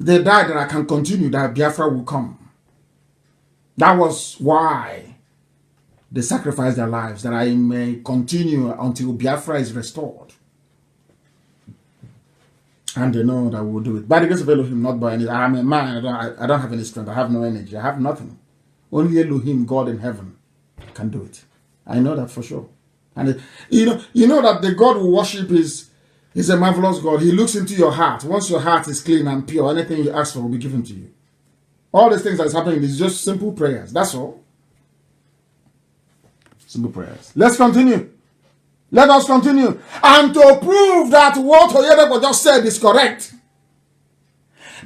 They died that I can continue, that Biafra will come. That was why they sacrificed their lives, that I may continue until Biafra is restored. And they know that we will do it. By the grace of Elohim, not by any. I'm a man, I don't have any strength, I have no energy, I have nothing. Only Elohim, God in heaven, can do it. I know that for sure. And you know that the God we worship is a marvelous God. He looks into your heart. Once your heart is clean and pure, anything you ask for will be given to you. All these things that is happening is just simple prayers. That's all. Simple prayers. Let's continue. Let us continue. And to prove that what Oyedepo just said is correct,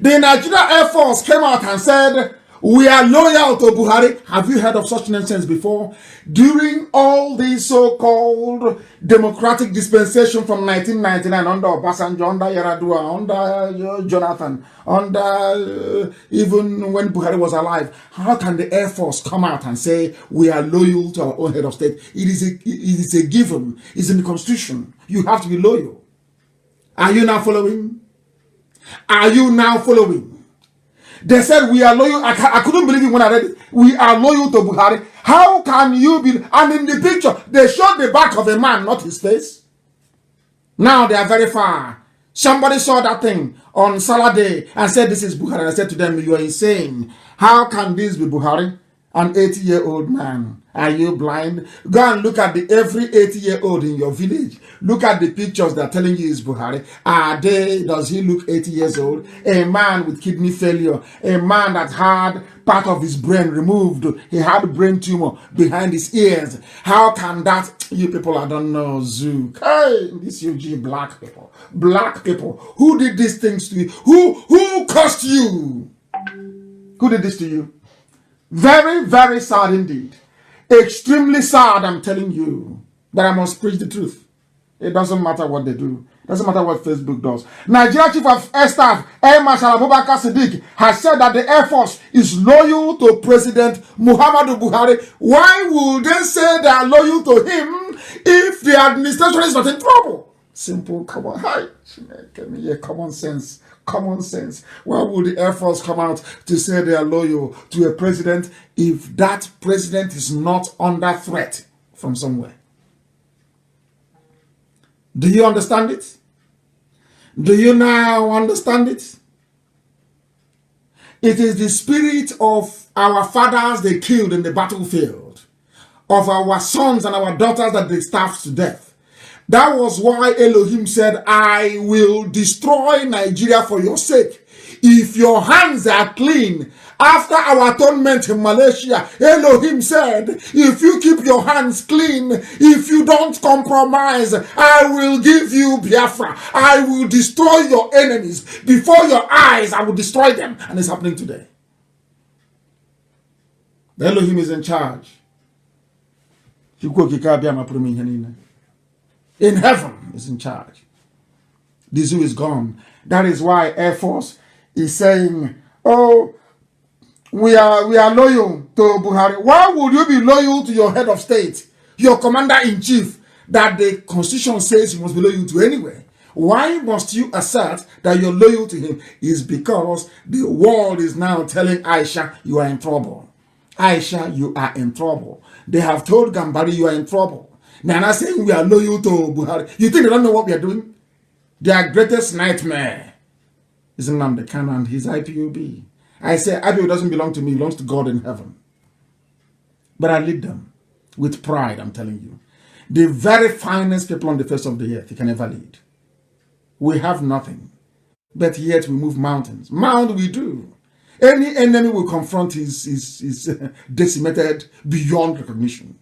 The Nigeria Air Force came out and said, we are loyal to Buhari. Have you heard of such nonsense before? During all these so-called democratic dispensation from 1999 under Obasanjo, under Yaradua, under Jonathan, under even when Buhari was alive, how can the Air Force come out and say we are loyal to our own head of state? It is a given. It's in the Constitution. You have to be loyal. Are you now following? Are you now following? They said we are loyal. I couldn't believe it when I read it. We are loyal to Buhari. How can you be? And in the picture, they showed the back of a man, not his face. Now they are very far. Somebody saw that thing on Saturday and said this is Buhari. And I said to them, you are insane. How can this be Buhari? An 80-year-old man. Are you blind? Go and look at every 80-year-old in your village. Look at the pictures that are telling you is Buhari. Does he look 80 years old? A man with kidney failure. A man that had part of his brain removed. He had brain tumor behind his ears. How can that? You people, I don't know, Zook. Hey, this UG black people. Black people. Who did these things to you? Who cursed you? Who did this to you? Very, very sad indeed. Extremely sad, I'm telling you. But I must preach the truth. It doesn't matter what they do. It doesn't matter what Facebook does. Nigeria Chief of Air Staff, Air Marshal Abubakar Siddiq, has said that the Air Force is loyal to President Muhammadu Buhari. Why would they say they are loyal to him if the administration is not in trouble? Simple, common, common sense. Common sense. Why would the Air Force come out to say they are loyal to a president if that president is not under threat from somewhere? Do you understand it? Do you now understand it? It is the spirit of our fathers they killed in the battlefield, of our sons and our daughters that they starved to death. That was why Elohim said, I will destroy Nigeria for your sake. If your hands are clean, after our atonement in Malaysia, Elohim said, if you keep your hands clean, if you don't compromise, I will give you Biafra. I will destroy your enemies. Before your eyes, I will destroy them. And it's happening today. The Elohim is in charge. In heaven is in charge. The zoo is gone. That is why Air Force is saying, oh, we are loyal to Buhari. Why would you be loyal to your head of state, your commander-in-chief, that the constitution says you must be loyal to anyway? Why must you assert that you're loyal to him? Is because the world is now telling Aisha, you are in trouble. Aisha, you are in trouble. They have told Gambari, you are in trouble. They are not saying we are loyal to Buhari. You think they don't know what we are doing? Their greatest nightmare is Nnamdi Kanu and his IPOB. I say IPOB doesn't belong to me, it belongs to God in heaven. But I lead them with pride, I'm telling you. The very finest people on the face of the earth you can ever lead. We have nothing, but yet we move mountains. Mount we do. Any enemy we confront is decimated beyond recognition.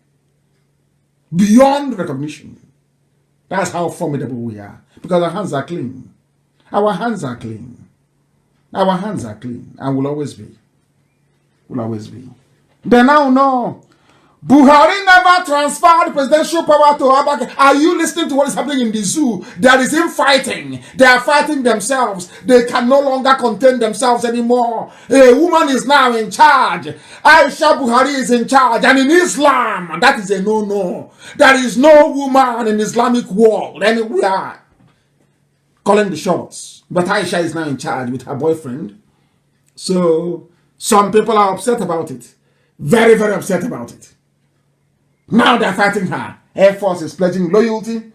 Beyond recognition. That's how formidable we are. Because our hands are clean. Our hands are clean. Our hands are clean. And will always be. Will always be. They now know. Buhari never transferred presidential power to Abaka. Are you listening to what is happening in the zoo? There is infighting. They are fighting themselves. They can no longer contain themselves anymore. A woman is now in charge. Aisha Buhari is in charge. And in Islam, that is a no-no. There is no woman in Islamic world anywhere calling the shots. But Aisha is now in charge with her boyfriend. So, some people are upset about it. Very, very upset about it. Now they're fighting her. Air Force is pledging loyalty.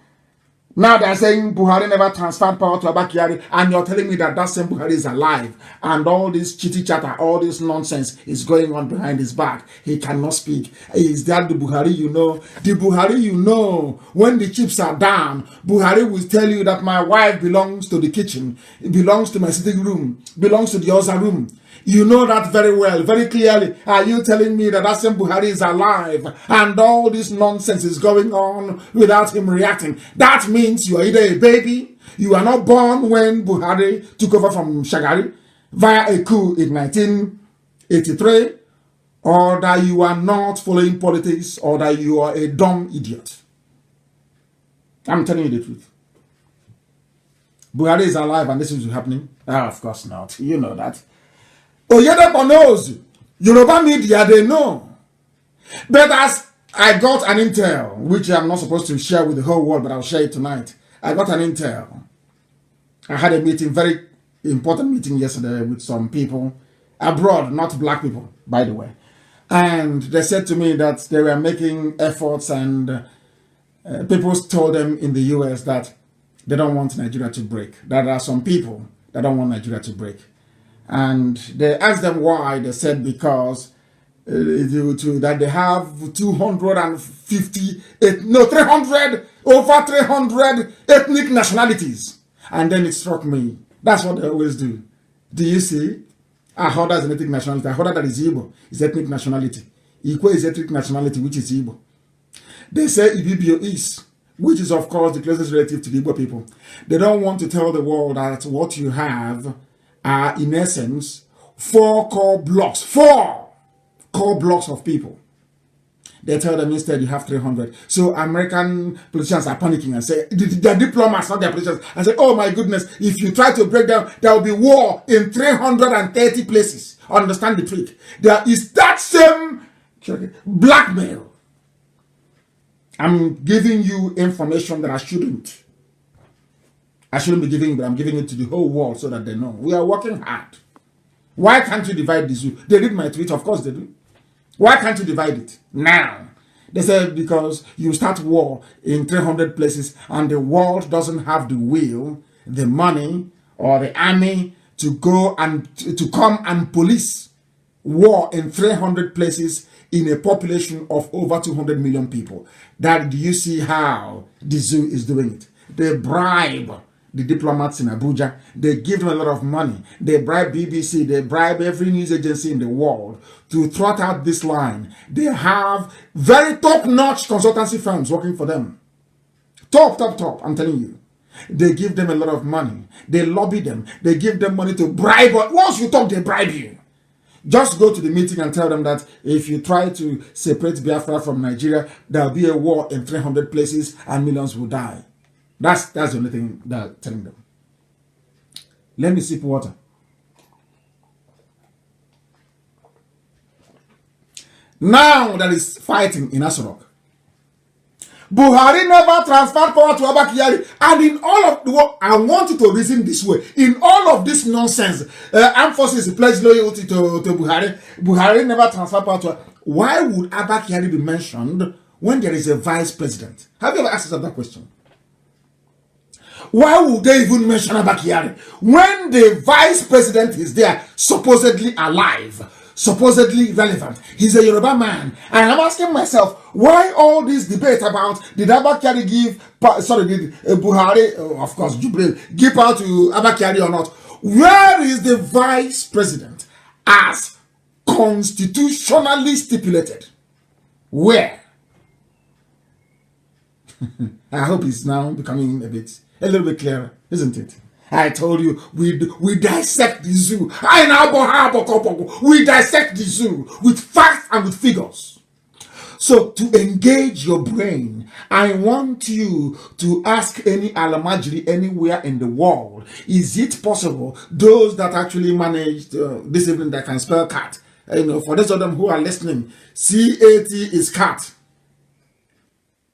Now they're saying Buhari never transferred power to Abakari, and you're telling me that same Buhari is alive, and all this chitty-chatter, all this nonsense is going on behind his back. He cannot speak. Is that the Buhari you know? The Buhari you know, when the chips are down, Buhari will tell you that my wife belongs to the kitchen, it belongs to my sitting room, belongs to the other room. You know that very well, very clearly. Are you telling me that same Buhari is alive and all this nonsense is going on without him reacting? That means you are either a baby, you are not born when Buhari took over from Shagari, via a coup in 1983, or that you are not following politics, or that you are a dumb idiot. I'm telling you the truth. Buhari is alive and this is happening? Ah, of course not. You know that. Oyedepo knows. Yoruba media, they know. But as I got an intel, which I'm not supposed to share with the whole world, but I'll share it tonight. I got an intel. I had a meeting, very important meeting yesterday with some people abroad, not black people, by the way. And they said to me that they were making efforts, and people told them in the US that they don't want Nigeria to break. That there are some people that don't want Nigeria to break. And they asked them why. They said because that they have 300 ethnic nationalities. And then it struck me. That's what they always do. Do you see? Ahoda is an ethnic nationality. Ahoda that is Igbo is ethnic nationality. Ikwe is ethnic nationality, which is Igbo. They say Ibibio is, which is of course the closest relative to the Igbo people. They don't want to tell the world that what you have are in essence 4 core blocks of people. They tell them instead you have 300. So American politicians are panicking and say, they're diplomats, not their politicians, and say, oh my goodness, if you try to break down, there will be war in 330 places. Understand the trick. There is that same blackmail. I'm giving you information that I shouldn't be giving, but I'm giving it to the whole world so that they know. We are working hard. Why can't you divide the zoo? They read my tweet, of course they do. Why can't you divide it now? They said because you start war in 300 places and the world doesn't have the will, the money, or the army to go and to come and police war in 300 places in a population of over 200 million people. That, do you see how the zoo is doing it? They bribe the diplomats in Abuja. They give them a lot of money. They bribe BBC. They bribe every news agency in the world to trot out this line. They have very top-notch consultancy firms working for them. Top, I'm telling you. They give them a lot of money. They lobby them. They give them money to bribe. Once you talk, they bribe you. Just go to the meeting and tell them that if you try to separate Biafra from Nigeria, there will be a war in 300 places and millions will die. That's the only thing that I'm telling them. Let me sip water. Now there is fighting in Asorok. Buhari never transferred power to Abba Kyari. And in all of the world, I want you to reason this way. In all of this nonsense, armed forces pledge loyalty to Buhari. Buhari never transferred power to. Why would Abba Kyari be mentioned when there is a vice president? Have you ever asked yourself that question? Why would they even mention Abba Kyari when the vice president is there, supposedly alive, supposedly relevant? He's a Yoruba man. And I'm asking myself, why all this debate about did Abba Kyari did Buhari, of course, Jubril, give power to Abba Kyari or not? Where is the vice president as constitutionally stipulated? Where? I hope it's now becoming a little bit clearer, isn't it? I told you, we dissect the zoo. We dissect the zoo with facts and with figures. So to engage your brain, I want you to ask any Alamajiri anywhere in the world, is it possible those that actually managed this evening that can spell cat? For those of them who are listening, CAT is cat.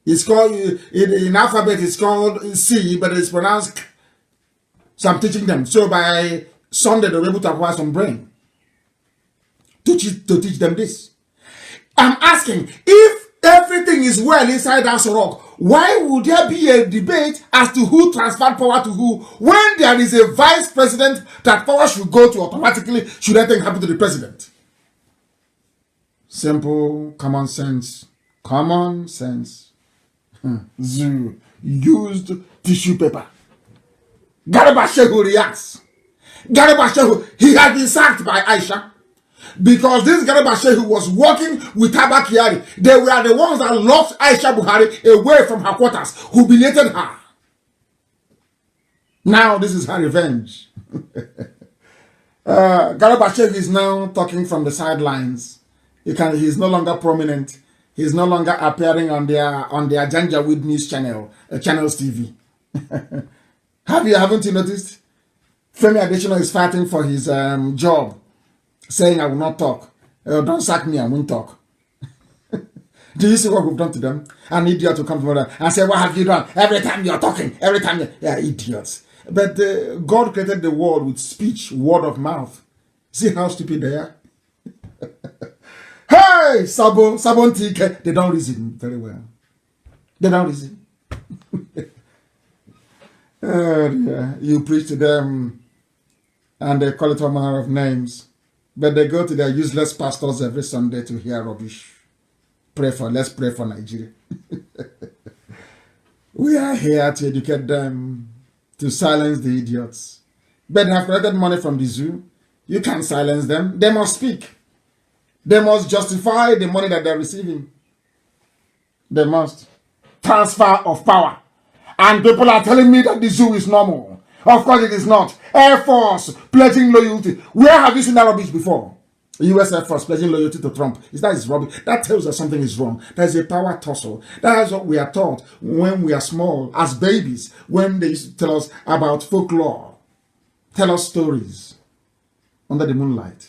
It's called, in alphabet, it's called C, but it's pronounced K. So I'm teaching them. So by Sunday, they'll be able to acquire some brain to teach them this. I'm asking, if everything is well inside Asorok, why would there be a debate as to who transferred power to who when there is a vice president that power should go to automatically should anything happen to the president? Simple, common sense. Common sense. Zoo used tissue paper. Garba Shehu reacts. Garba Shehu, he had been sacked by Aisha because this Garba Shehu was working with Abba Kyari. They were the ones that locked Aisha Buhari away from her quarters, humiliated her. Now this is her revenge. Garabashev is now talking from the sidelines. He's no longer prominent. He's no longer appearing on their Janjaweed news channel, Channels TV. Haven't you noticed? Femi Adesina is fighting for his job, saying, I will not talk. Don't sack me, I won't talk. Do you see what we've done to them? An idiot will come tomorrow and say, what have you done? Every time you're talking, every time yeah, idiots. But God created the world with speech, word of mouth. See how stupid they are? Hey, Sabon Tike, they don't reason very well. They don't reason. Yeah. You preach to them and they call it all manner of names. But they go to their useless pastors every Sunday to hear rubbish. Let's pray for Nigeria. We are here to educate them, to silence the idiots. But they have collected money from the zoo. You can't silence them. They must speak. They must justify the money that they're receiving. They must. Transfer of power. And people are telling me that the zoo is normal. Of course it is not. Air Force pledging loyalty. Where have you seen that rubbish before? US Air Force pledging loyalty to Trump. That is rubbish. That tells us something is wrong. There's a power tussle. That is what we are taught when we are small, as babies, when they used to tell us about folklore, tell us stories under the moonlight,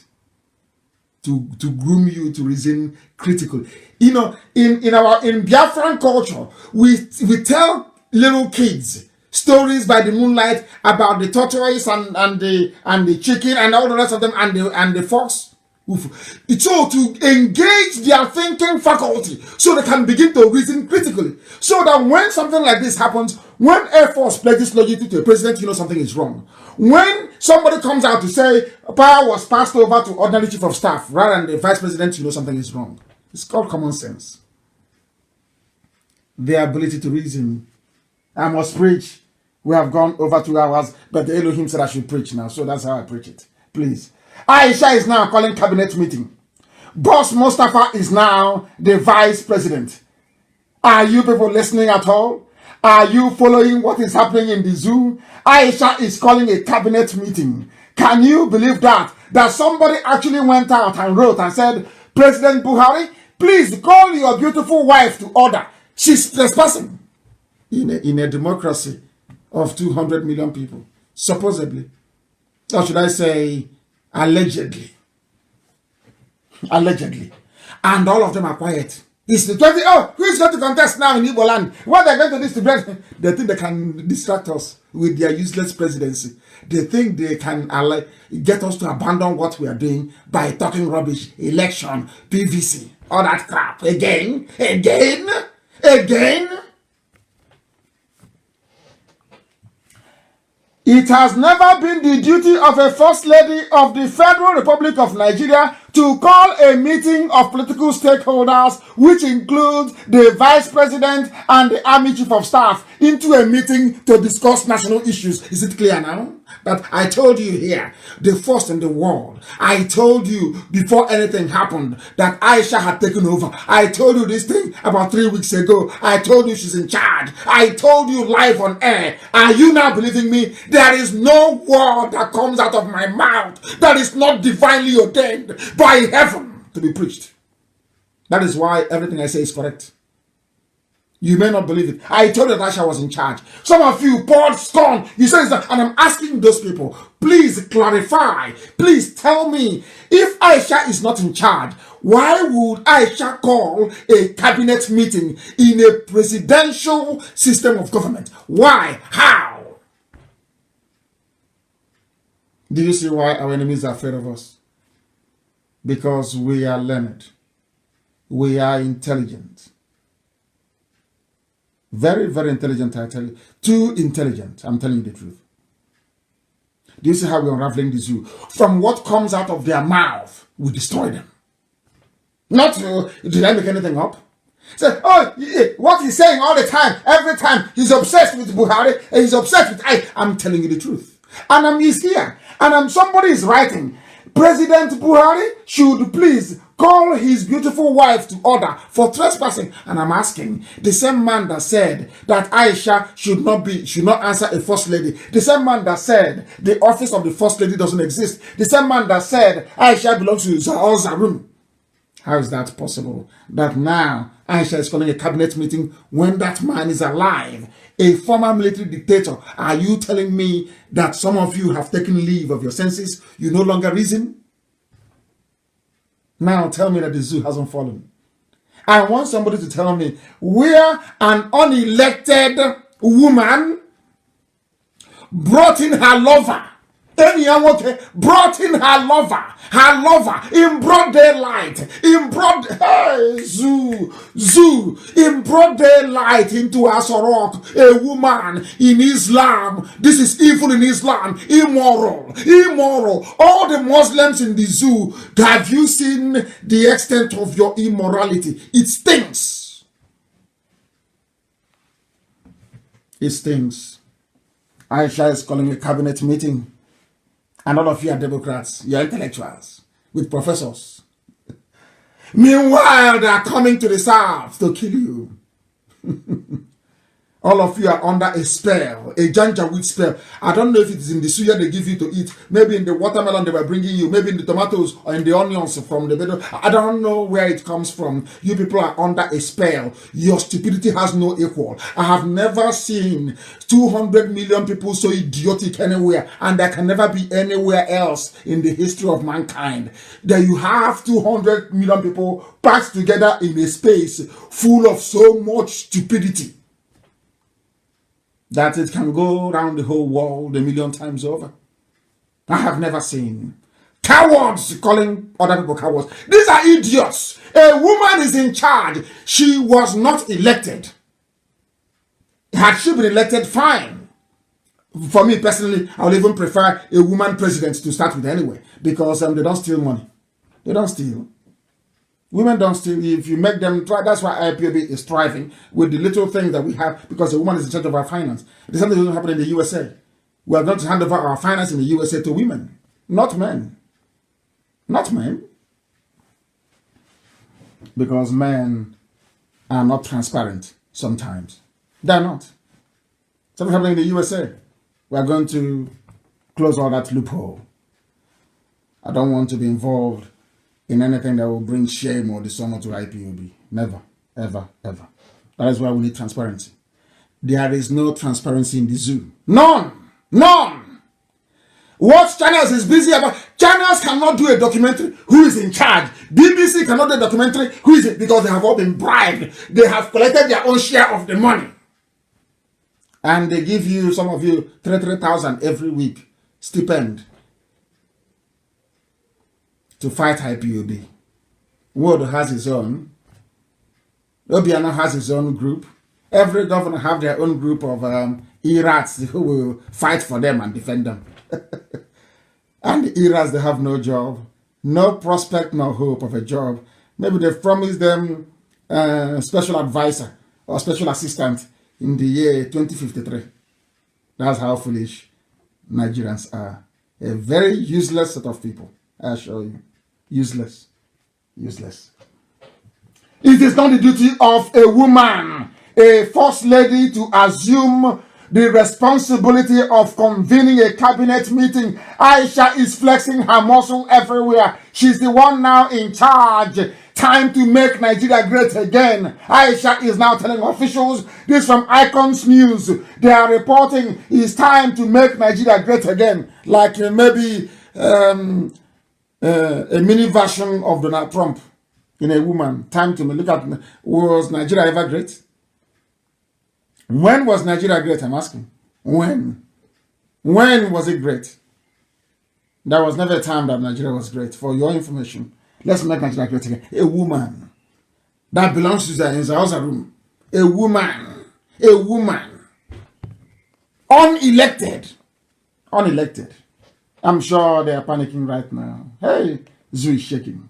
to groom you to reason critically. You know, in Biafran culture, we tell little kids stories by the moonlight about the tortoise and the chicken and all the rest of them and the fox. So to engage their thinking faculty so they can begin to reason critically. So that when something like this happens, when Air Force pledges loyalty to a president, you know something is wrong. When somebody comes out to say power was passed over to ordinary chief of staff rather than the vice president, you know something is wrong. It's called common sense. Their ability to reason. I must preach. We have gone over 2 hours, but the Elohim said I should preach now, so that's how I preach it. Please. Aisha is now calling cabinet meeting. Boss Mustafa is now the vice president. Are you people listening at all? Are you following what is happening in the zoo? Aisha is calling a cabinet meeting. Can you believe that? That somebody actually went out and wrote and said, President Buhari, please call your beautiful wife to order. She's trespassing. In a democracy of 200 million people, supposedly. Or should I say, allegedly. Allegedly. And all of them are quiet. It's the 20. Oh, who is going to contest now in Igbo land? What they're going to do is they think they can distract us with their useless presidency. They think they can get us to abandon what we are doing by talking rubbish, election, PVC, all that crap. Again. It has never been the duty of a First Lady of the Federal Republic of Nigeria to call a meeting of political stakeholders, which includes the Vice President and the Army Chief of Staff, into a meeting to discuss national issues. Is it clear now? But I told you here, the first in the world. I told you before anything happened that Aisha had taken over. I told you this thing about 3 weeks ago. I told you she's in charge. I told you live on air. Are you now believing me? There is no word that comes out of my mouth that is not divinely ordained by heaven to be preached. That is why everything I say is correct. You may not believe it. I told you that Aisha was in charge. Some of you poured scorn. You said that, and I'm asking those people, please clarify. Please tell me, if Aisha is not in charge, why would Aisha call a cabinet meeting in a presidential system of government? Why? How? Do you see why our enemies are afraid of us? Because we are learned. We are intelligent. Very, very intelligent, I tell you. Too intelligent, I'm telling you the truth. Do you see how we're unraveling the zoo? From what comes out of their mouth, we destroy them. Not, did I make anything up? Say, oh, what he's saying all the time, every time, he's obsessed with Buhari, and he's obsessed with I'm telling you the truth. And he's here. And somebody is writing, President Buhari should please call his beautiful wife to order for trespassing. And I'm asking, the same man that said that Aisha should not answer a first lady, the same man that said the office of the first lady doesn't exist, the same man that said Aisha belongs to Zarun. How is that possible? That now Aisha is calling a cabinet meeting when that man is alive, a former military dictator. Are you telling me that some of you have taken leave of your senses? You no longer reason? Now tell me that the zoo hasn't fallen. I want somebody to tell me where an unelected woman brought in her lover. Brought in her lover in broad daylight, in broad daylight into Asorok, a woman in Islam. This is evil in Islam, immoral. All the Muslims in the zoo, have you seen the extent of your immorality? It stinks. It stinks. Aisha is calling a cabinet meeting. And all of you are Democrats, you're intellectuals, with professors. Meanwhile, they are coming to the South to kill you. All of you are under a spell, a Janjaweed spell. I don't know if it is in the suya they give you to eat, maybe in the watermelon they were bringing you, maybe in the tomatoes or in the onions from the middle. I don't know where it comes from. You people are under a spell. Your stupidity has no equal. I have never seen 200 million people so idiotic anywhere, and there can never be anywhere else in the history of mankind. That you have 200 million people packed together in a space full of so much stupidity that it can go around the whole world 1,000,000 times over. I have never seen cowards calling other people cowards. These are idiots. A woman is in charge. She was not elected. Had she been elected, fine. For me personally, I would even prefer a woman president to start with anyway, because they don't steal money. They don't steal. Women don't steal. If you make them try, that's why IPOB is thriving with the little things that we have, because a woman is in charge of our finance. The same thing doesn't happen in the USA. We are going to hand over our finance in the USA to women, not men. Not men. Because men are not transparent sometimes. They're not. Something happening in the USA. We are going to close all that loophole. I don't want to be involved in anything that will bring shame or dishonor to IPOB. Never, ever, ever. That is why we need transparency. There is no transparency in the zoo. None! None! What channels is busy about? Channels cannot do a documentary. Who is in charge? BBC cannot do a documentary. Who is it? Because they have all been bribed. They have collected their own share of the money. And they give you, some of you, 3,000 every week stipend to fight IPOB. World has his own. Obiano has his own group. Every governor have their own group of E-rats who will fight for them and defend them. And the E-rats, they have no job, no prospect, no hope of a job. Maybe they've promised them special advisor or special assistant in the year 2053. That's how foolish Nigerians are. A very useless set of people, I assure you. Useless. Useless. It is not the duty of a woman, a first lady, to assume the responsibility of convening a cabinet meeting. Aisha is flexing her muscle everywhere. She's the one now in charge. Time to make Nigeria great again. Aisha is now telling officials, this from Icons News, they are reporting it's time to make Nigeria great again. Like maybe a mini version of Donald Trump in a woman. Time to look at, was Nigeria ever great? When was Nigeria great, I'm asking? When? When was it great? There was never a time that Nigeria was great. For your information, let's make Nigeria great again. A woman that belongs to the house room. A woman. A woman. Unelected. Unelected. I'm sure they are panicking right now. Hey, Zoo is shaking.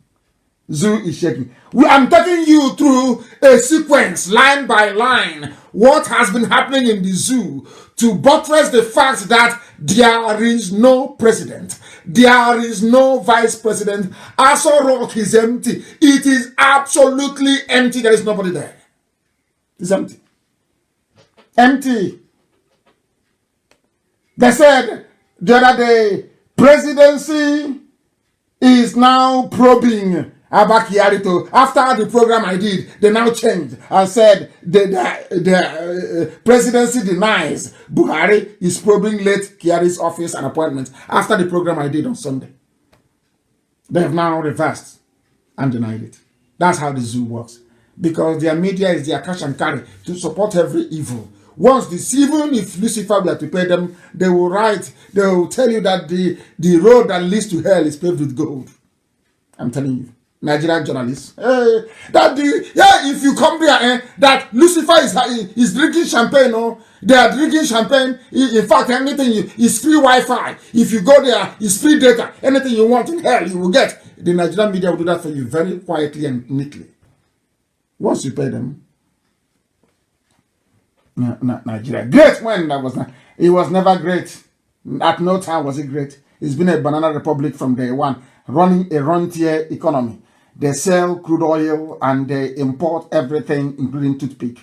Zoo is shaking. I'm taking you through a sequence, line by line, what has been happening in the zoo to buttress the fact that there is no president. there is no vice president. Aso Rock is empty. It is absolutely empty. There is nobody there. It's empty. Empty. They said the other day, presidency is now probing Abba Kyari to, after the program I did, they now changed and said the presidency denies Buhari is probing late Kyari's office and appointments after the program I did on Sunday. They have now reversed and denied it. That's how the zoo works. Because their media is their cash and carry to support every evil. Once this, even if Lucifer were to pay them, they will tell you that the road that leads to hell is paved with gold. I'm telling you, Nigerian journalists. If you come there, that Lucifer is drinking champagne, they are drinking champagne. In fact, anything is free Wi-Fi. If you go there, it's free data. Anything you want in hell, you will get. The Nigerian media will do that for you very quietly and neatly. Once you pay them. Nigeria. Great when that was not. It was never great. At no time was it great. It's been a banana republic from day one, running a rentier economy. They sell crude oil and they import everything, including toothpick.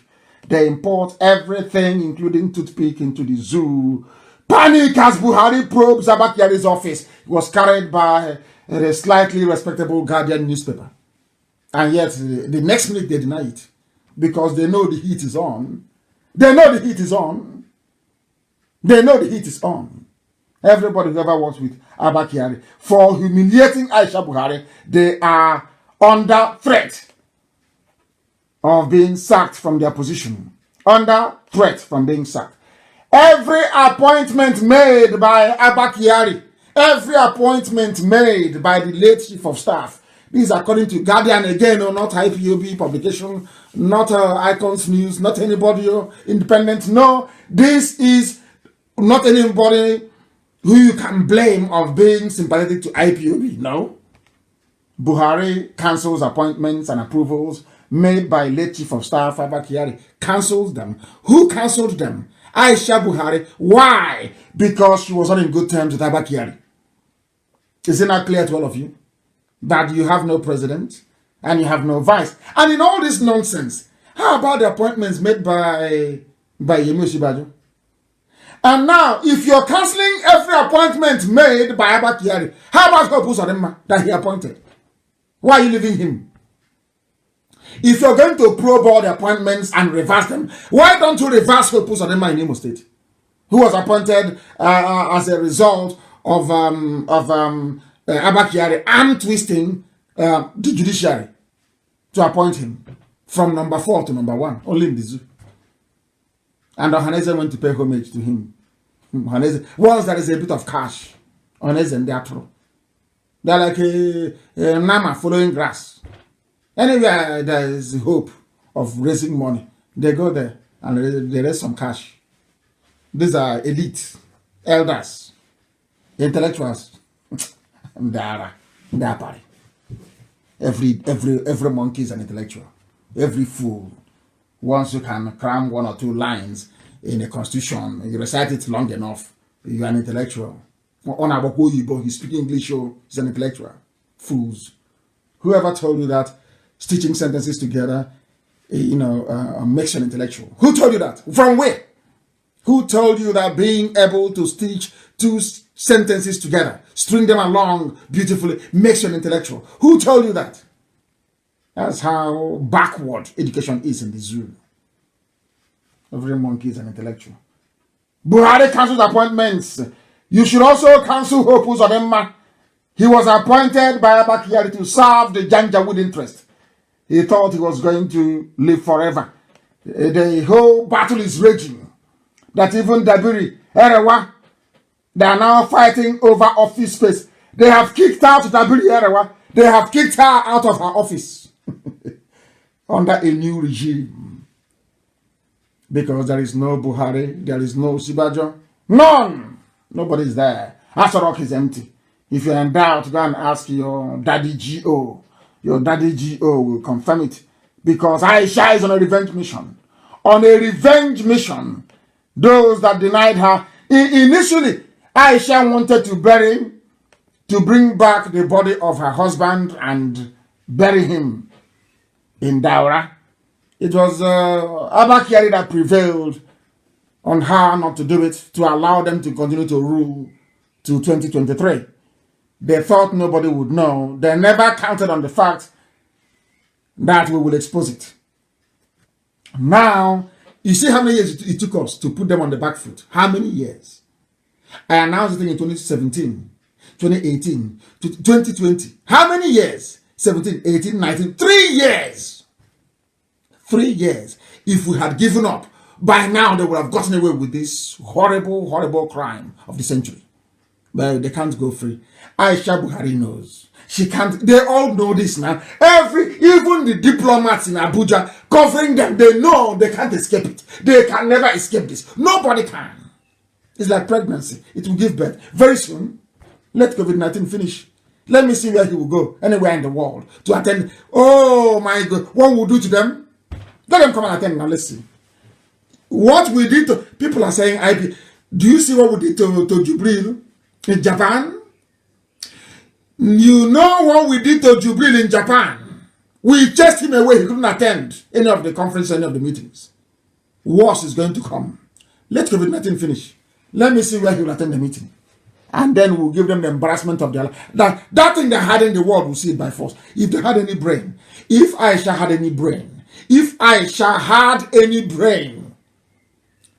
They import everything, including toothpick, into the zoo. Panic as Buhari probes Abba Kyari's office. It was carried by a slightly respectable Guardian newspaper. And yet, the next minute they deny it. Because they know the heat is on. They know the heat is on. They know the heat is on. Everybody who ever works with Abba Kyari, for humiliating Aisha Buhari, they are under threat of being sacked from their position. Under threat from being sacked. Every appointment made by Abba Kyari, every appointment made by the late chief of staff, this is according to Guardian again, not IPOB publication, not Icons News, not anybody independent. No, this is not anybody who you can blame of being sympathetic to IPOB. No. Buhari cancels appointments and approvals made by late chief of staff Abba Kyari. Cancels them. Who cancelled them? Aisha Buhari. Why? Because she was not in good terms with Abba Kyari. Is it not clear to all of you that you have no president and you have no vice? And in all this nonsense, how about the appointments made by Yemi Osinbajo? And now, if you're cancelling every appointment made by Abba Kyari, how about Hope Uzodinma that he appointed? Why are you leaving him? If you're going to probe all the appointments and reverse them, why don't you reverse Hope Uzodinma in Imo State, who was appointed as a result of Abba Kyari arm twisting the judiciary to appoint him from number 4 to number 1, only in the zoo. And Ohaneze went to pay homage to him. Once there is a bit of cash, Ohaneze and their throw. They're like a Nama following grass. Anywhere there is hope of raising money, they go there and they raise some cash. These are elite, elders, intellectuals. They are party. Every monkey is an intellectual. Every fool. Once you can cram 1 or 2 lines in a constitution, you recite it long enough, you are an intellectual. You speak English, he's an intellectual. Fools. Whoever told you that stitching sentences together, makes you an intellectual? Who told you that? From where? Who told you that being able to stitch 2 sentences together, string them along beautifully, makes you an intellectual? Who told you that? That's how backward education is in the zoo. Every monkey is an intellectual. Buhari cancels appointments. You should also cancel Hope Uzodinma. He was appointed by Abba Kyari to serve the Janjaweed interest. He thought he was going to live forever. The whole battle is raging. That even Dabiri, Erewa, they are now fighting over office space. They have kicked out Dabiri Erewa. They have kicked her out of her office. Under a new regime. Because there is no Buhari, there is no Osinbajo. None! Nobody is there. Aso Rock is empty. If you're in doubt, go and ask your daddy GO. Your daddy GO will confirm it. Because Aisha is on a revenge mission. On a revenge mission. Those that denied her. Initially, Aisha wanted to bury to bring back the body of her husband and bury him in Daura. It was Abakari that prevailed on her not to do it, to allow them to continue to rule to 2023. They thought nobody would know. They never counted on the fact that we will expose it. Now, you see how many years it took us to put them on the back foot. How many years? I announced it in 2017, 2018, 2020. How many years? 17, 18, 19, 3 years. 3 years. If we had given up, by now they would have gotten away with this horrible, horrible crime of the century. But they can't go free. Aisha Buhari knows. She can't. They all know this now. Even the diplomats in Abuja covering them, they know they can't escape it. They can never escape this. Nobody can. It's like pregnancy. It will give birth. Very soon, let COVID-19 finish. Let me see where he will go, anywhere in the world, to attend. Oh my God. What will we do to them? Let them come and attend now. Let's see. What we did to, people are saying, do you see what we did to Jubril in Japan? You know what we did to Jubril in Japan? We chased him away. He couldn't attend any of the conference, any of the meetings. Worse is going to come. Let COVID-19 finish. Let me see where he will attend the meeting. And then we'll give them the embarrassment of their life. That thing they had in the world, will see it by force. If they had any brain, if Aisha had any brain,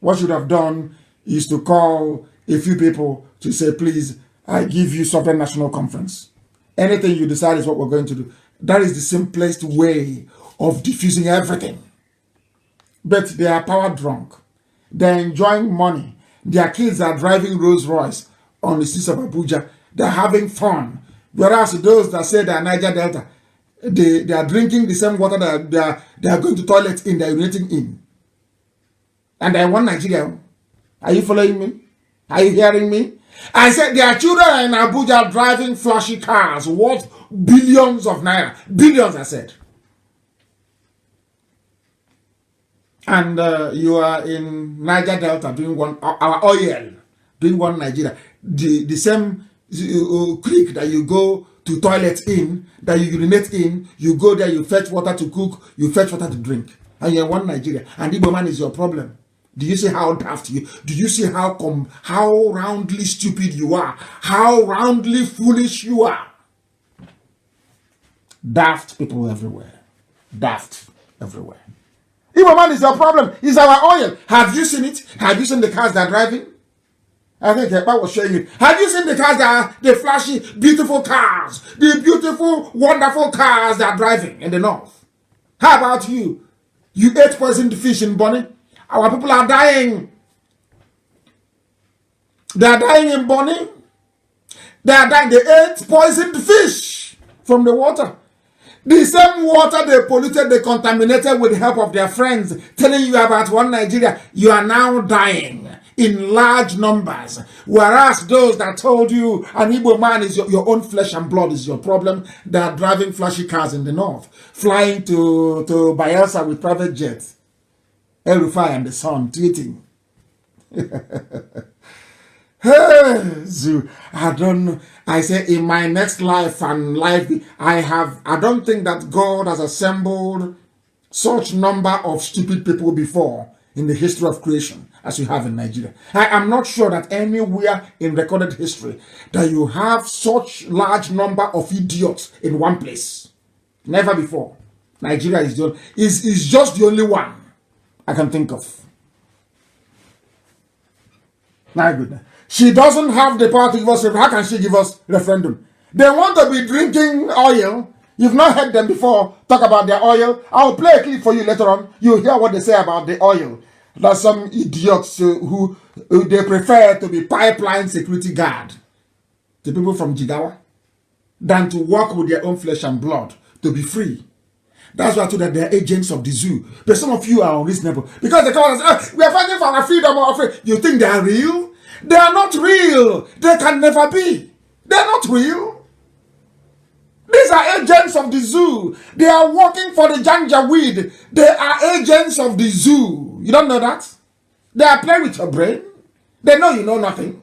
what should have done is to call a few people to say, please, I give you Sovereign National Conference. Anything you decide is what we're going to do. That is the simplest way of diffusing everything. But they are power drunk. They're enjoying money. Their kids are driving Rolls Royce on the streets of Abuja. They're having fun. Whereas those that say they are Niger Delta, they are drinking the same water that they are going to toilet in, they're urinating in. And I want Nigeria. Are you following me? Are you hearing me? I said their children in Abuja driving flashy cars worth billions of naira. Billions, I said. And you are in Niger Delta doing our oil, doing one Nigeria. The same creek that you go to toilet in, that you urinate in, you go there, you fetch water to cook, you fetch water to drink. And you're one Nigeria. And Igbo man is your problem. Do you see how daft you? Do you see how roundly stupid you are? How roundly foolish you are? Daft people everywhere. Daft everywhere. Igbo man is your problem. It's our oil. Have you seen it? Have you seen the cars they're driving? I think Ekpa was showing it. Have you seen the cars that are the flashy, beautiful cars? The beautiful, wonderful cars that are driving in the north? How about you? You ate poisoned fish in Bonny? Our people are dying. They are dying in Bonny. They are dying. They ate poisoned fish from the water. The same water they polluted, they contaminated with the help of their friends, telling you about one Nigeria. You are now dying in large numbers. Whereas those that told you an Igbo man is your own flesh and blood is your problem, they are driving flashy cars in the north, flying to Bayelsa with private jets. El Rufai and the son tweeting. Hey, Zoo, I don't know. I say in my next life and life, I don't think that God has assembled such number of stupid people before in the history of creation as you have in Nigeria. I am not sure that anywhere in recorded history that you have such large number of idiots in one place. Never before. Nigeria is just the only one I can think of. My goodness. She doesn't have the power to give us referendum. How can she give us referendum? They want to be drinking oil. You've not heard them before talk about their oil. I'll play a clip for you later on. You'll hear what they say about the oil. There's some idiots who they prefer to be pipeline security guard, the people from Jigawa, than to work with their own flesh and blood to be free. That's why I told that they're agents of the zoo. But some of you are unreasonable. Because they come and say, we are fighting for our freedom or free. You think they are real? They are not real. They can never be. They are not real. These are agents of the zoo. They are working for the Janjaweed. They are agents of the zoo. You don't know that? They are playing with your brain. They know you know nothing.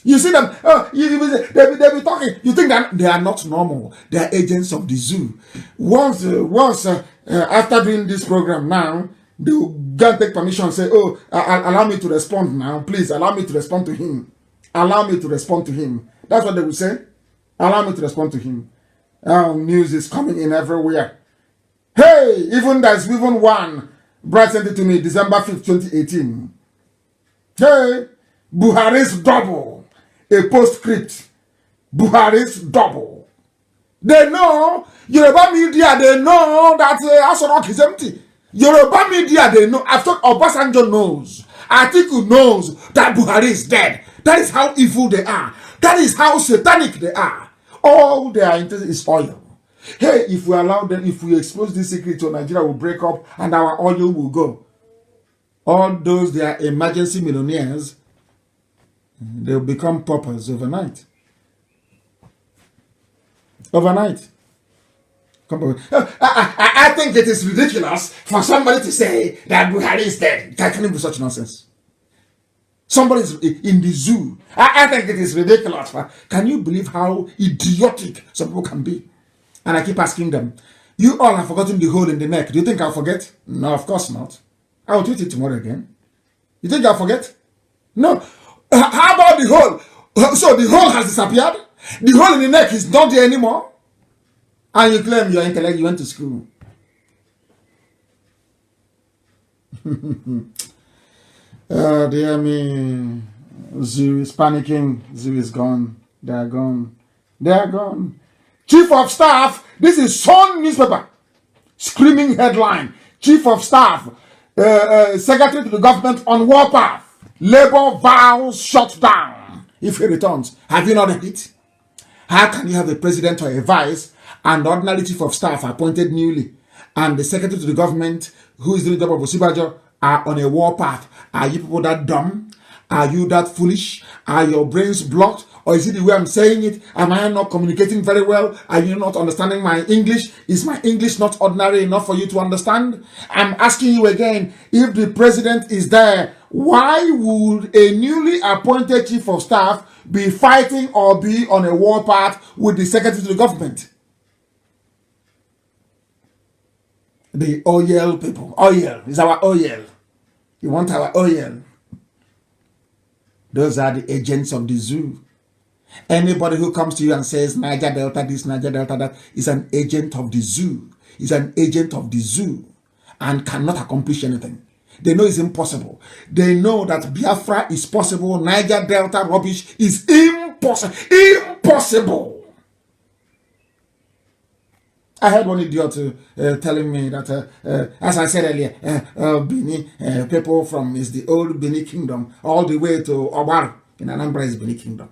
You see them, they be talking. You think that they are not normal. They are agents of the zoo. Once after doing this program now, they will go and take permission and say, oh, allow me to respond now. Please, allow me to respond to him. Allow me to respond to him. That's what they will say. Allow me to respond to him. News is coming in everywhere. Hey, there's even one. Brad sent it to me December 5th, 2018. Hey, Buhari's double. A postscript. Buhari's double. They know, Yoruba media, they know that Asorok is empty. Yoruba media, they know. After Obasanjo knows. Atiku knows that Buhari is dead. That is how evil they are. That is how satanic they are. All they are interested is oil. Hey, if we allow them, if we expose this secret to Nigeria, will break up and our oil will go. All those, they are emergency millionaires. They'll become paupers overnight. Overnight. I think it is ridiculous for somebody to say that Buhari is dead. Can it be such nonsense? Somebody is in the zoo. I think it is ridiculous. Can you believe how idiotic some people can be? And I keep asking them, you all have forgotten the hole in the neck. Do you think I'll forget? No, of course not. I'll tweet it tomorrow again. You think I'll forget? No. How about the hole? So the hole has disappeared? The hole in the neck is not there anymore? And you claim your intellect, you went to school. Oh, dear me. Zoo is panicking. Zoo is gone. They are gone. They are gone. Chief of Staff, this is Sun newspaper. Screaming headline. Chief of Staff, Secretary to the government on warpath. Labour vows shut down if he returns. Have you not read it? How can you have a president or a vice and the ordinary chief of staff appointed newly and the secretary to the government who is doing the job of Osibajo are on a warpath? Are you people that dumb? Are you that foolish? Are your brains blocked? Or is it the way I'm saying it? Am I not communicating very well? Are you not understanding my English? Is my English not ordinary enough for you to understand? I'm asking you again, if the president is there, why would a newly appointed chief of staff be fighting or be on a warpath with the secretary to the government? The oil people. Oil is our oil. You want our oil. Those are the agents of the zoo. Anybody who comes to you and says Niger Delta this, Niger Delta that is an agent of the zoo. Is an agent of the zoo and cannot accomplish anything. They know it's impossible. They know that Biafra is possible. Niger Delta rubbish is impossible. Impossible. I heard one idiot telling me that, as I said earlier, Bini, people from is the old Bini kingdom, all the way to Obar in Anambra is Bini kingdom.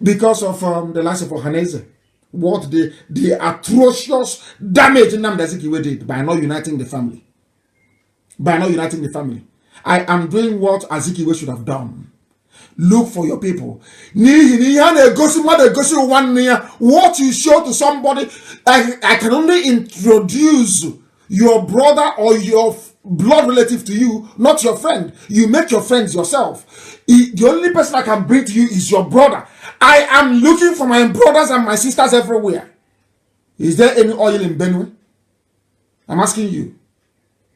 Because of the last of Ohaneze, what the atrocious damage Nnamdi did by not uniting the family. By not uniting the family. I am doing what Azikiwe should have done. Look for your people. What you show to somebody, I can only introduce your brother or your blood relative to you, not your friend. You make your friends yourself. The only person I can bring to you is your brother. I am looking for my brothers and my sisters everywhere. Is there any oil in Benue? I'm asking you.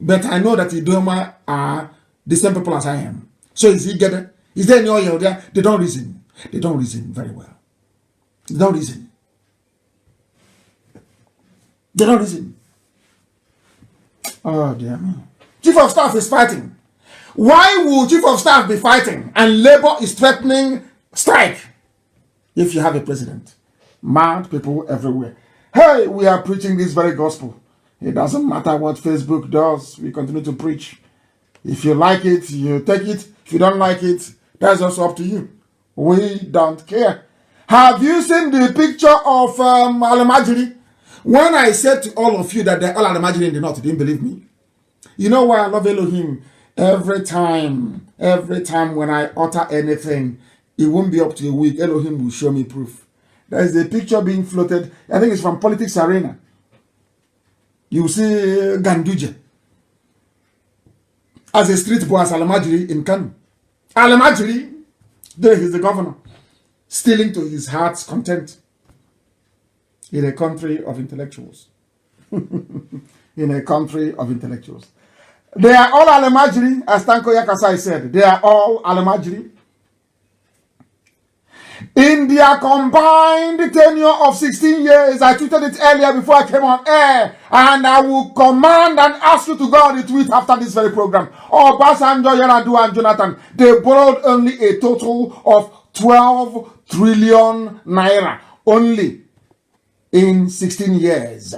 But I know that Idoma are the same people as I am. So is he getting? Is there any oil there? They don't reason. They don't reason very well. They don't reason. They don't reason. Oh, dear me. Chief of Staff is fighting. Why would Chief of Staff be fighting and Labour is threatening strike if you have a president? Mad people everywhere. Hey, we are preaching this very gospel. It doesn't matter what Facebook does. We continue to preach. If you like it, you take it. If you don't like it, that's also up to you. We don't care. Have you seen the picture of Alamajiri? When I said to all of you that they're all Alamajiri in the north, you didn't believe me. You know why I love Elohim? Every time when I utter anything, it won't be up to a week. Elohim will show me proof. There is a picture being floated. I think it's from Politics Arena. You see Ganduje as a street boy as Alamajiri in Kanu. Alamajiri, There he's the governor, stealing to his heart's content in a country of intellectuals. In a country of intellectuals. They are all Alemajiri, as Tanko Yakasai said. They are all Alemajiri. In their combined tenure of 16 years, I tweeted it earlier before I came on air, and I will command and ask you to go on the tweet after this very program. Obasanjo, Yar'Adua, and Jonathan, they borrowed only a total of 12 trillion naira, only in 16 years.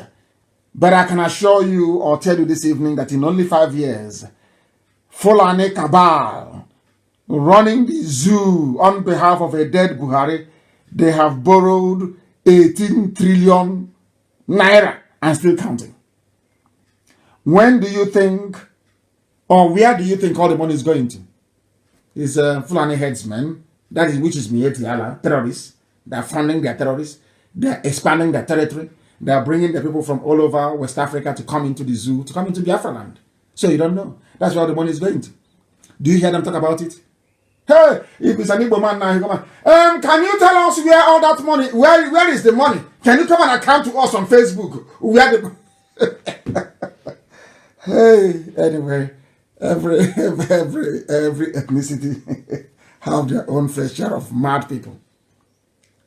But I can assure you or tell you this evening that in only 5 years, Fulani cabal running the zoo on behalf of a dead Buhari, they have borrowed 18 trillion naira and still counting. When do you think, or where do you think all the money is going to? It's Fulani headsmen, that is, which is Mietiala, terrorists. They are funding their terrorists. They are expanding their territory. They are bringing the people from all over West Africa to come into the zoo, to come into Biafra land. So you don't know. That's where the money is going to. Do you hear them talk about it? Hey, if it's an Igbo man now, he come on. Can you tell us where all that money, where is the money? Can you come and account to us on Facebook? Where the Hey, anyway, every ethnicity have their own fair share of mad people.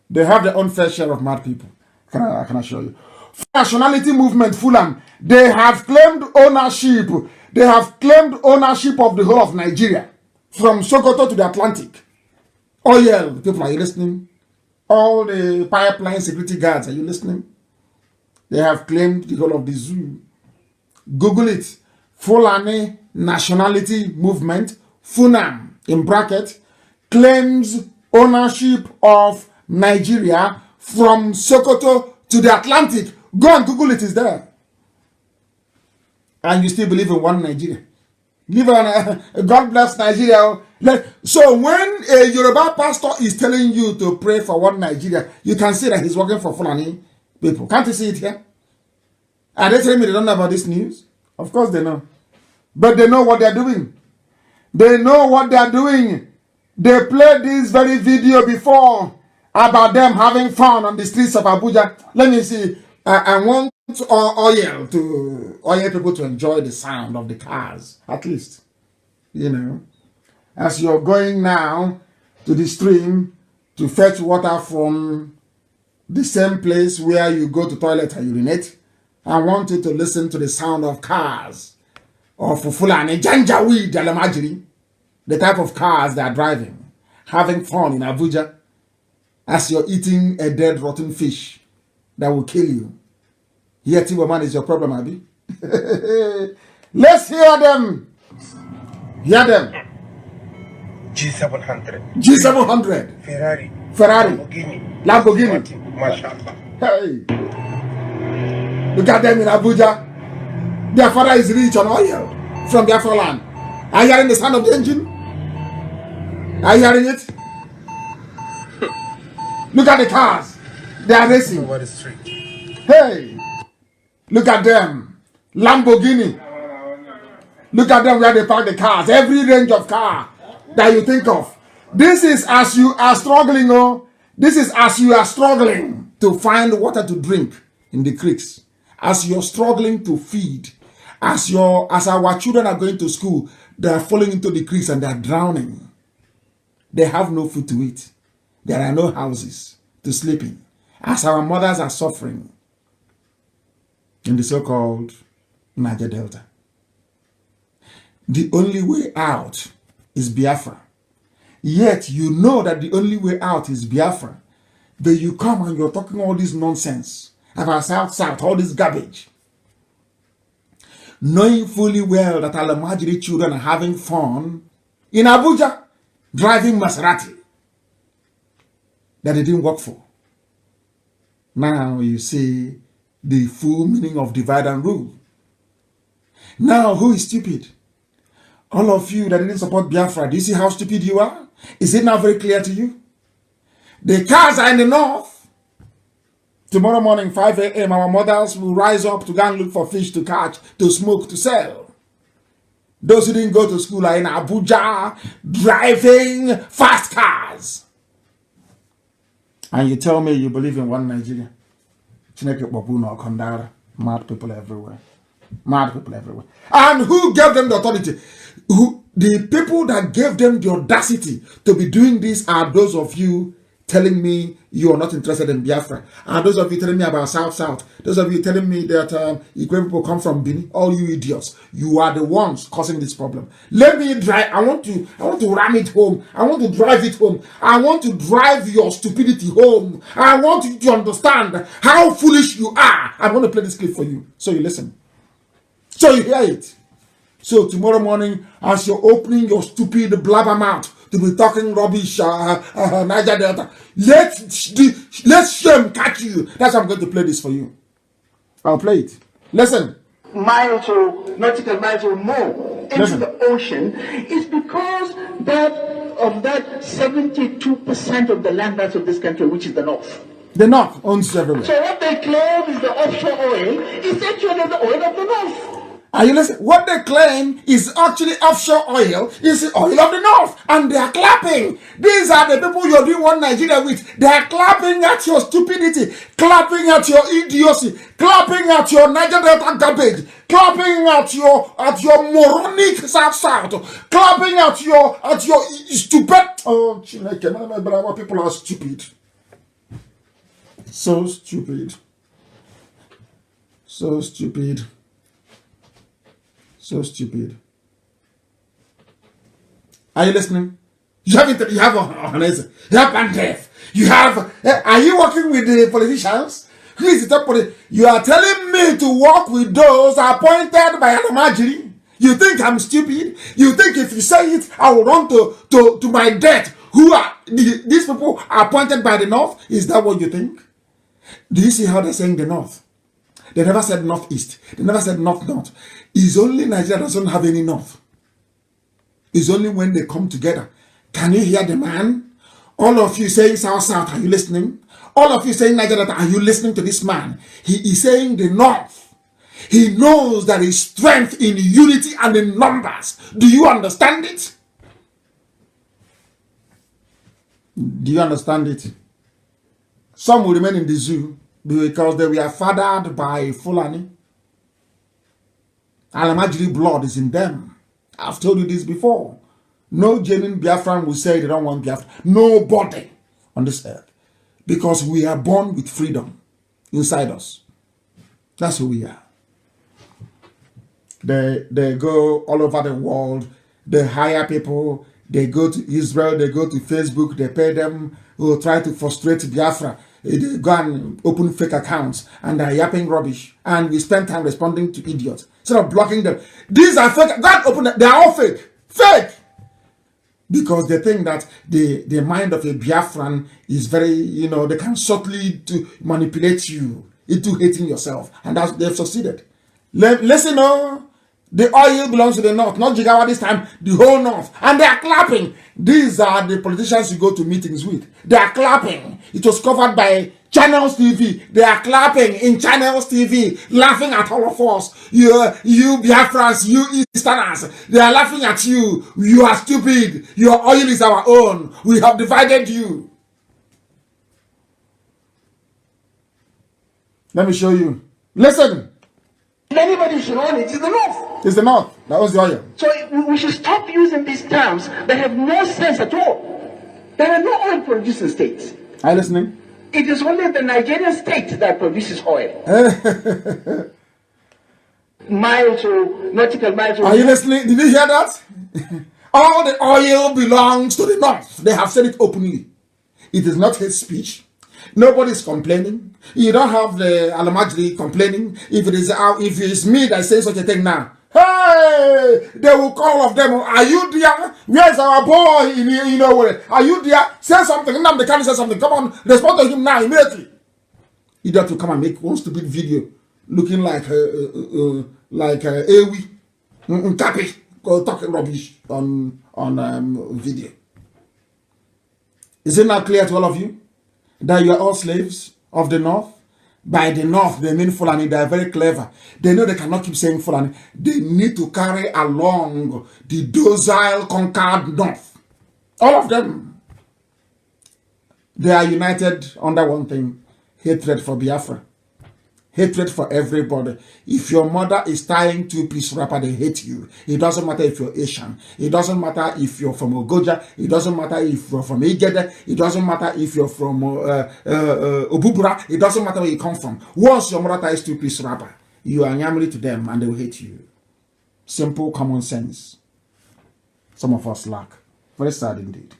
They have their own fair share of mad people. I can assure you. Nationality movement, Fulham, they have claimed ownership. They have claimed ownership of the whole of Nigeria, from Sokoto to the Atlantic. Oil, people, are you listening? All the pipeline security guards, are you listening? They have claimed the whole of the zoo. Google it. Fulani Nationality Movement, FUNAM, in bracket, claims ownership of Nigeria from Sokoto to the Atlantic. Go and Google it, it's there. And you still believe in one Nigeria. Live on God bless Nigeria. So when a Yoruba pastor is telling you to pray for one Nigeria, you can see that he's working for Fulani people. Can't you see it here? Are they telling me they don't know about this news? Of course they know. But they know what they're doing. They know what they're doing. They played this very video before about them having fun on the streets of Abuja. Let me see. I want oil people to enjoy the sound of the cars, at least. You know, as you're going now to the stream to fetch water from the same place where you go to toilet and urinate, I want you to listen to the sound of cars of Fulani Janjaweed Alamajiri, the type of cars they are driving, having fun in Abuja, as you're eating a dead rotten fish that will kill you. Yet, man is your problem, Abi. Let's hear them. Hear them. G700. Ferrari. Lamborghini. Mashallah. Hey. Look at them in Abuja. Their father is rich on oil from Biafra land. Are you hearing the sound of the engine? Are you hearing it? Look at the cars. They are racing. Over the street. Hey. Look at them. Lamborghini. Look at them where they park the cars. Every range of car that you think of. This is as you are struggling, this is as you are struggling to find water to drink in the creeks. As you're struggling to feed. As our children are going to school, they are falling into the creeks and they are drowning. They have no food to eat. There are no houses to sleep in. As our mothers are suffering in the so-called Niger Delta. The only way out is Biafra. Yet you know that the only way out is Biafra. But you come and you're talking all this nonsense about South, all this garbage. Knowing fully well that Alamajiri children are having fun in Abuja, driving Maserati that they didn't work for. Now you see the full meaning of divide and rule. Now, who is stupid? All of you that didn't support Biafra, do you see how stupid you are? Is it now very clear to you? The cars are in the north. Tomorrow morning, 5 a.m., our mothers will rise up to go and look for fish to catch, to smoke, to sell. Those who didn't go to school are in Abuja, driving fast cars. And you tell me you believe in one Nigeria. Mad people everywhere. Mad people everywhere. And who gave them the authority? The people that gave them the audacity to be doing this are those of you telling me you are not interested in Biafra. And those of you telling me about South. Those of you telling me that Igwe people come from Bini. All you idiots. You are the ones causing this problem. Let me drive. I want to ram it home. I want to drive it home. I want to drive your stupidity home. I want you to understand how foolish you are. I'm going to play this clip for you so you listen. So you hear it. So tomorrow morning, as you're opening your stupid blabber mouth to be talking rubbish, Niger Delta, let shame catch you. That's why I'm going to play this for you. I'll play it. Listen. Miles or nautical miles or more into the ocean is because of that 72% of the land mass of this country, which is the North. The North owns everywhere. So what they claim is the offshore oil is actually the oil of the North. Are you listening? What they claim is actually offshore oil, is the oil of the North. And they are clapping. These are the people you're doing one Nigeria with. They are clapping at your stupidity, clapping at your idiocy, clapping at your Niger Delta garbage, clapping at your moronic South, clapping at your stupid. Oh, Chineke, people are stupid. So stupid. So stupid. So stupid. Are you listening? You have Bandef. You have. Are you working with the politicians? Who is the top politician? You are telling me to work with those appointed by Nnamdi. You think I'm stupid? You think if you say it, I will run to my death? Who are these people appointed by the North? Is that what you think? Do you see how they're saying the North? They never said Northeast. They never said North. It's only Nigeria doesn't have any North. It's only when they come together. Can you hear the man? All of you saying South, are you listening? All of you saying Nigeria, are you listening to this man? He is saying the North. He knows there is strength in unity and in numbers. Do you understand it? Do you understand it? Some will remain in the zoo because they were fathered by Fulani. Nnamdi blood is in them. I've told you this before. No genuine Biafran will say they don't want Biafra. Nobody on this earth. Because we are born with freedom inside us. That's who we are. They go all over the world. They hire people. They go to Israel. They go to Facebook. They pay them who try to frustrate Biafra. They go and open fake accounts and they're yapping rubbish. And we spend time responding to idiots instead of blocking them. These are fake. God open them. They are all fake. Fake. Because they think that the mind of a Biafran is very, they can subtly to manipulate you into hating yourself. And that's, they've succeeded. Listen, the oil belongs to the North, not Jigawa this time, the whole North. And they are clapping. These are the politicians you go to meetings with. They are clapping. It was covered by Channels TV. They are clapping in Channels TV, laughing at all of us. You Biafrans, you Easterners. They are laughing at you. You are stupid. Your oil is our own. We have divided you. Let me show you. Listen. If anybody should own it, it's the North. It's the North. That was the oil. So we should stop using these terms that have no sense at all. There are no oil producing states. Are you listening? It is only the Nigerian state that produces oil. Nautical miles. Are you listening? Did you hear that? All the oil belongs to the North. They have said it openly. It is not hate speech. Nobody's complaining. You don't have the Nnamdi complaining. If it is me that says such a thing now, hey, they will call all of them. Are you there? Where's our boy? Are you there? Say something. Nnamdi Kanu say something. Come on, respond to him now immediately. He does to come and make one stupid video looking like Ewi Nkapi talking rubbish on video. Is it not clear to all of you that you are all slaves of the North? By the North, they mean Fulani. They are very clever. They know they cannot keep saying Fulani. They need to carry along the docile, conquered North. All of them. They are united under one thing: hatred for Biafra. Hatred for everybody. If your mother is tying two-piece wrapper, they hate you. It doesn't matter if you're Asian. It doesn't matter if you're from Ogoja. It doesn't matter if you're from Igede. It doesn't matter if you're from Obubura. It doesn't matter where you come from. Once your mother ties two-piece wrapper, you are nyamly to them and they will hate you. Simple common sense. Some of us lack. Very sad indeed.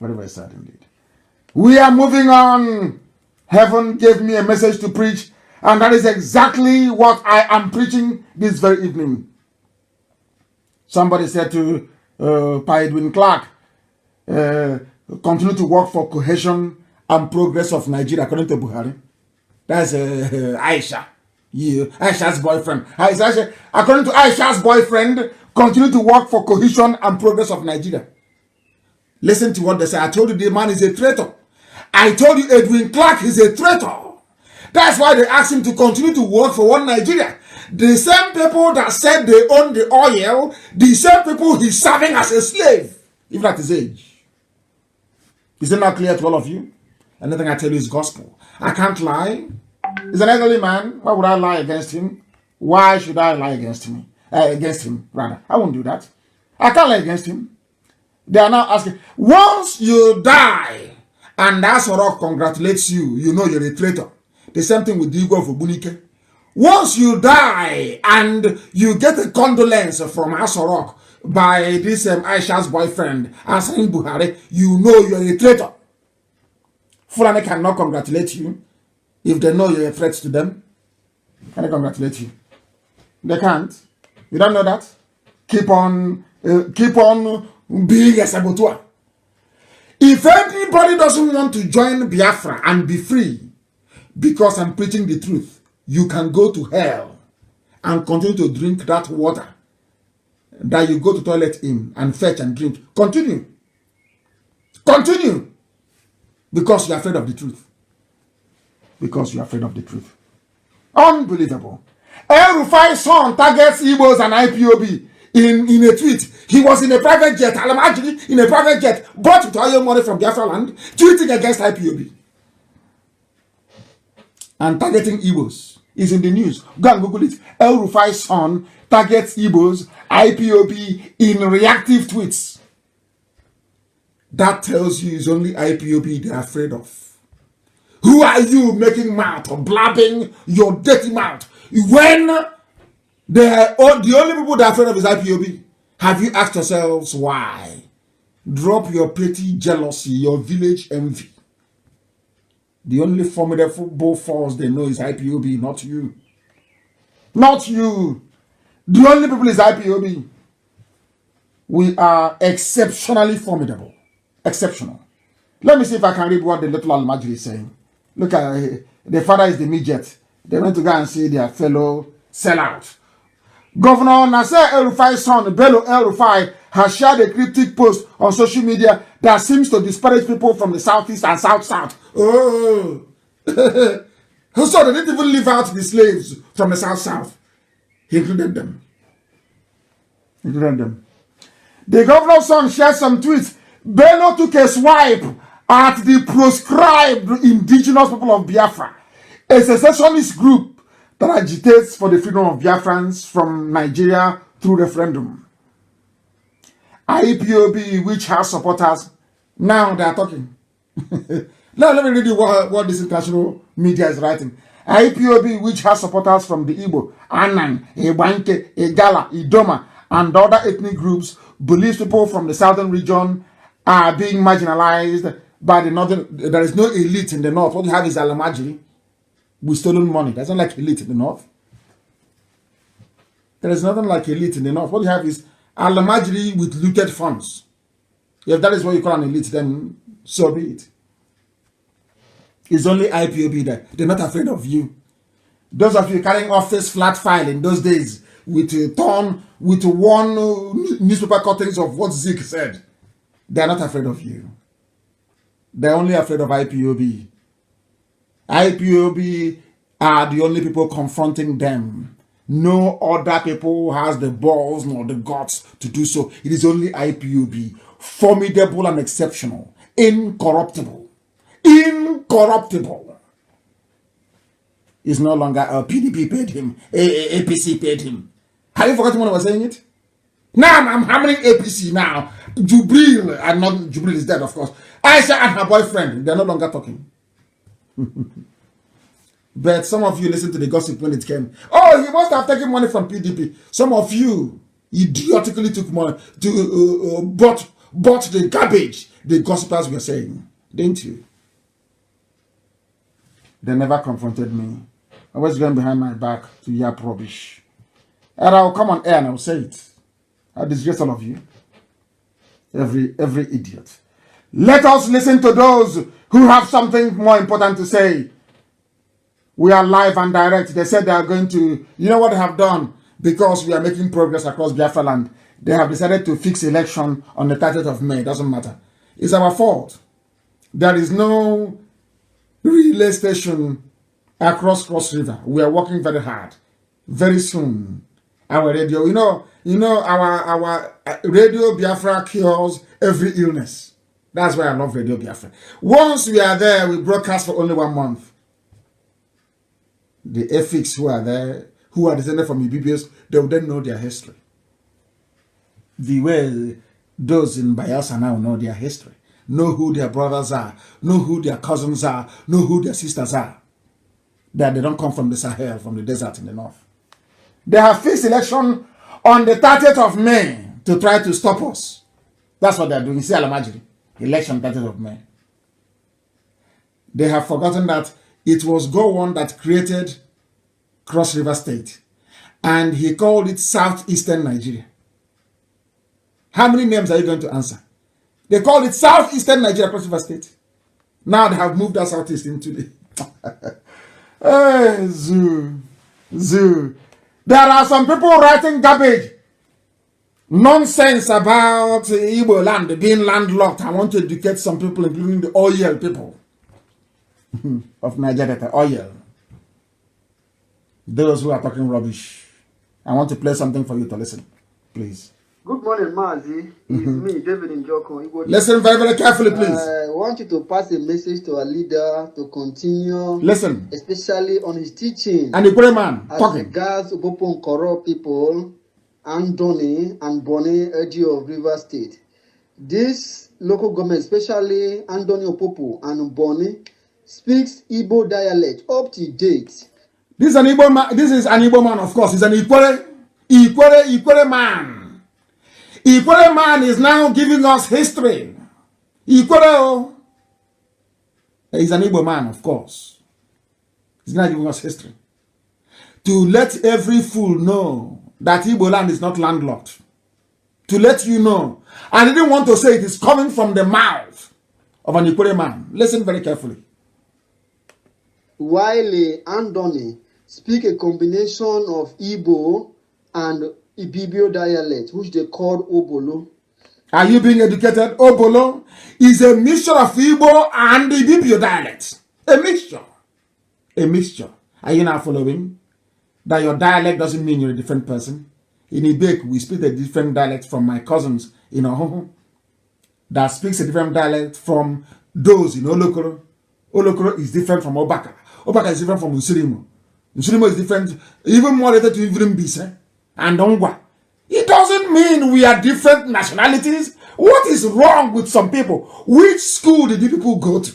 Very, very sad indeed. We are moving on. Heaven gave me a message to preach, and that is exactly what I am preaching this very evening. Somebody said to Pa Edwin Clark, continue to work for cohesion and progress of Nigeria, according to Buhari. That's Aisha. Yeah, Aisha's boyfriend. According to Aisha's boyfriend, continue to work for cohesion and progress of Nigeria. Listen to what they say. I told you the man is a traitor. I told you Edwin Clark is a traitor. That's why they asked him to continue to work for one Nigeria. The same people that said they own the oil, the same people he's serving as a slave, even at his age. Is it not clear to all of you? Anything I tell you is gospel. I can't lie. He's an elderly man. Why would I lie against him? Why should I lie against him? Rather. I won't do that. I can't lie against him. They are now asking, once you die, and Asorok congratulates you, you know you're a traitor. The same thing with the Igbo of Obunike. Once you die and you get a condolence from Asorok by this Aisha's boyfriend, Asain Buhari, you know you're a traitor. Fulani cannot congratulate you if they know you're a threat to them. Can they congratulate you? They can't. You don't know that? Keep on being a saboteur. If anybody doesn't want to join Biafra and be free because I'm preaching the truth, you can go to hell and continue to drink that water that you go to toilet in and fetch and drink. Continue. Continue. Because you're afraid of the truth. Because you're afraid of the truth. Unbelievable. El Rufai's son targets Igbos and IPOB in a tweet. He was in a private jet, actually in a private jet, bought with oil money from Biafra land, tweeting against IPOB. And targeting Igbos is in the news. Go and Google it. El Rufai's son targets Igbos, IPOB in reactive tweets. That tells you it's only IPOB they're afraid of. Who are you making mouth or blabbing your dirty mouth when the only people they're afraid of is IPOB? Have you asked yourselves why? Drop your petty jealousy, your village envy. The only formidable force they know is IPOB, not you. Not you. The only people is IPOB. We are exceptionally formidable. Exceptional. Let me see if I can read what the little Al-Majri is saying. Look at the father is the midget. They went to go and see their fellow sellout. Governor Nasser El-Rufai's son, Bello El-Rufai, has shared a cryptic post on social media that seems to disparage people from the southeast and south-south. Oh! So they didn't even leave out the slaves from the south-south. He included them. The governor's son shared some tweets. Bello took a swipe at the proscribed indigenous people of Biafra, a secessionist group that agitates for the freedom of Biafrans from Nigeria through referendum. IPOB, which has supporters, now they are talking. Now let me read you what this international media is writing. IPOB, which has supporters from the Igbo, Anan, Ebanke, Igala, Idoma, and other ethnic groups, believes people from the southern region are being marginalized by the northern. There is no elite in the north. What you have is Al-Majri with stolen money. There's not like elite in the north. There is nothing like elite in the north. What you have is Al-Majri with looted funds. If that is what you call an elite, then so be it. It's only IPOB there. They're not afraid of you. Those of you carrying office flat file in those days with one newspaper cuttings of what Zeke said, they're not afraid of you. They're only afraid of IPOB. IPOB are the only people confronting them. No other people has the balls nor the guts to do so. It is only IPOB. Formidable and exceptional. Incorruptible. incorruptible. Is no longer PDP paid him, APC paid him. Have you forgotten when I was saying it? Now I'm hammering APC now. Jubril, and not Jubril is dead, of course. Aisha and her boyfriend, they're no longer talking. But some of you listen to the gossip when it came. Oh, he must have taken money from PDP. Some of you idiotically took money to bought the garbage the gossipers were saying, didn't you? They never confronted me. I was going behind my back to yap rubbish. And I'll come on air and I'll say it. I disgrace all of you. Every idiot. Let us listen to those who have something more important to say. We are live and direct. They said they are going to, you know what they have done? Because we are making progress across Biafra land. They have decided to fix election on the 30th of May. It doesn't matter. It's our fault. There is no relay station across Cross River. We are working very hard. Very soon, our radio, you know, our Radio Biafra cures every illness. That's why I love Radio Biafra. Once we are there, we broadcast for only 1 month. The ethics who are there, who are descended from Ibibios, they will then know their history. The way those in Bayelsa now know their history, know who their brothers are, know who their cousins are, know who their sisters are. That they don't come from the Sahel, from the desert in the north. They have fixed election on the 30th of May to try to stop us. That's what they're doing. You see Alamajiri, election 30th of May. They have forgotten that it was Gowon that created Cross River State. And he called it Southeastern Nigeria. How many names are you going to answer? They called it Southeastern Nigeria, Cross River State. Now they have moved that southeast into the... Hey, Zoo. There are some people writing garbage. Nonsense about Igbo land being landlocked. I want to educate some people, including the oil people of Nigeria. Oil. Those who are talking rubbish. I want to play something for you to listen. Please. Good morning, Mazi. It's me, David Njoko. Listen very, very carefully, please. I want you to pass a message to our leader to continue. Listen. Especially on his teaching. And the great man talking. As regards Ubopon corrupt people, Andoni and Bonny Eji of River State. This local government, especially Andoni Opopo and Bonny, speaks Igbo dialect up to date. This is an Igbo man. This is an Igbo man, of course. He's an Ikwere man. Ikwere man is now giving us history. Ikwere, he's an Igbo man, of course. He's not giving us history. To let every fool know that Igbo land is not landlocked. To let you know. I didn't want to say it is coming from the mouth of an Ikwere man. Listen very carefully. While Andoni speak a combination of Igbo and Ibibio dialect, which they call Obolo. Are you being educated? Obolo is a mixture of Igbo and Ibibio dialect. A mixture. A mixture. Are you now following? That your dialect doesn't mean you're a different person. In Ibek, we speak a different dialect from my cousins in Ohoho. That speaks a different dialect from those in Olokoro. Olokoro is different from Obaka. Obaka is different from Usurimo. Usurimo is different, even more related to Ivrimbise and Ongwa. It doesn't mean we are different nationalities. What is wrong with some people? Which school did you people go to?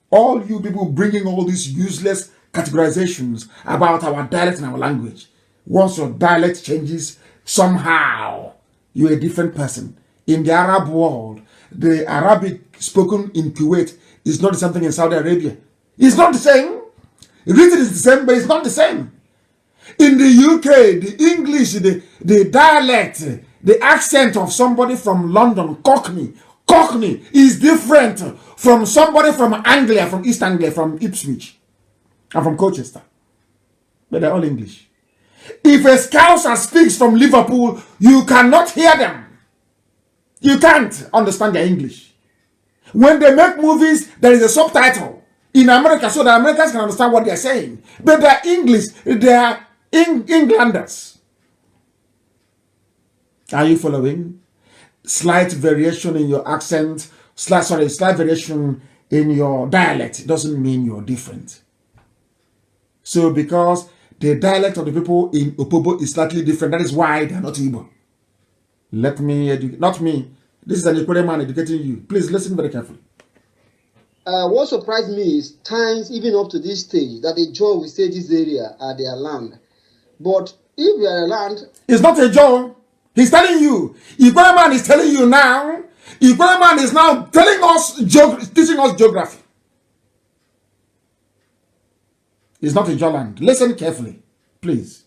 All you people bringing all these useless categorizations about our dialect and our language. Once your dialect changes, somehow you're a different person. In the Arab world, the Arabic spoken in Kuwait is not the same thing in Saudi Arabia. It's not the same. Written is the same, but it's not the same. In the UK, the English, the dialect, the accent of somebody from London, Cockney is different from somebody from Anglia, from East Anglia, from Ipswich, and from Colchester. But they're all English. If a Scouser speaks from Liverpool, you cannot hear them. You can't understand their English. When they make movies, there is a subtitle in America so the Americans can understand what they're saying. But they're English, they're Englanders. Are you following? Slight variation in your accent, slight variation in your dialect doesn't mean you're different. So because the dialect of the people in Opobo is slightly different, that is why they're not Igbo. Let me educate, not me. This is an Equatorial man educating you. Please listen very carefully. What surprised me is times, even up to this stage, that the Jaw will say this area are their land. But if we are a land... It's not a Jaw. He's telling you. Equatorial man is telling you now. Equatorial man is now telling us, teaching us geography. It's not a Jaw land. Listen carefully, please.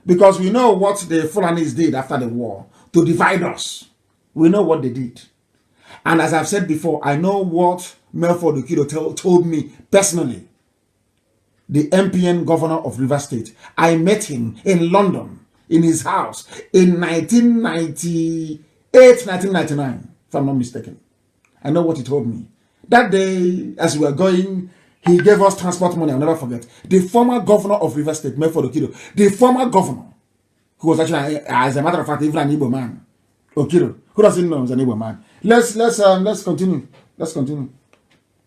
Because we know what the Fulanis did after the war to divide us. We know what they did. And as I've said before, I know what Melford Okido told me personally. The MPN governor of Rivers State. I met him in London, in his house, in 1998, 1999, if I'm not mistaken. I know what he told me. That day, as we were going, he gave us transport money, I'll never forget. The former governor of Rivers State, Melford Okido, the former governor, who was actually, as a matter of fact, even an Igbo man, Okido, who doesn't know he's an Igbo man. Let's continue. Let's continue.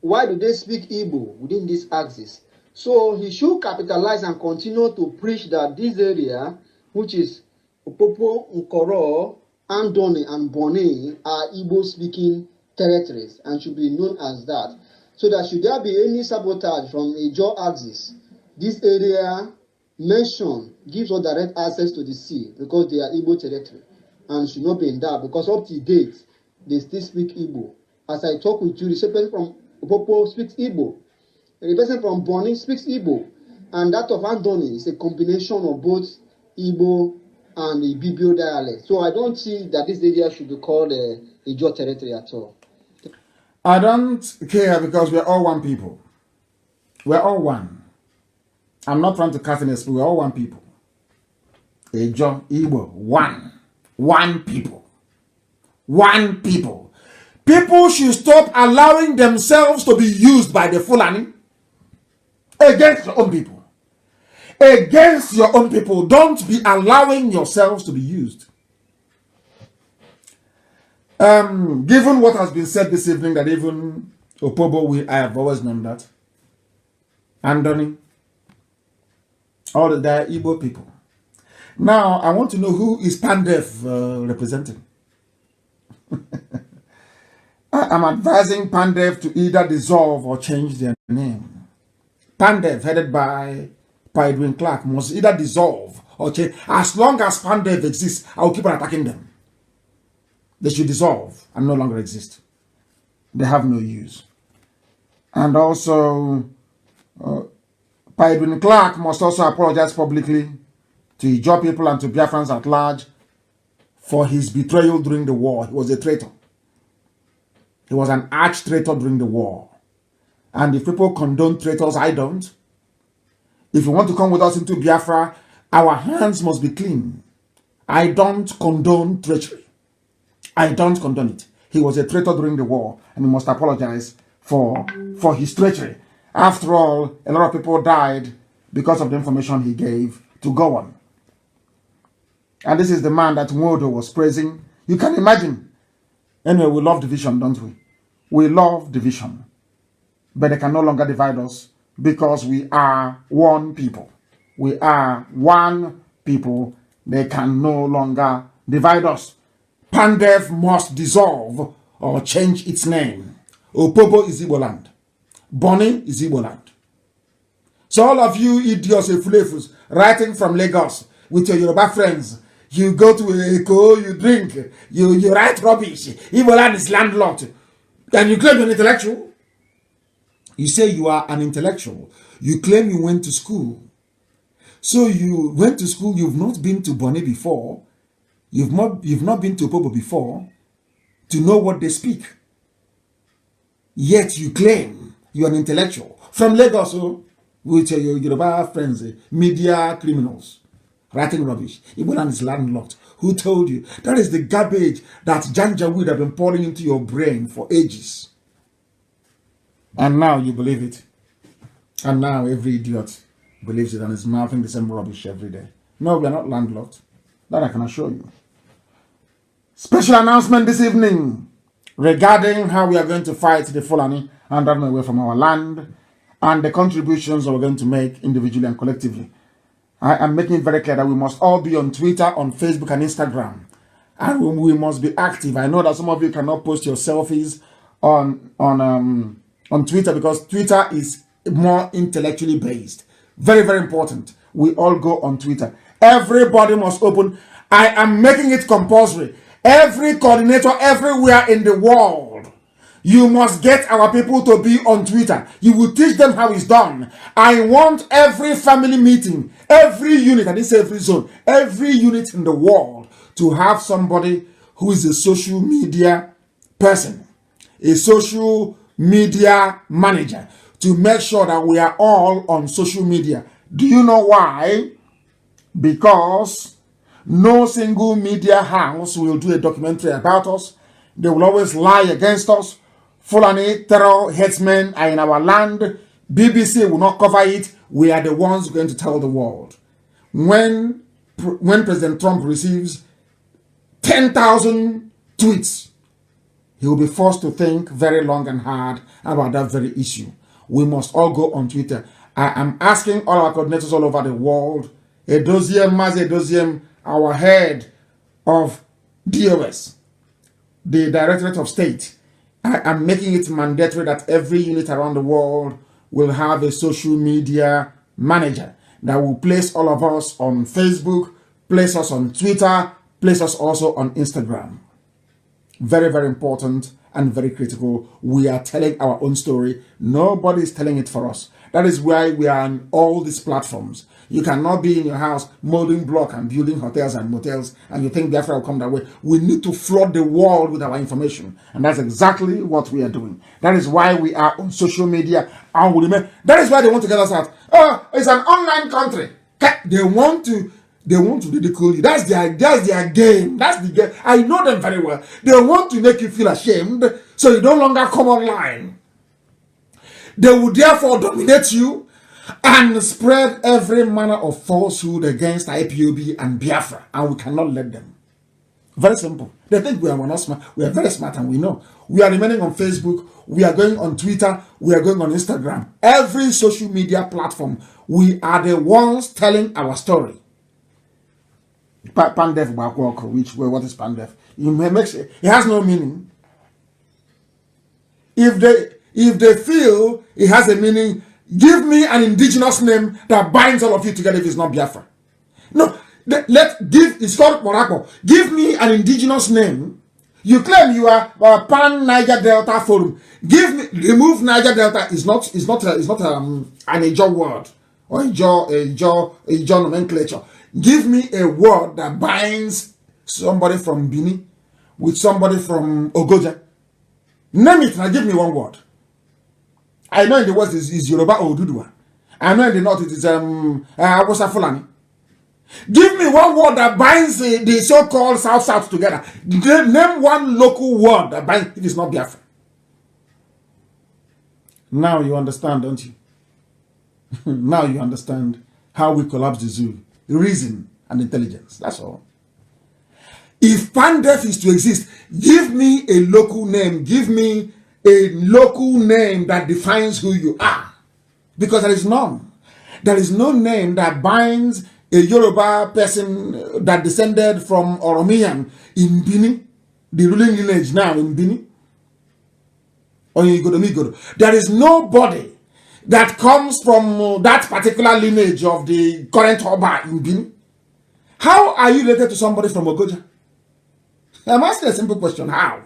Why do they speak Igbo within this axis? So he should capitalize and continue to preach that this area, which is Opopo, Nkoro, Andoni, and Boni, are Igbo-speaking territories and should be known as that. So that should there be any sabotage from a jaw axis, this area mentioned gives us direct access to the sea because they are Igbo territory and should not be in that because up to date they still speak Igbo. As I talk with you, the person from Opopo speaks Igbo, the person from Boni speaks Igbo, and that of Andoni is a combination of both Igbo and the Ibibio dialect. So I don't see that this area should be called a jaw territory at all. I don't care because we're all one people. We're all one. I'm not trying to cast an spell. We're all one people. Ejo, Igbo, one. One people. One people. People should stop allowing themselves to be used by the Fulani against your own people. Against your own people. Don't be allowing yourselves to be used. Given what has been said this evening, that even Opobo, I have always known that. Andoni, all the Igbo people. Now, I want to know who is Pandev representing. I'm advising Pandev to either dissolve or change their name. Pandev, headed by Edwin Clark, must either dissolve or change. As long as Pandev exists, I will keep on attacking them. They should dissolve and no longer exist. They have no use. And also, Edwin Clark must also apologize publicly to Ijaw people and to Biafrans at large for his betrayal during the war. He was a traitor. He was an arch-traitor during the war. And if people condone traitors, I don't. If you want to come with us into Biafra, our hands must be clean. I don't condone treachery. I don't condone it. He was a traitor during the war, and he must apologize for his treachery. After all, a lot of people died because of the information he gave to go on. And this is the man that Nwodo was praising. You can imagine. Anyway, we love division, don't we? We love division. But they can no longer divide us because we are one people. We are one people. They can no longer divide us. Pandev must dissolve or change its name. Opobo is Igbo land. Boni is Igbo land. So all of you idiots and fulefus writing from Lagos with your Yoruba friends, you go to Eko, you drink, you write rubbish. Igbo land is landlocked. And you claim you're an intellectual. You say you are an intellectual. You claim you went to school. So you went to school, you've not been to Boni before. You've not been to Opobo before to know what they speak. Yet you claim you're an intellectual. From Lagos, with your Yoruba friends, media criminals, writing rubbish. Igbo land is landlocked. Who told you? That is the garbage that Janjaweed have been pouring into your brain for ages. And now you believe it. And now every idiot believes it and is mouthing the same rubbish every day. No, we are not landlocked. That I can assure you. Special announcement this evening regarding how we are going to fight the Fulani and run away from our land and the contributions we're going to make individually and collectively. I am making it very clear that we must all be on Twitter, on Facebook, and Instagram. And we must be active. I know that some of you cannot post your selfies on Twitter because Twitter is more intellectually based. Very, very important. We all go on Twitter. Everybody must open. I am making it compulsory. Every coordinator everywhere in the world, you must get our people to be on Twitter. You will teach them how it's done. I want every family meeting, every unit, and it's every zone, every unit in the world to have somebody who is a social media person, a social media manager, to make sure that we are all on social media. Do you know why? Because no single media house will do a documentary about us. They will always lie against us. Fulani terror headsmen are in our land. BBC will not cover it. We are the ones going to tell the world. When President Trump receives 10,000 tweets, he will be forced to think very long and hard about that very issue. We must all go on Twitter. I am asking all our coordinators all over the world, Mazi Edoziem, our head of DOS, the Directorate of State, I am making it mandatory that every unit around the world will have a social media manager that will place all of us on Facebook, place us on Twitter, place us also on Instagram. Very, very important and very critical. We are telling our own story. Nobody is telling it for us. That is why we are on all these platforms. You cannot be in your house molding block and building hotels and motels and you think Biafra will come that way. We need to flood the world with our information. And that's exactly what we are doing. That is why we are on social media. And that is why they want to get us out. Oh, it's an online country. They want to ridicule you. That's their game. That's the game. I know them very well. They want to make you feel ashamed so you no longer come online. They will therefore dominate you and spread every manner of falsehood against IPOB and Biafra, and we cannot let them. Very simple. They think we are not smart. We are very smart, and we know. We are remaining on Facebook. We are going on Twitter. We are going on Instagram. Every social media platform, we are the ones telling our story. Pandef, what is Pandef? It has no meaning. If they feel it has a meaning, give me an indigenous name that binds all of you together if it's not Biafra. No, it's called Morocco. Give me an indigenous name. You claim you are Pan Niger Delta Forum. Remove Niger Delta is not an Ijaw word or Ijaw nomenclature. Give me a word that binds somebody from Bini with somebody from Ogoja. Name it and give me one word. I know in the west is Yoruba or Dudua. I know in the north it is Awusa Fulani. Give me one word that binds the so-called South together. Name one local word that binds. It is not Biafra. Now you understand, don't you? Now you understand how we collapse the zoo. Reason and intelligence. That's all. If Pandef is to exist, give me a local name. Give me a local name that defines who you are. Because there is none. There is no name that binds a Yoruba person that descended from Oromiyan in Bini, the ruling lineage now in Bini. Or in Igodo. There is nobody that comes from that particular lineage of the current Oba in Bini. How are you related to somebody from Ogoja? I'm asking a simple question. How?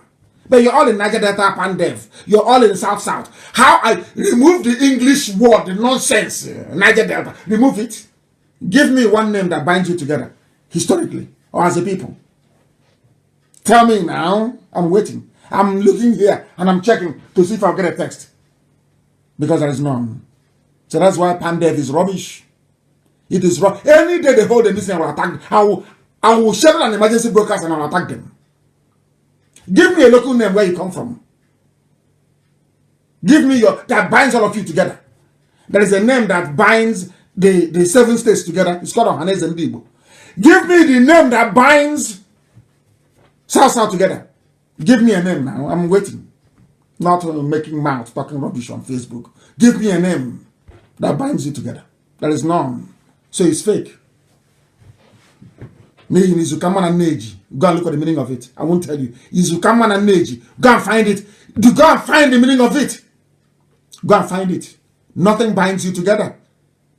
But you're all in Niger Delta, Pandev. You're all in South. How I remove the English word, the nonsense, Niger Delta. Remove it. Give me one name that binds you together, historically, or as a people. Tell me now. I'm waiting. I'm looking here, and I'm checking to see if I'll get a text. Because there is none. So that's why Pandev is rubbish. It is wrong. Any day they hold a meeting, I will attack them. I will schedule an emergency broadcast and I will attack them. Give me a local name where you come from. Give me that binds all of you together. There is a name that binds the 7 states together. It's called Ohaneze Ndigbo. Give me the name that binds South together. Give me a name now. I'm waiting. not making mouth, talking rubbish on Facebook. Give me a name that binds you together. There is none. So it's fake. Meaning Izukaman and Neji. Go and look at the meaning of it. I won't tell you. Izukaman and Neji. Go and find it. Go and find the meaning of it. Go and find it. Nothing binds you together.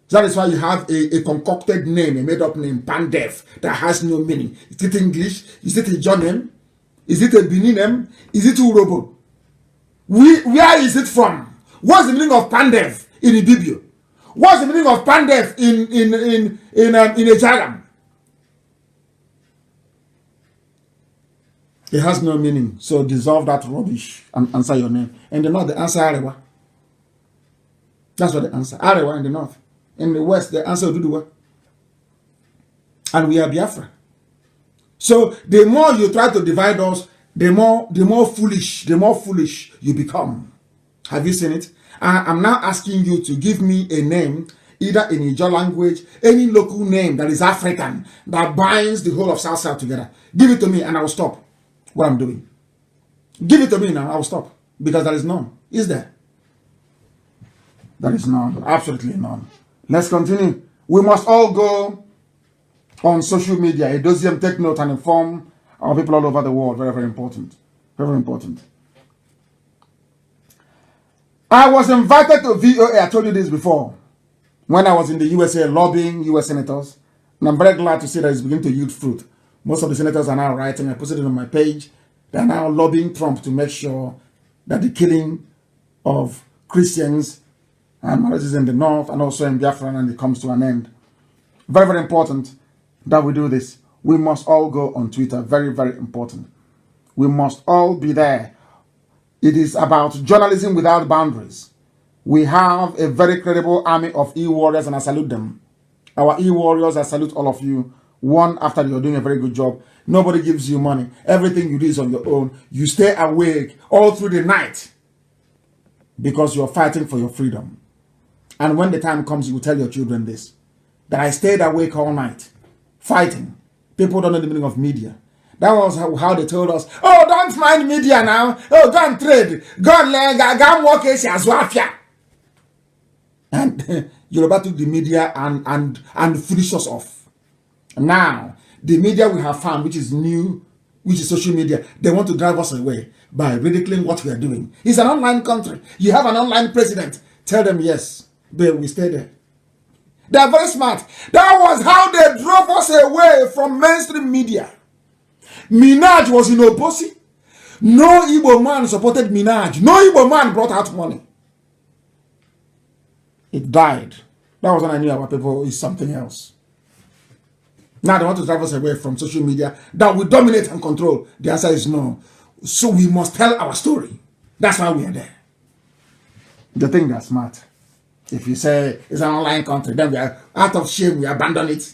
That is why you have a concocted name, a made-up name, Pandef, that has no meaning. Is it English? Is it a John name? Is it a Benin name? Is it Urobo? Where is it from? What's the meaning of Pandef in Ibibio? What's the meaning of Pandef in Ejaram? It has no meaning. So dissolve that rubbish and answer your name. In the north, the answer Arewa. That's what the answer. Arewa in the north. In the west, the answer Duduwa. And we are Biafra. So the more you try to divide us, the more foolish you become. Have you seen it? I'm now asking you to give me a name, either in Ijaw language, any local name that is African, that binds the whole of South together. Give it to me and I will stop what I'm doing. Give it to me now, I will stop. Because there is none. Is there? There is none. Absolutely none. Let's continue. We must all go on social media. Edosium, take note and inform our people all over the world. Very, very important. Very, very important. I was invited to VOA. I told you this before. When I was in the USA lobbying US senators. And I'm very glad to see that it's beginning to yield fruit. Most of the senators are now writing. I posted it on my page. They're now lobbying Trump to make sure that the killing of Christians and marriages in the north and also in Biafra and it comes to an end. Very, very important that we do this. We must all go on Twitter. Very, very important. We must all be there. It is about journalism without boundaries. We have a very credible army of e-warriors and I salute them. Our e-warriors, I salute all of you. One after you're doing a very good job. Nobody gives you money. Everything you do is on your own. You stay awake all through the night because you're fighting for your freedom. And when the time comes, you will tell your children this, that I stayed awake all night, fighting. People don't know the meaning of media. That was how they told us, oh, don't mind media now. Oh, go and trade. Go and work as Wafia. And Yoruba took the media and finish us off. Now, the media we have found, which is new, which is social media, they want to drive us away by ridiculing what we are doing. It's an online country. You have an online president. Tell them yes. But we stay there. They are very smart. That was how they drove us away from mainstream media. Minaj was in Oposi. No Igbo man supported Minaj. No Igbo man brought out money. It died. That was when I knew our people is something else. Now they want to drive us away from social media that we dominate and control. The answer is no. So we must tell our story. That's why we are there. They think they're smart. If you say it's an online country, then we are out of shame, we abandon it.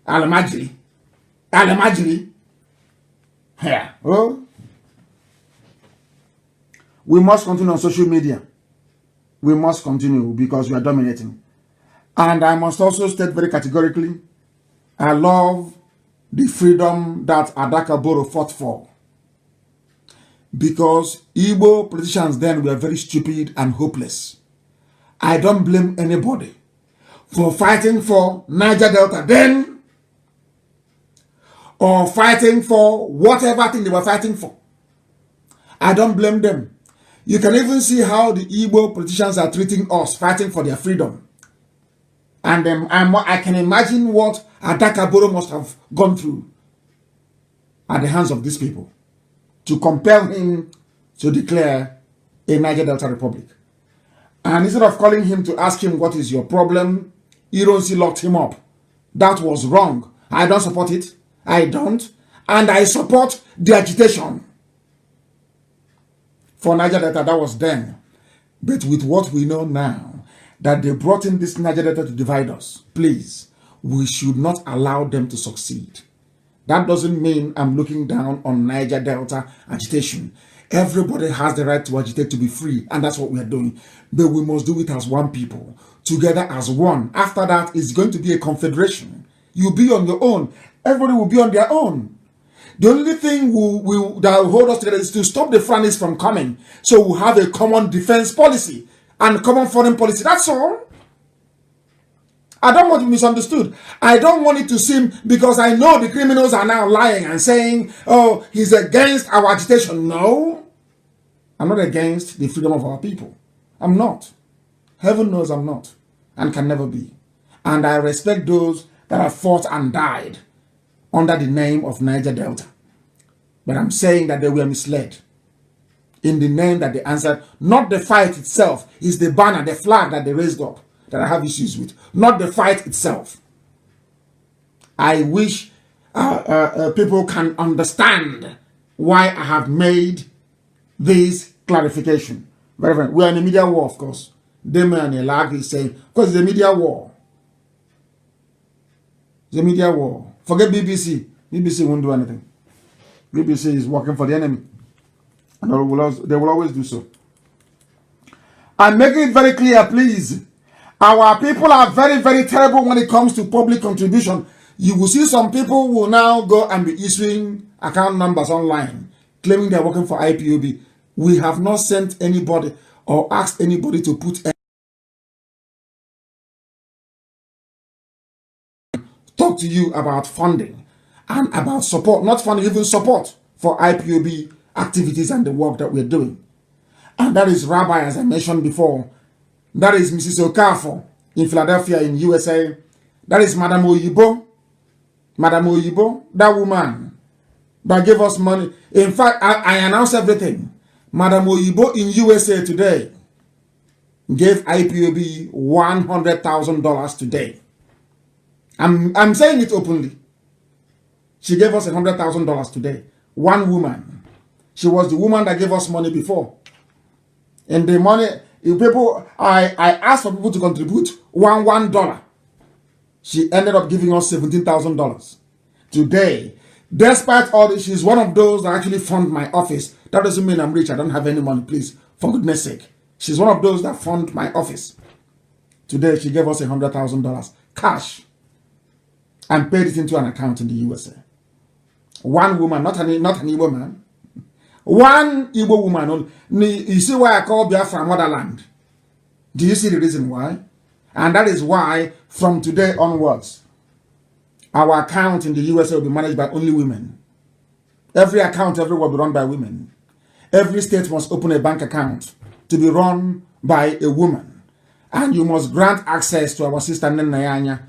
Alamajiri. Alamajiri. Yeah. Oh. We must continue on social media. We must continue because we are dominating. And I must also state very categorically, I love the freedom that Adaka Boro fought for. Because Igbo politicians then were very stupid and hopeless. I don't blame anybody for fighting for Niger Delta then, or fighting for whatever thing they were fighting for. I don't blame them. You can even see how the Igbo politicians are treating us, fighting for their freedom. And I can imagine what Adaka Boro must have gone through at the hands of these people to compel him to declare a Niger Delta Republic. And instead of calling him to ask him what is your problem, Ironsi locked him up. That was wrong. I don't support it. I don't. And I support the agitation for Niger Delta. That was then. But with what we know now, that they brought in this Niger Delta to divide us, please, we should not allow them to succeed. That doesn't mean I'm looking down on Niger Delta agitation. Everybody has the right to agitate to be free, and that's what we are doing. But we must do it as one people, together as one. After that, it's going to be a confederation. You'll be on your own. Everybody will be on their own. The only thing that will hold us together is to stop the Fulanis from coming. So we'll have a common defense policy and common foreign policy. That's all. I don't want to be misunderstood. I don't want it to seem, because I know the criminals are now lying and saying, oh, he's against our agitation. No, I'm not against the freedom of our people. I'm not. Heaven knows I'm not and can never be. And I respect those that have fought and died under the name of Niger Delta. But I'm saying that they were misled in the name that they answered. Not the fight itself, is the banner, the flag that they raised up that I have issues with. Not the fight itself. I wish people can understand why I have made this clarification. Very, we are in a media war, of course. Deme and Elag is saying, because it's a media war. It's a media war. Forget BBC. BBC won't do anything. BBC is working for the enemy. And they will always do so. I'm making it very clear, please. Our people are very, very terrible when it comes to public contribution. You will see some people will now go and be issuing account numbers online, claiming they're working for IPOB. We have not sent anybody or asked anybody to put talk to you about funding and about support, not funding, even support for IPOB activities and the work that we're doing. And that is Rabbi, as I mentioned before. That is Mrs. Okafor in Philadelphia in USA. That is Madam Oyibo. Madam Oyibo, that woman that gave us money. In fact, I announced everything. Madam Oyibo in USA today gave IPOB $100,000 today. I'm saying it openly. She gave us $100,000 today. One woman. She was the woman that gave us money before. And the money, people, I asked for people to contribute $1. She ended up giving us $17,000 today. Despite all this, she's one of those that actually fund my office. That doesn't mean I'm rich. I don't have any money, please. For goodness sake. She's one of those that fund my office. Today, she gave us $100,000 cash and paid it into an account in the USA. One woman, not an Igbo man. One Igbo woman. You see why I call Biafra motherland? Do you see the reason why? And that is why, from today onwards, our account in the USA will be managed by only women. Every account everywhere will be run by women. Every state must open a bank account to be run by a woman. And you must grant access to our sister Nnamdi.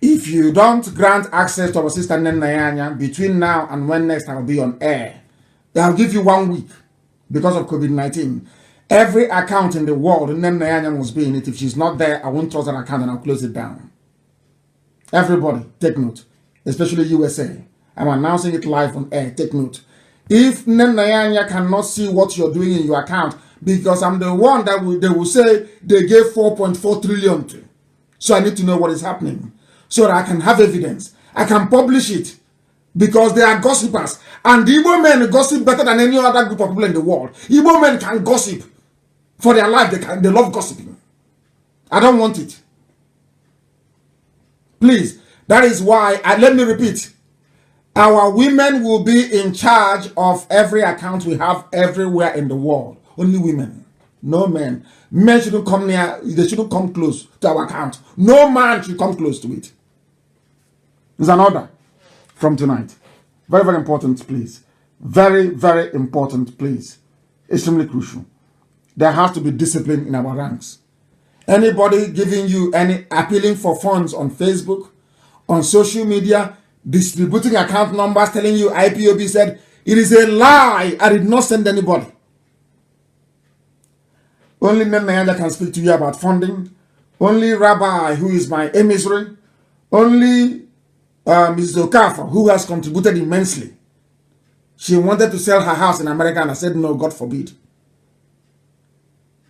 If you don't grant access to our sister Nnamdi between now and when next I'll be on air, I'll give you 1 week because of COVID-19. Every account in the world, Nnamdi must be in it. If she's not there, I won't trust that account and I'll close it down. Everybody, take note, especially USA. I'm announcing it live on air. Take note. If Nnamdi cannot see what you're doing in your account, because I'm the one that they will say they gave 4.4 trillion to. So I need to know what is happening so that I can have evidence. I can publish it because they are gossipers. And the Igbo men gossip better than any other group of people in the world. Igbo men can gossip for their life. They love gossiping. I don't want it. Please, that is why, let me repeat, our women will be in charge of every account we have everywhere in the world. Only women, no men. Men shouldn't come near, they shouldn't come close to our account. No man should come close to it. It's an order from tonight. Very, very important, please. Very, very important, please. Extremely crucial. There has to be discipline in our ranks. Anybody giving you any appealing for funds on Facebook, on social media, distributing account numbers, telling you IPOB said, it is a lie. I did not send anybody. Only Nnamdi can speak to you about funding. Only Rabbi, who is my emissary. Only Mrs. Okafor, who has contributed immensely. She wanted to sell her house in America and I said, no, God forbid.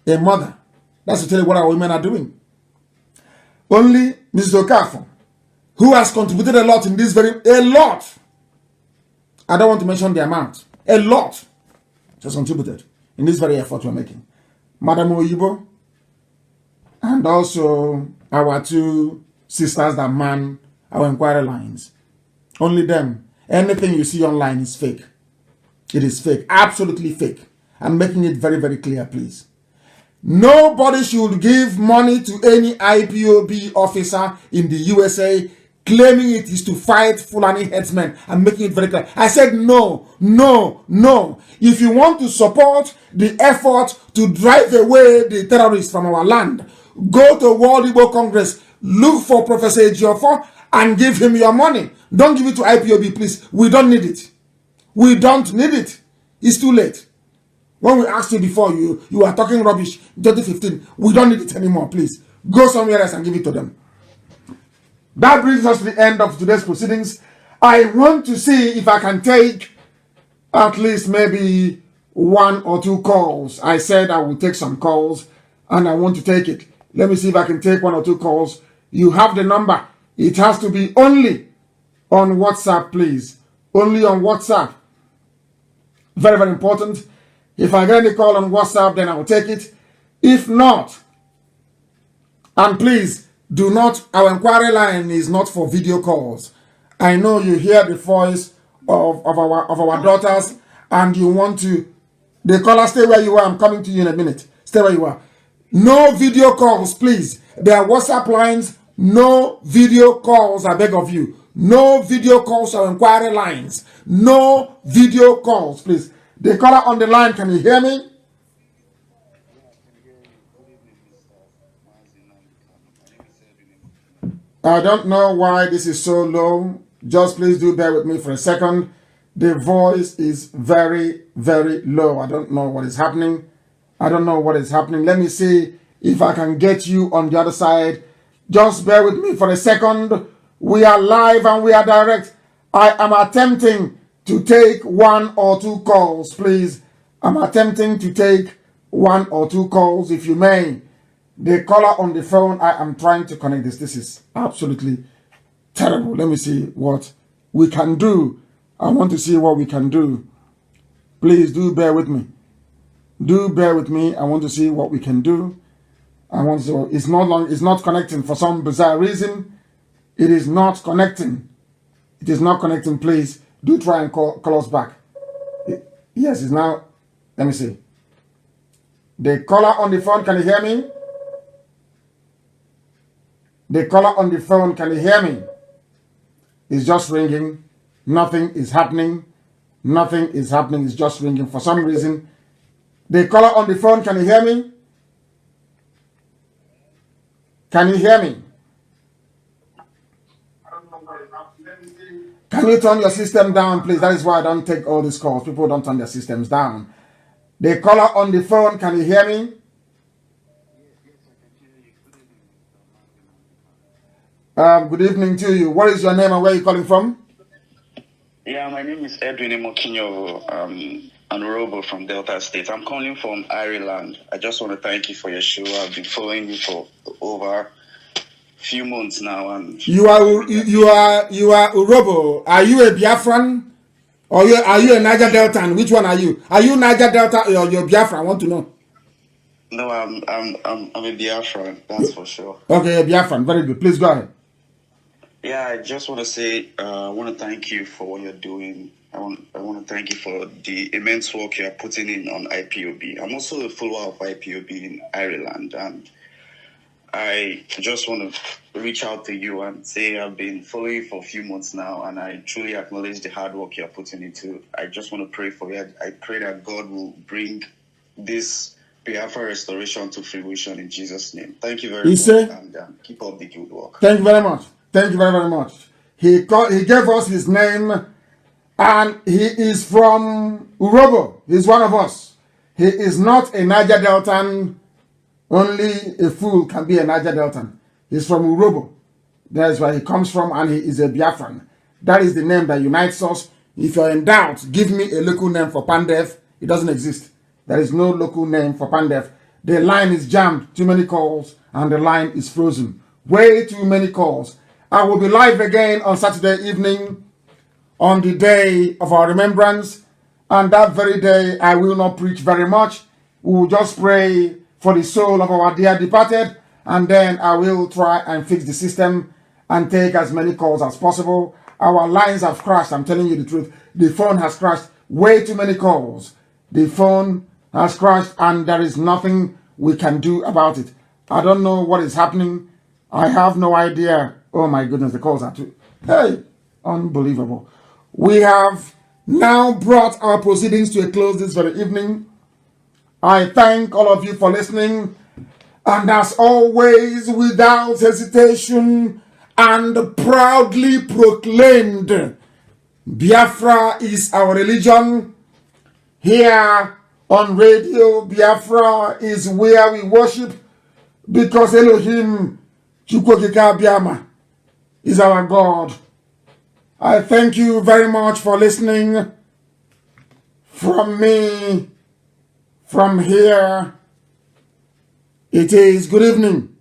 A mother. That's to tell you what our women are doing. Only Mrs. Okafor, who has contributed a lot in this a lot. I don't want to mention the amount. A lot. Just contributed in this very effort we're making. Madam Oyibo, and also our two sisters that man our inquiry lines. Only them. Anything you see online is fake. It is fake, absolutely fake. I'm making it very, very clear, please. Nobody should give money to any IPOB officer in the USA claiming it is to fight Fulani headsmen. I'm making it very clear. I said no, no, no. If you want to support the effort to drive away the terrorists from our land, go to World Igbo Congress, look for Professor Ejiofor and give him your money. Don't give it to IPOB, please. We don't need it. We don't need it. It's too late. When we asked you before, you were talking rubbish. 2015, we don't need it anymore, please. Go somewhere else and give it to them. That brings us to the end of today's proceedings. I want to see if I can take at least maybe 1 or 2 calls. I said I will take some calls, and I want to take it. Let me see if I can take 1 or 2 calls. You have the number. It has to be only on WhatsApp, please. Only on WhatsApp. Very, very important. If I get any call on WhatsApp, then I will take it. If not, and please do not, our inquiry line is not for video calls. I know you hear the voice of our daughters and you want to, the caller, stay where you are. I'm coming to you in a minute. Stay where you are. No video calls, please. There are WhatsApp lines. No video calls, I beg of you. No video calls or inquiry lines. No video calls, please. The caller on the line, can you hear me? I don't know why this is so low. Just please do bear with me for a second. The voice is very, very low. I don't know what is happening. I don't know what is happening. Let me see if I can get you on the other side. Just bear with me for a second. We are live and we are direct. I am attempting to take 1 or 2 calls, please. I'm attempting to take 1 or 2 calls, if you may. The caller on the phone, I am trying to connect this. This is absolutely terrible. Let me see what we can do. I want to see what we can do. Please do bear with me. Do bear with me. I want to see what we can do. I want to. It's not connecting for some bizarre reason. It is not connecting. It is not connecting. Please do try and call us back. Yes, it's now. Let me see. The caller on the phone, can you hear me? The caller on the phone, can you hear me? It's just ringing. Nothing is happening. Nothing is happening. It's just ringing for some reason. The caller on the phone, can you hear me? Can you hear me? Can you turn your system down, please? That is why I don't take all these calls. People don't turn their systems down. The caller on the phone, can you hear me? Good evening to you. What is your name and where are you calling from? Yeah, my name is Edwin Emokinyo, Anorobo from Delta State. I'm calling from Ireland. I just want to thank you for your show. I've been following you for over a few months now. And you are Urobo. Are you a Biafran or are you a Niger Deltan? Which one are you? Are you Niger Delta or you're Biafran? I want to know. No, I'm a Biafran. That's for sure. Okay, a Biafran. Very good. Please go ahead. Yeah, I just want to say I want to thank you for what you're doing. I want to thank you for the immense work you're putting in on IPOB. I'm also a follower of IPOB in Ireland, and I just want to reach out to you and say I've been following you for a few months now, and I truly acknowledge the hard work you're putting into. I just want to pray for you. I pray that God will bring this Biafra restoration to fruition in Jesus' name. Thank you very much, and keep up the good work. Thank you very much. Thank you very, very much. He gave us his name, and he is from Urobo. He's one of us. He is not a Niger Deltan. Only a fool can be a Niger Deltan. He's from Urobo. That is where he comes from, and he is a Biafran. That is the name that unites us. If you're in doubt, give me a local name for Pandef. It doesn't exist. There is no local name for Pandef. The line is jammed. Too many calls, and the line is frozen. Way too many calls. I will be live again on Saturday evening on the day of our remembrance. And that very day, I will not preach very much. We will just pray for the soul of our dear departed. And then I will try and fix the system and take as many calls as possible. our lines have crashed. I'm telling you the truth. The phone has crashed. Way too many calls. The phone has crashed and there is nothing we can do about it. I don't know what is happening. I have no idea. Oh my goodness, the calls are too... Hey, unbelievable. We have now brought our proceedings to a close this very evening. I thank all of you for listening. And as always, without hesitation and proudly proclaimed, Biafra is our religion. Here on Radio Biafra is where we worship, because Elohim Chukwokika Biama is our God. I thank you very much for listening. From me, from here, it is good evening.